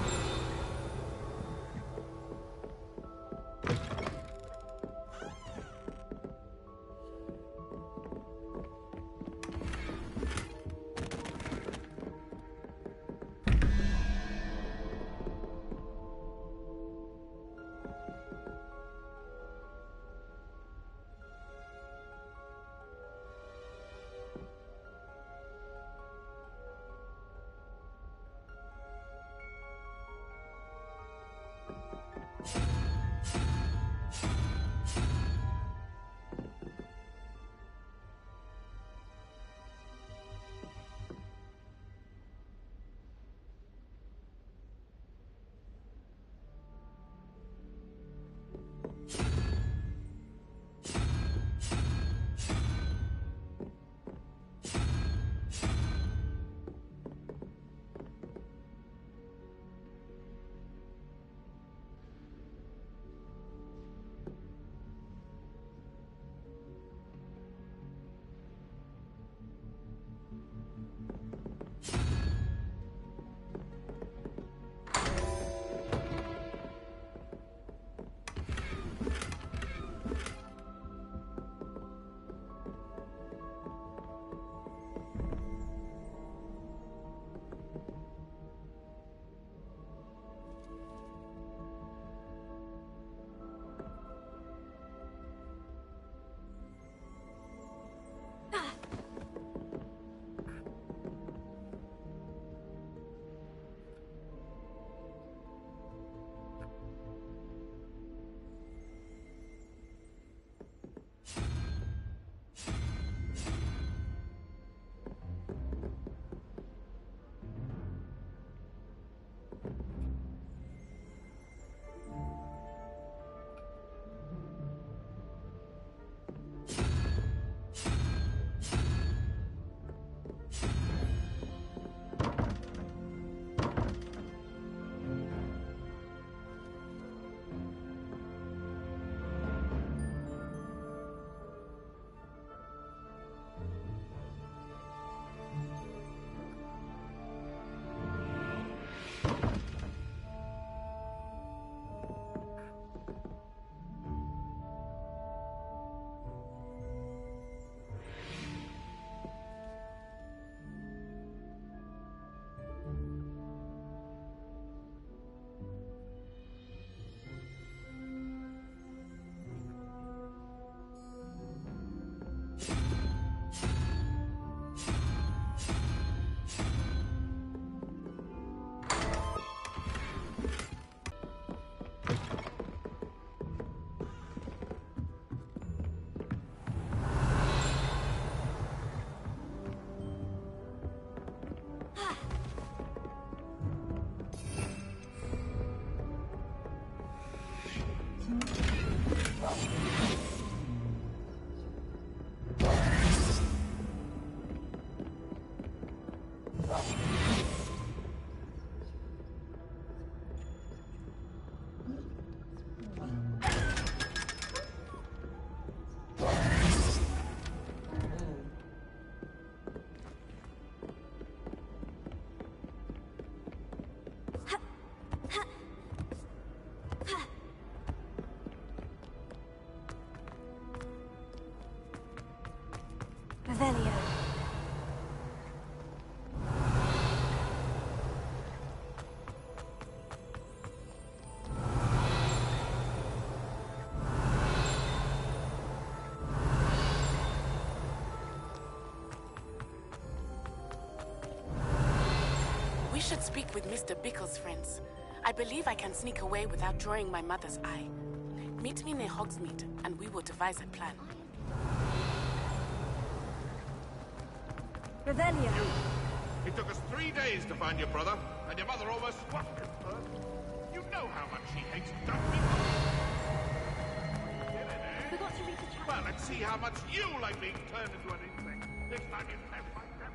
Revelio. We should speak with Mr. Bickle's friends. I believe I can sneak away without drawing my mother's eye. Meet me near Hogsmeade, and we will devise a plan. Revelio. It took us 3 days to find your brother, and your mother almost swapped him for us. You know how much she hates dumb people. Forgot to read the chat. Well, let's see how much you like being turned into an insect. This time it's left like that.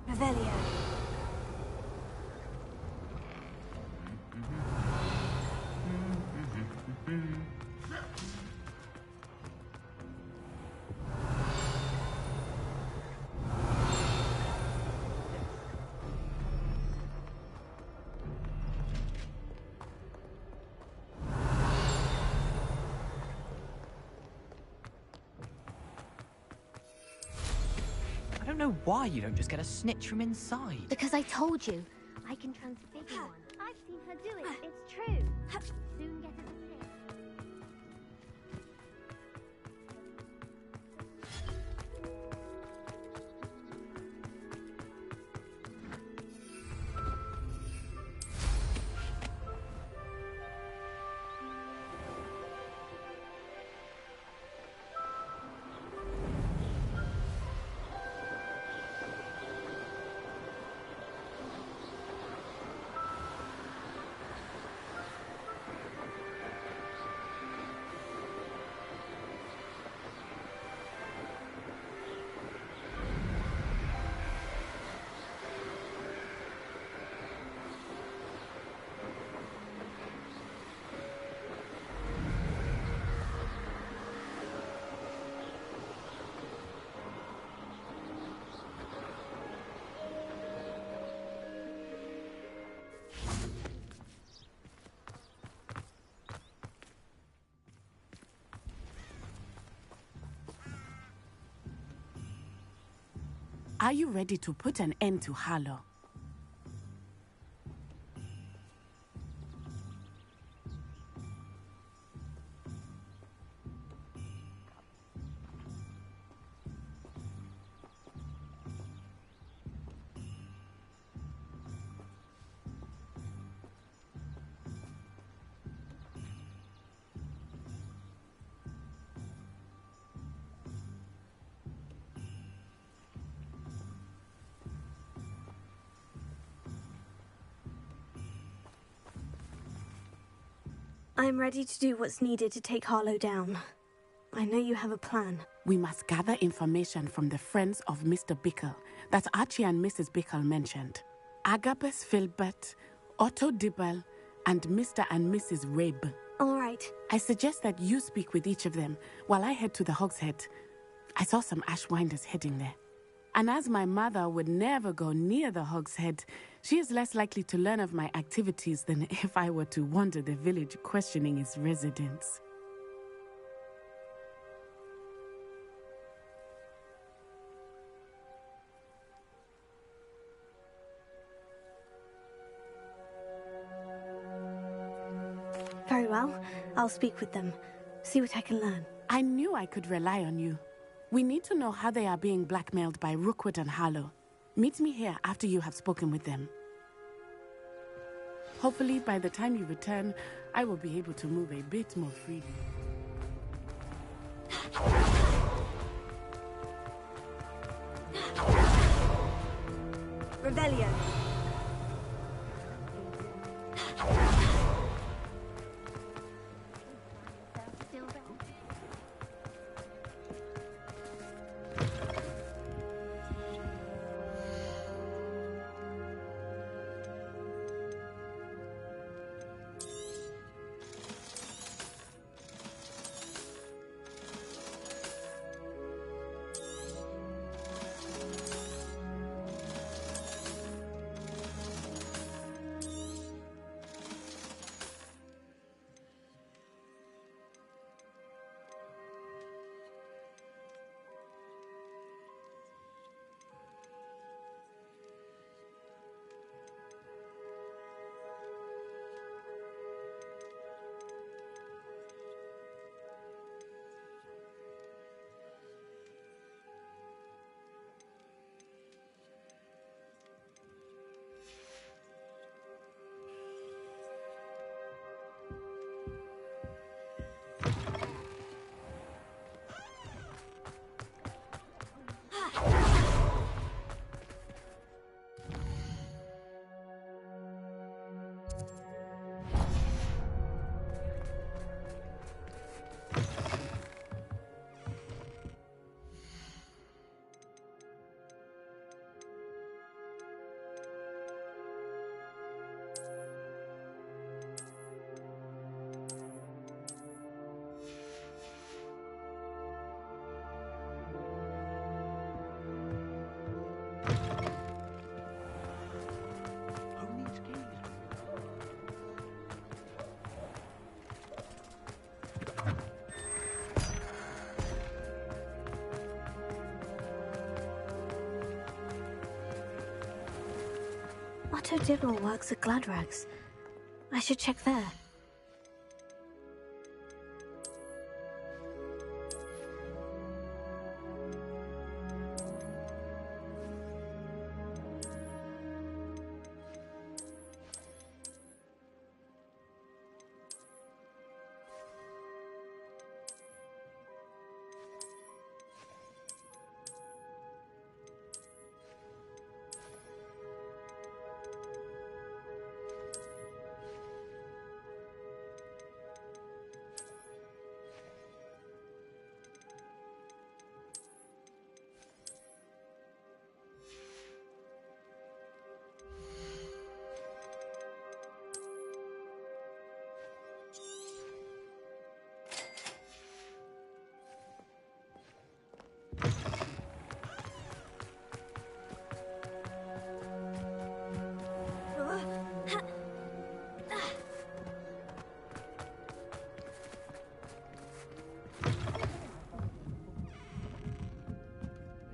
Revelio. I don't know why you don't just get a snitch from inside. Because I told you, I can transfigure one. I've seen her do it. It's true. Soon get it a snitch. Are you ready to put an end to Harlow? I'm ready to do what's needed to take Harlow down. I know you have a plan. We must gather information from the friends of Mr. Bickle that Archie and Mrs. Bickle mentioned. Agabus Filbert, Otto Dibble, and Mr. and Mrs. Rabe. All right. I suggest that you speak with each of them while I head to the Hogshead. I saw some Ashwinders heading there. And as my mother would never go near the Hogshead, she is less likely to learn of my activities than if I were to wander the village questioning its residents. Very well. I'll speak with them. See what I can learn. I knew I could rely on you. We need to know how they are being blackmailed by Rookwood and Harlow. Meet me here after you have spoken with them. Hopefully, by the time you return, I will be able to move a bit more freely. Revelio. Otto Dibble works at Gladrags. I should check there.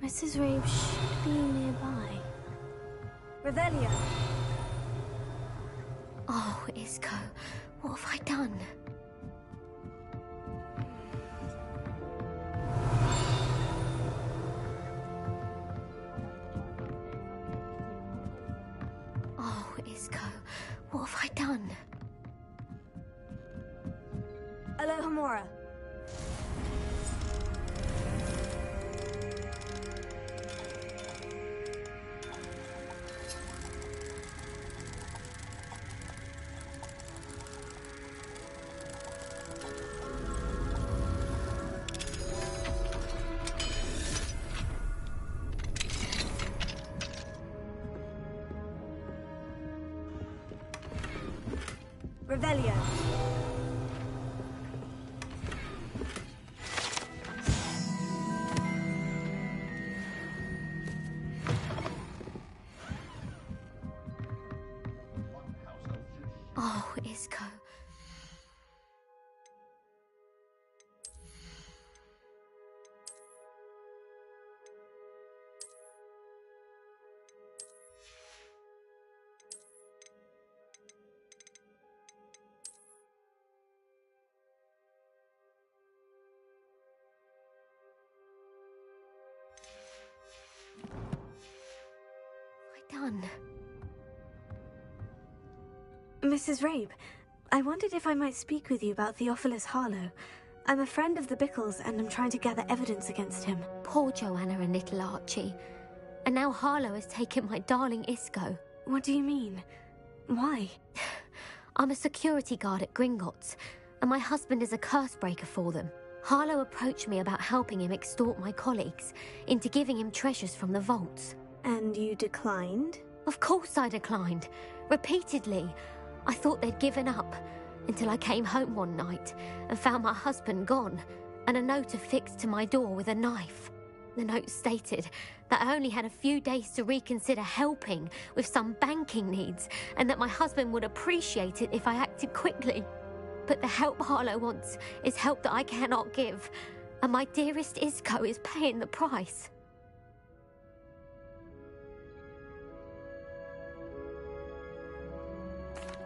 Mrs. Rabe should be nearby. Revelio! Oh, Isco, what have I done? Oh, Isco, what have I done? Alohomora! Revelio. Oh, Isco. Done. Mrs. Rabe, I wondered if I might speak with you about Theophilus Harlow. I'm a friend of the Bickles and I'm trying to gather evidence against him. Poor Joanna and little Archie. And now Harlow has taken my darling Isco. What do you mean? Why? I'm a security guard at Gringotts, and my husband is a curse breaker for them. Harlow approached me about helping him extort my colleagues into giving him treasures from the vaults. And you declined? Of course I declined. Repeatedly. I thought they'd given up, until I came home one night and found my husband gone, and a note affixed to my door with a knife. The note stated that I only had a few days to reconsider helping with some banking needs, and that my husband would appreciate it if I acted quickly. But the help Harlow wants is help that I cannot give, and my dearest Isco is paying the price.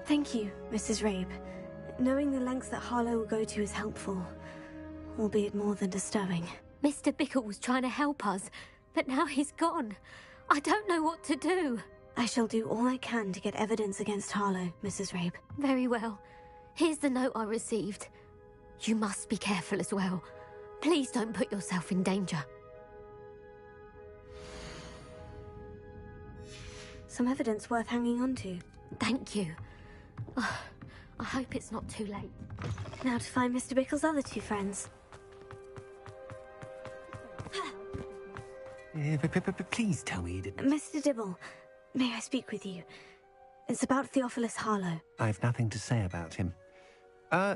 Thank you, Mrs. Rabe. Knowing the lengths that Harlow will go to is helpful, albeit more than disturbing. Mr. Bickle was trying to help us, but now he's gone. I don't know what to do. I shall do all I can to get evidence against Harlow, Mrs. Rabe. Very well. Here's the note I received. You must be careful as well. Please don't put yourself in danger. Some evidence worth hanging on to. Thank you. Oh, I hope it's not too late. Now to find Mr. Bickle's other two friends. Please tell me you didn't... Mr. Dibble, may I speak with you? It's about Theophilus Harlow. I've nothing to say about him.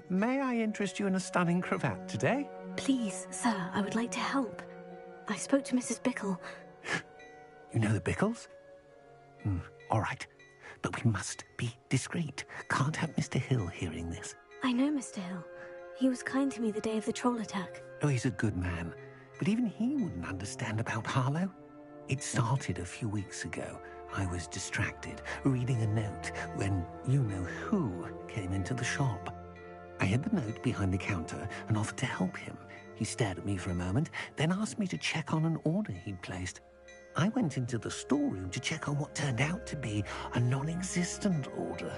May I interest you in a stunning cravat today? Please, sir, I would like to help. I spoke to Mrs. Bickle. You know the Bickles? All right. But we must be discreet. Can't have Mr. Hill hearing this. I know Mr. Hill. He was kind to me the day of the troll attack. Oh, he's a good man. But even he wouldn't understand about Harlow. It started a few weeks ago. I was distracted, reading a note, when you-know-who came into the shop. I hid the note behind the counter and offered to help him. He stared at me for a moment, then asked me to check on an order he'd placed. I went into the storeroom to check on what turned out to be a non-existent order.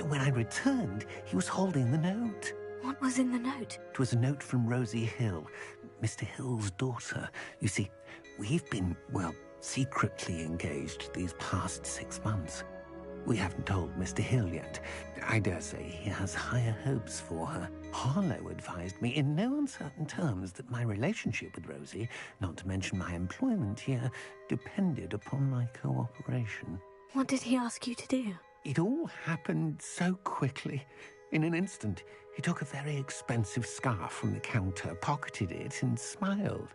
When I returned, he was holding the note. What was in the note? It was a note from Rosie Hill, Mr. Hill's daughter. You see, we've been, well, secretly engaged these past 6 months. We haven't told Mr. Hill yet. I dare say he has higher hopes for her. Harlow advised me in no uncertain terms that my relationship with Rosie, not to mention my employment here, depended upon my cooperation. What did he ask you to do? It all happened so quickly. In an instant, he took a very expensive scarf from the counter, pocketed it, and smiled.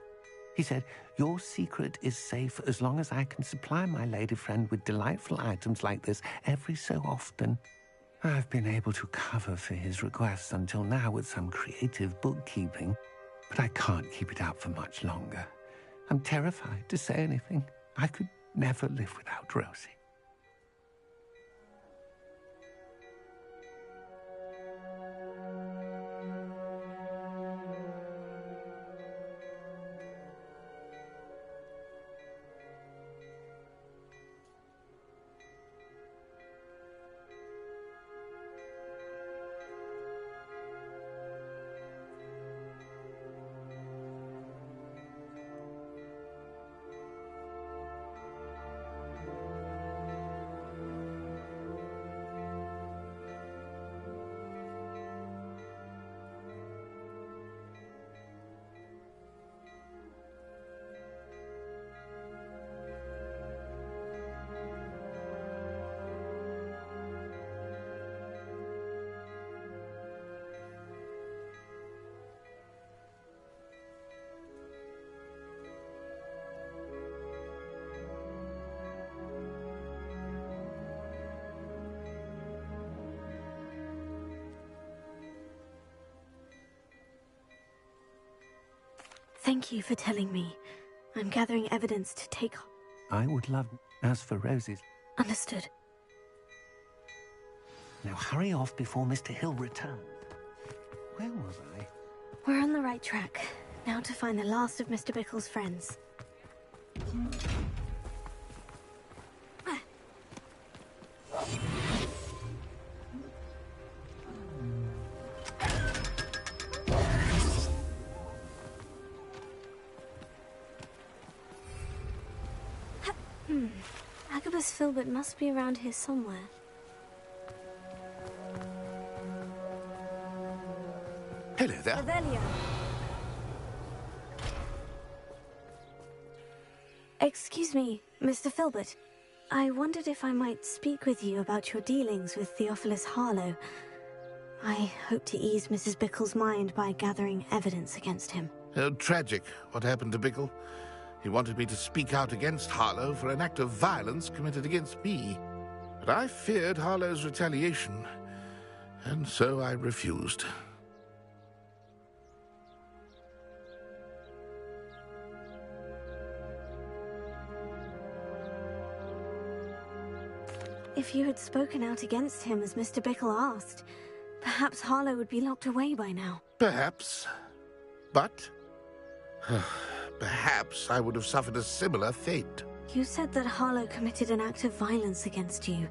He said, "Your secret is safe as long as I can supply my lady friend with delightful items like this every so often." I've been able to cover for his requests until now with some creative bookkeeping, but I can't keep it up for much longer. I'm terrified to say anything. I could never live without Rosie. Thank you for telling me. I'm gathering evidence to take... I would love... As for Rosie's... Understood. Now hurry off before Mr. Hill returns. Where was I? We're on the right track. Now to find the last of Mr. Bickle's friends. Agabus Filbert must be around here somewhere. Hello there. Revelio. Excuse me, Mr. Filbert. I wondered if I might speak with you about your dealings with Theophilus Harlow. I hope to ease Mrs. Bickle's mind by gathering evidence against him. Tragic, what happened to Bickle. He wanted me to speak out against Harlow for an act of violence committed against me. But I feared Harlow's retaliation, and so I refused. If you had spoken out against him as Mr. Bickle asked, perhaps Harlow would be locked away by now. Perhaps. But... perhaps I would have suffered a similar fate. You said that Harlow committed an act of violence against you.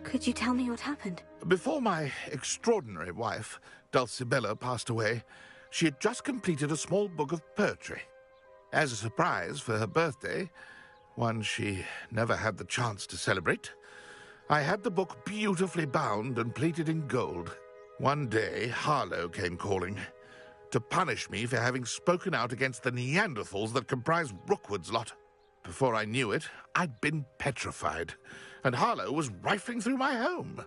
Could you tell me what happened? Before my extraordinary wife, Dulcibella, passed away, she had just completed a small book of poetry. As a surprise for her birthday, one she never had the chance to celebrate, I had the book beautifully bound and plated in gold. One day, Harlow came calling to punish me for having spoken out against the Neanderthals that comprise Rookwood's lot. Before I knew it, I'd been petrified, and Harlow was rifling through my home.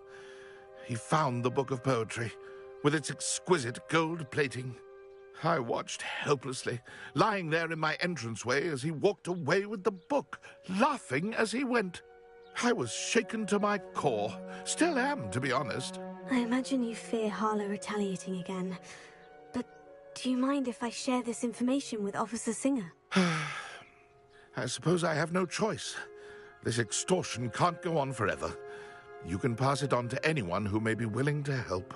He found the book of poetry, with its exquisite gold plating. I watched helplessly, lying there in my entranceway as he walked away with the book, laughing as he went. I was shaken to my core. Still am, to be honest. I imagine you fear Harlow retaliating again. But do you mind if I share this information with Officer Singer? I suppose I have no choice. This extortion can't go on forever. You can pass it on to anyone who may be willing to help.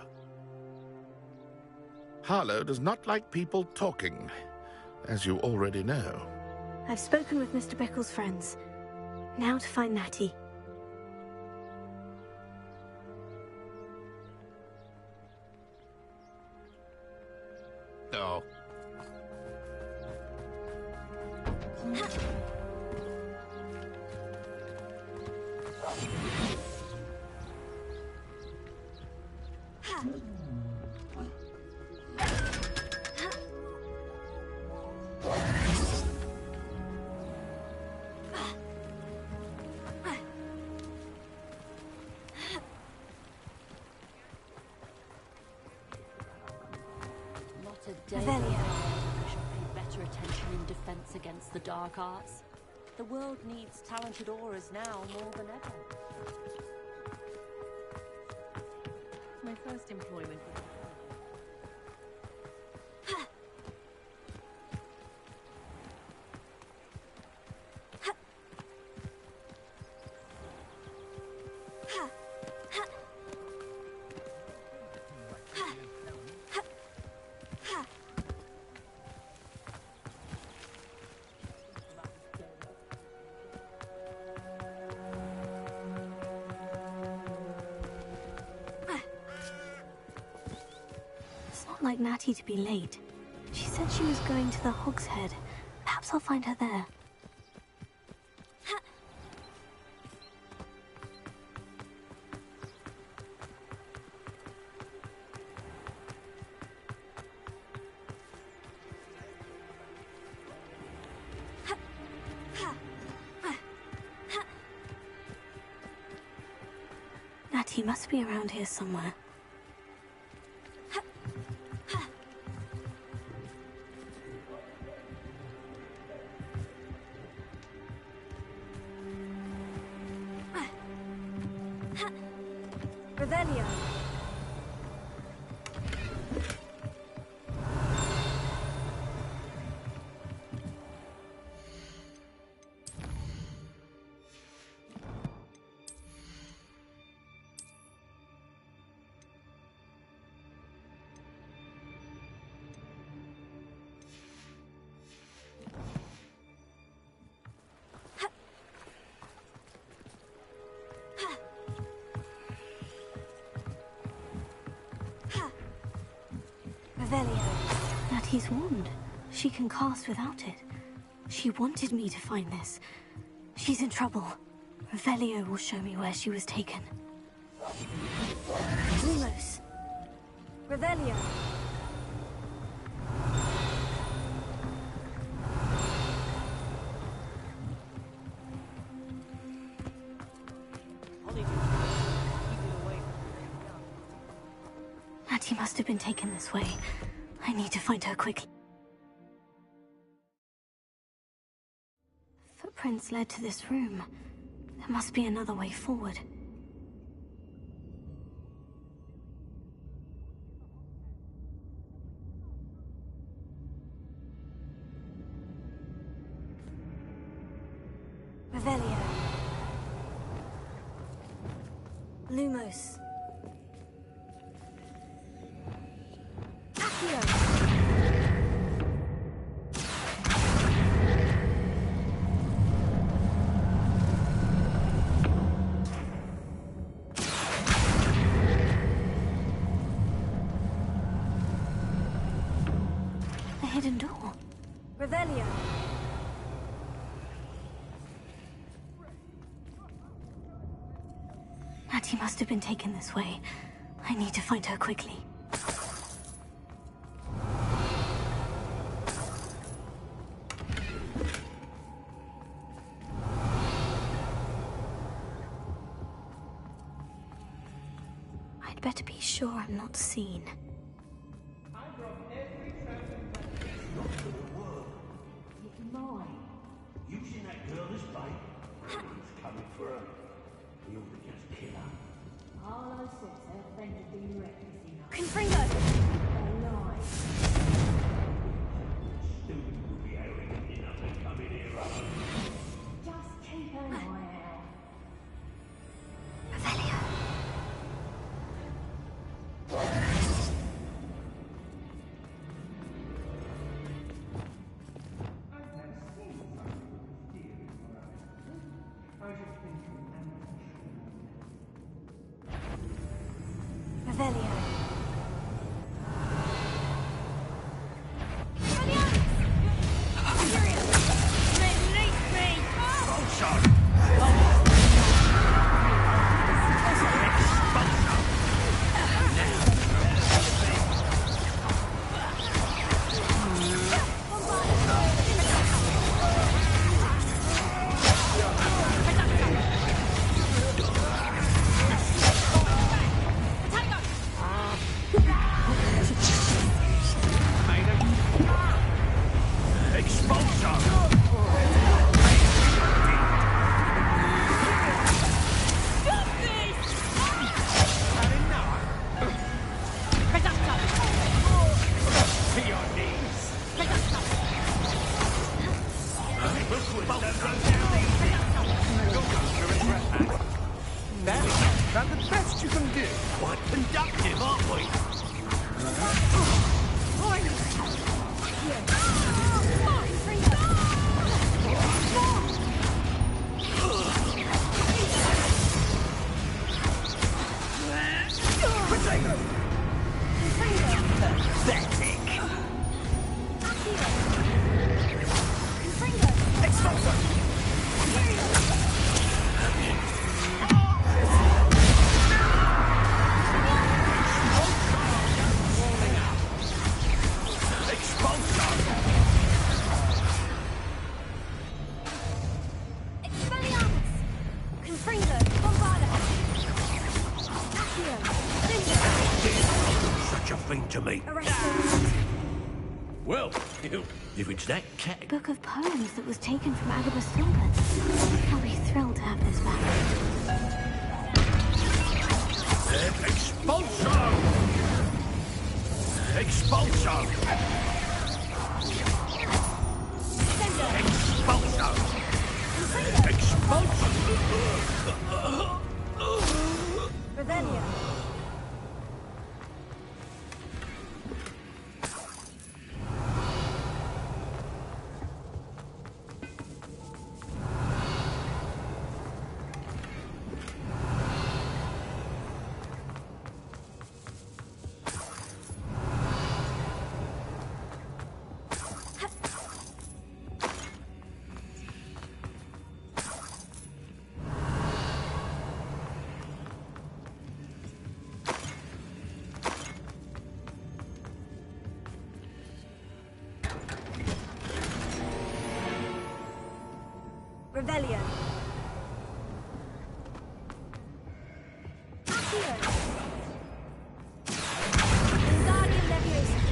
Harlow does not like people talking, as you already know. I've spoken with Mr. Bickle's friends. Now to find Natty. Oh. There should pay better attention in defense against the dark arts. The world needs talented aurors now more than ever. My first employment was... Like Natty to be late. She said she was going to the Hog's Head. Perhaps I'll find her there. Natty must be around here somewhere. Natty's wand. She can cast without it. She wanted me to find this. She's in trouble. Revelio will show me where she was taken. Lumos. Revelio. Natty must have been taken this way. I need to find her quickly. Footprints led to this room. There must be another way forward. Revelio. Lumos. Hidden door. Revelio. Natty must have been taken this way. I need to find her quickly. I'd better be sure I'm not seen. Revelio. That's the best you can do. Quite conductive, aren't we? Such a thing to me. Well, if it's that cat. Book of poems that was taken from Agabus Filbert. I'll be thrilled to have this back. Expulso! Expulso! Expulso! Expulso! Revelio. Revelio. Wingardium Leviosa.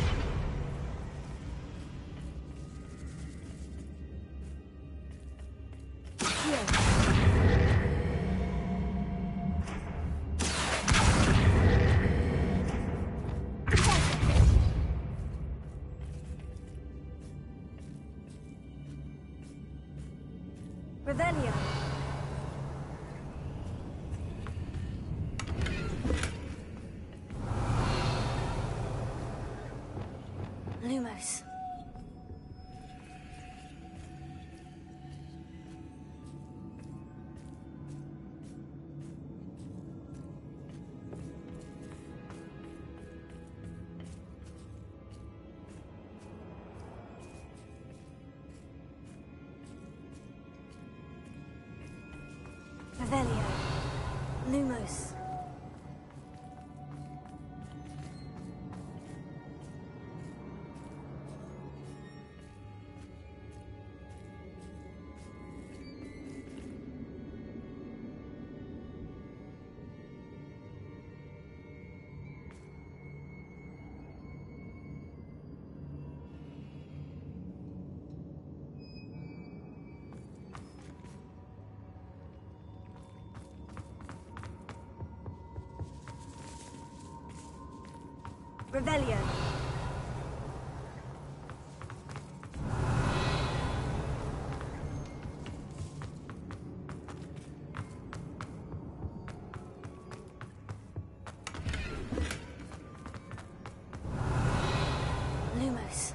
Revelio. Lumos. Revelio. Lumos. Revelio. Lumos.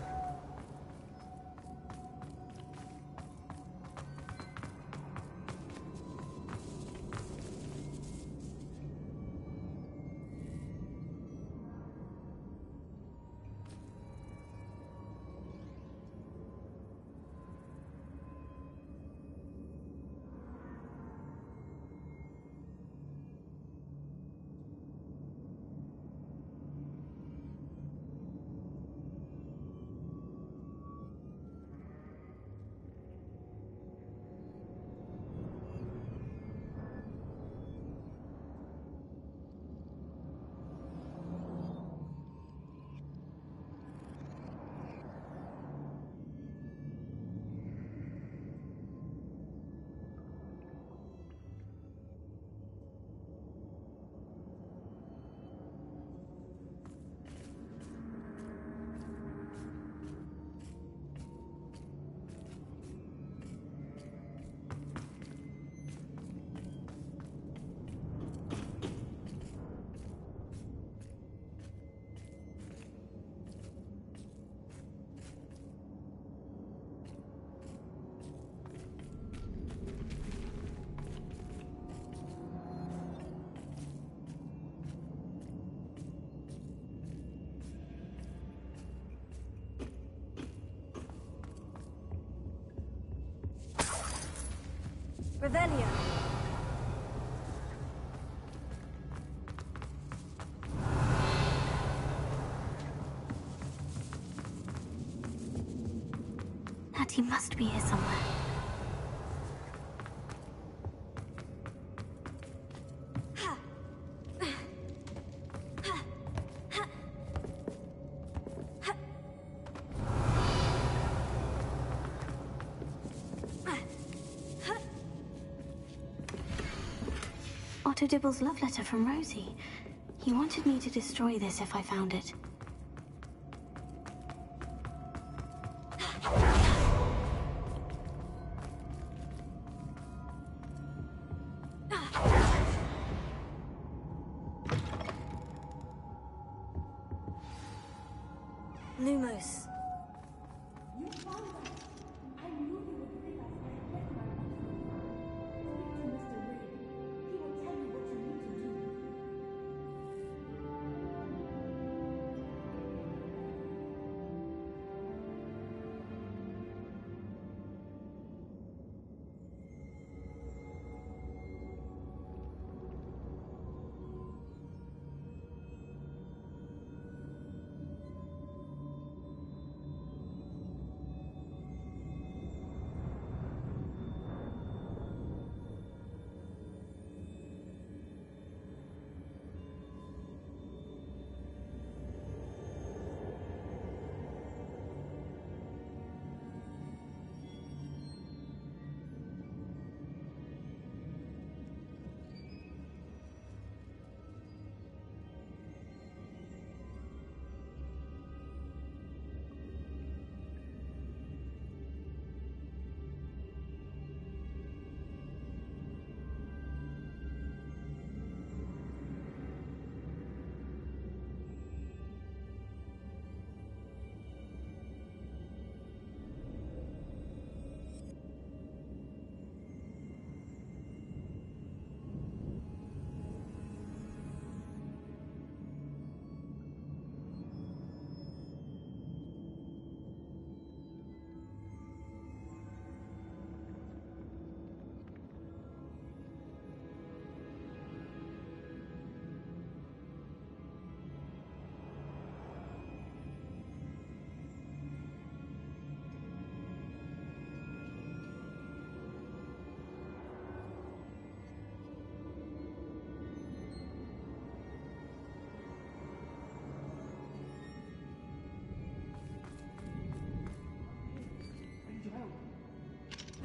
Revelio. Natty must be here somewhere. Otto Dibble's love letter from Rosie. He wanted me to destroy this if I found it. Lumos.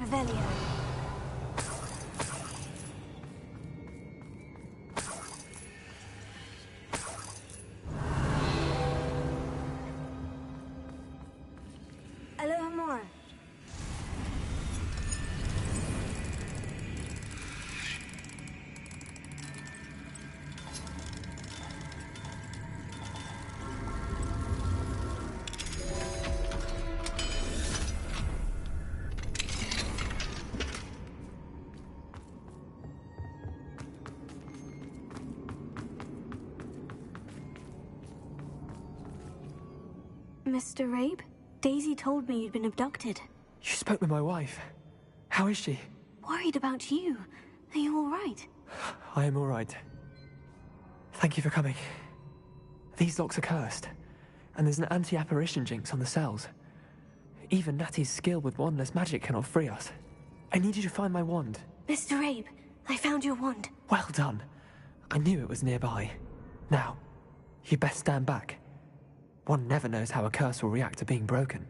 Revelio. Alohomora. Mr. Rabe? Daisy told me you'd been abducted. You spoke with my wife. How is she? Worried about you. Are you all right? I am all right. Thank you for coming. These locks are cursed, and there's an anti-apparition jinx on the cells. Even Natty's skill with wandless magic cannot free us. I need you to find my wand. Mr. Rabe, I found your wand. Well done. I knew it was nearby. Now, you best stand back. One never knows how a curse will react to being broken.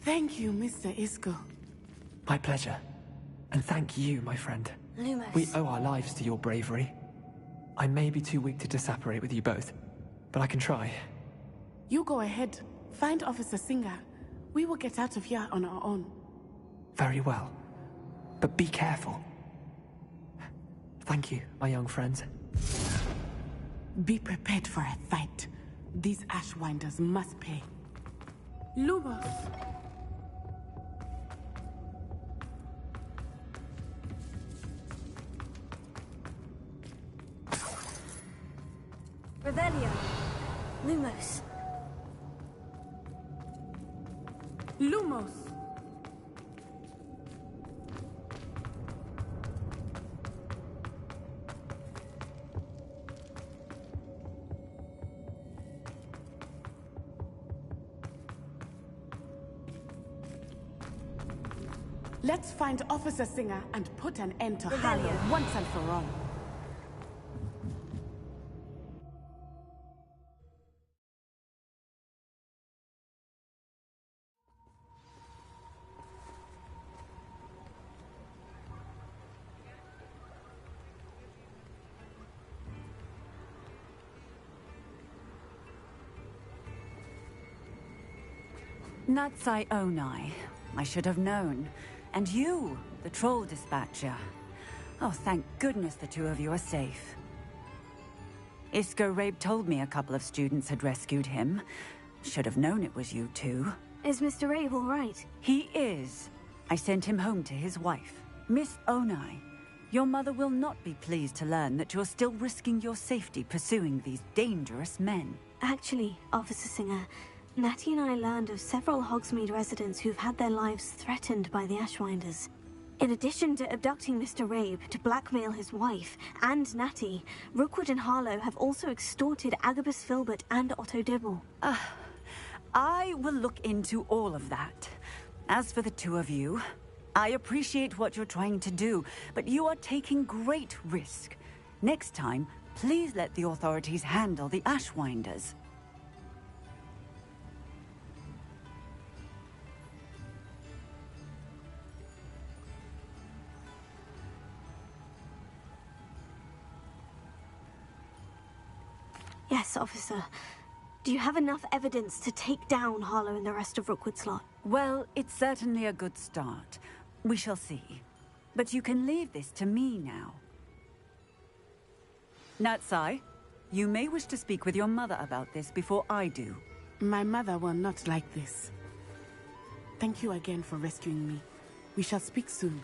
Thank you, Mr. Isco. My pleasure. And thank you, my friend. Lumos. We owe our lives to your bravery. I may be too weak to disapparate with you both, but I can try. You go ahead. Find Officer Singer. We will get out of here on our own. Very well. But be careful. Thank you, my young friends. Be prepared for a fight. These Ashwinders must pay. Lumos! Revelio. Lumos. Lumos! Let's find Officer Singer and put an end to Harlow once and for all. Natsai Onai. I should have known. And you, the troll dispatcher. Oh, thank goodness the two of you are safe. Isco Rabe told me a couple of students had rescued him. Should have known it was you two. Is Mr. Rabe all right? He is. I sent him home to his wife. Miss Onai, your mother will not be pleased to learn that you're still risking your safety pursuing these dangerous men. Actually, Officer Singer, Natty and I learned of several Hogsmeade residents who've had their lives threatened by the Ashwinders. In addition to abducting Mr. Rabe to blackmail his wife and Natty, Rookwood and Harlow have also extorted Agabus Filbert and Otto Dibble. I will look into all of that. As for the two of you, I appreciate what you're trying to do, but you are taking great risk. Next time, please let the authorities handle the Ashwinders. Yes, officer. Do you have enough evidence to take down Harlow and the rest of Rookwood's lot? Well, it's certainly a good start. We shall see. But you can leave this to me now. Natsai, you may wish to speak with your mother about this before I do. My mother will not like this. Thank you again for rescuing me. We shall speak soon.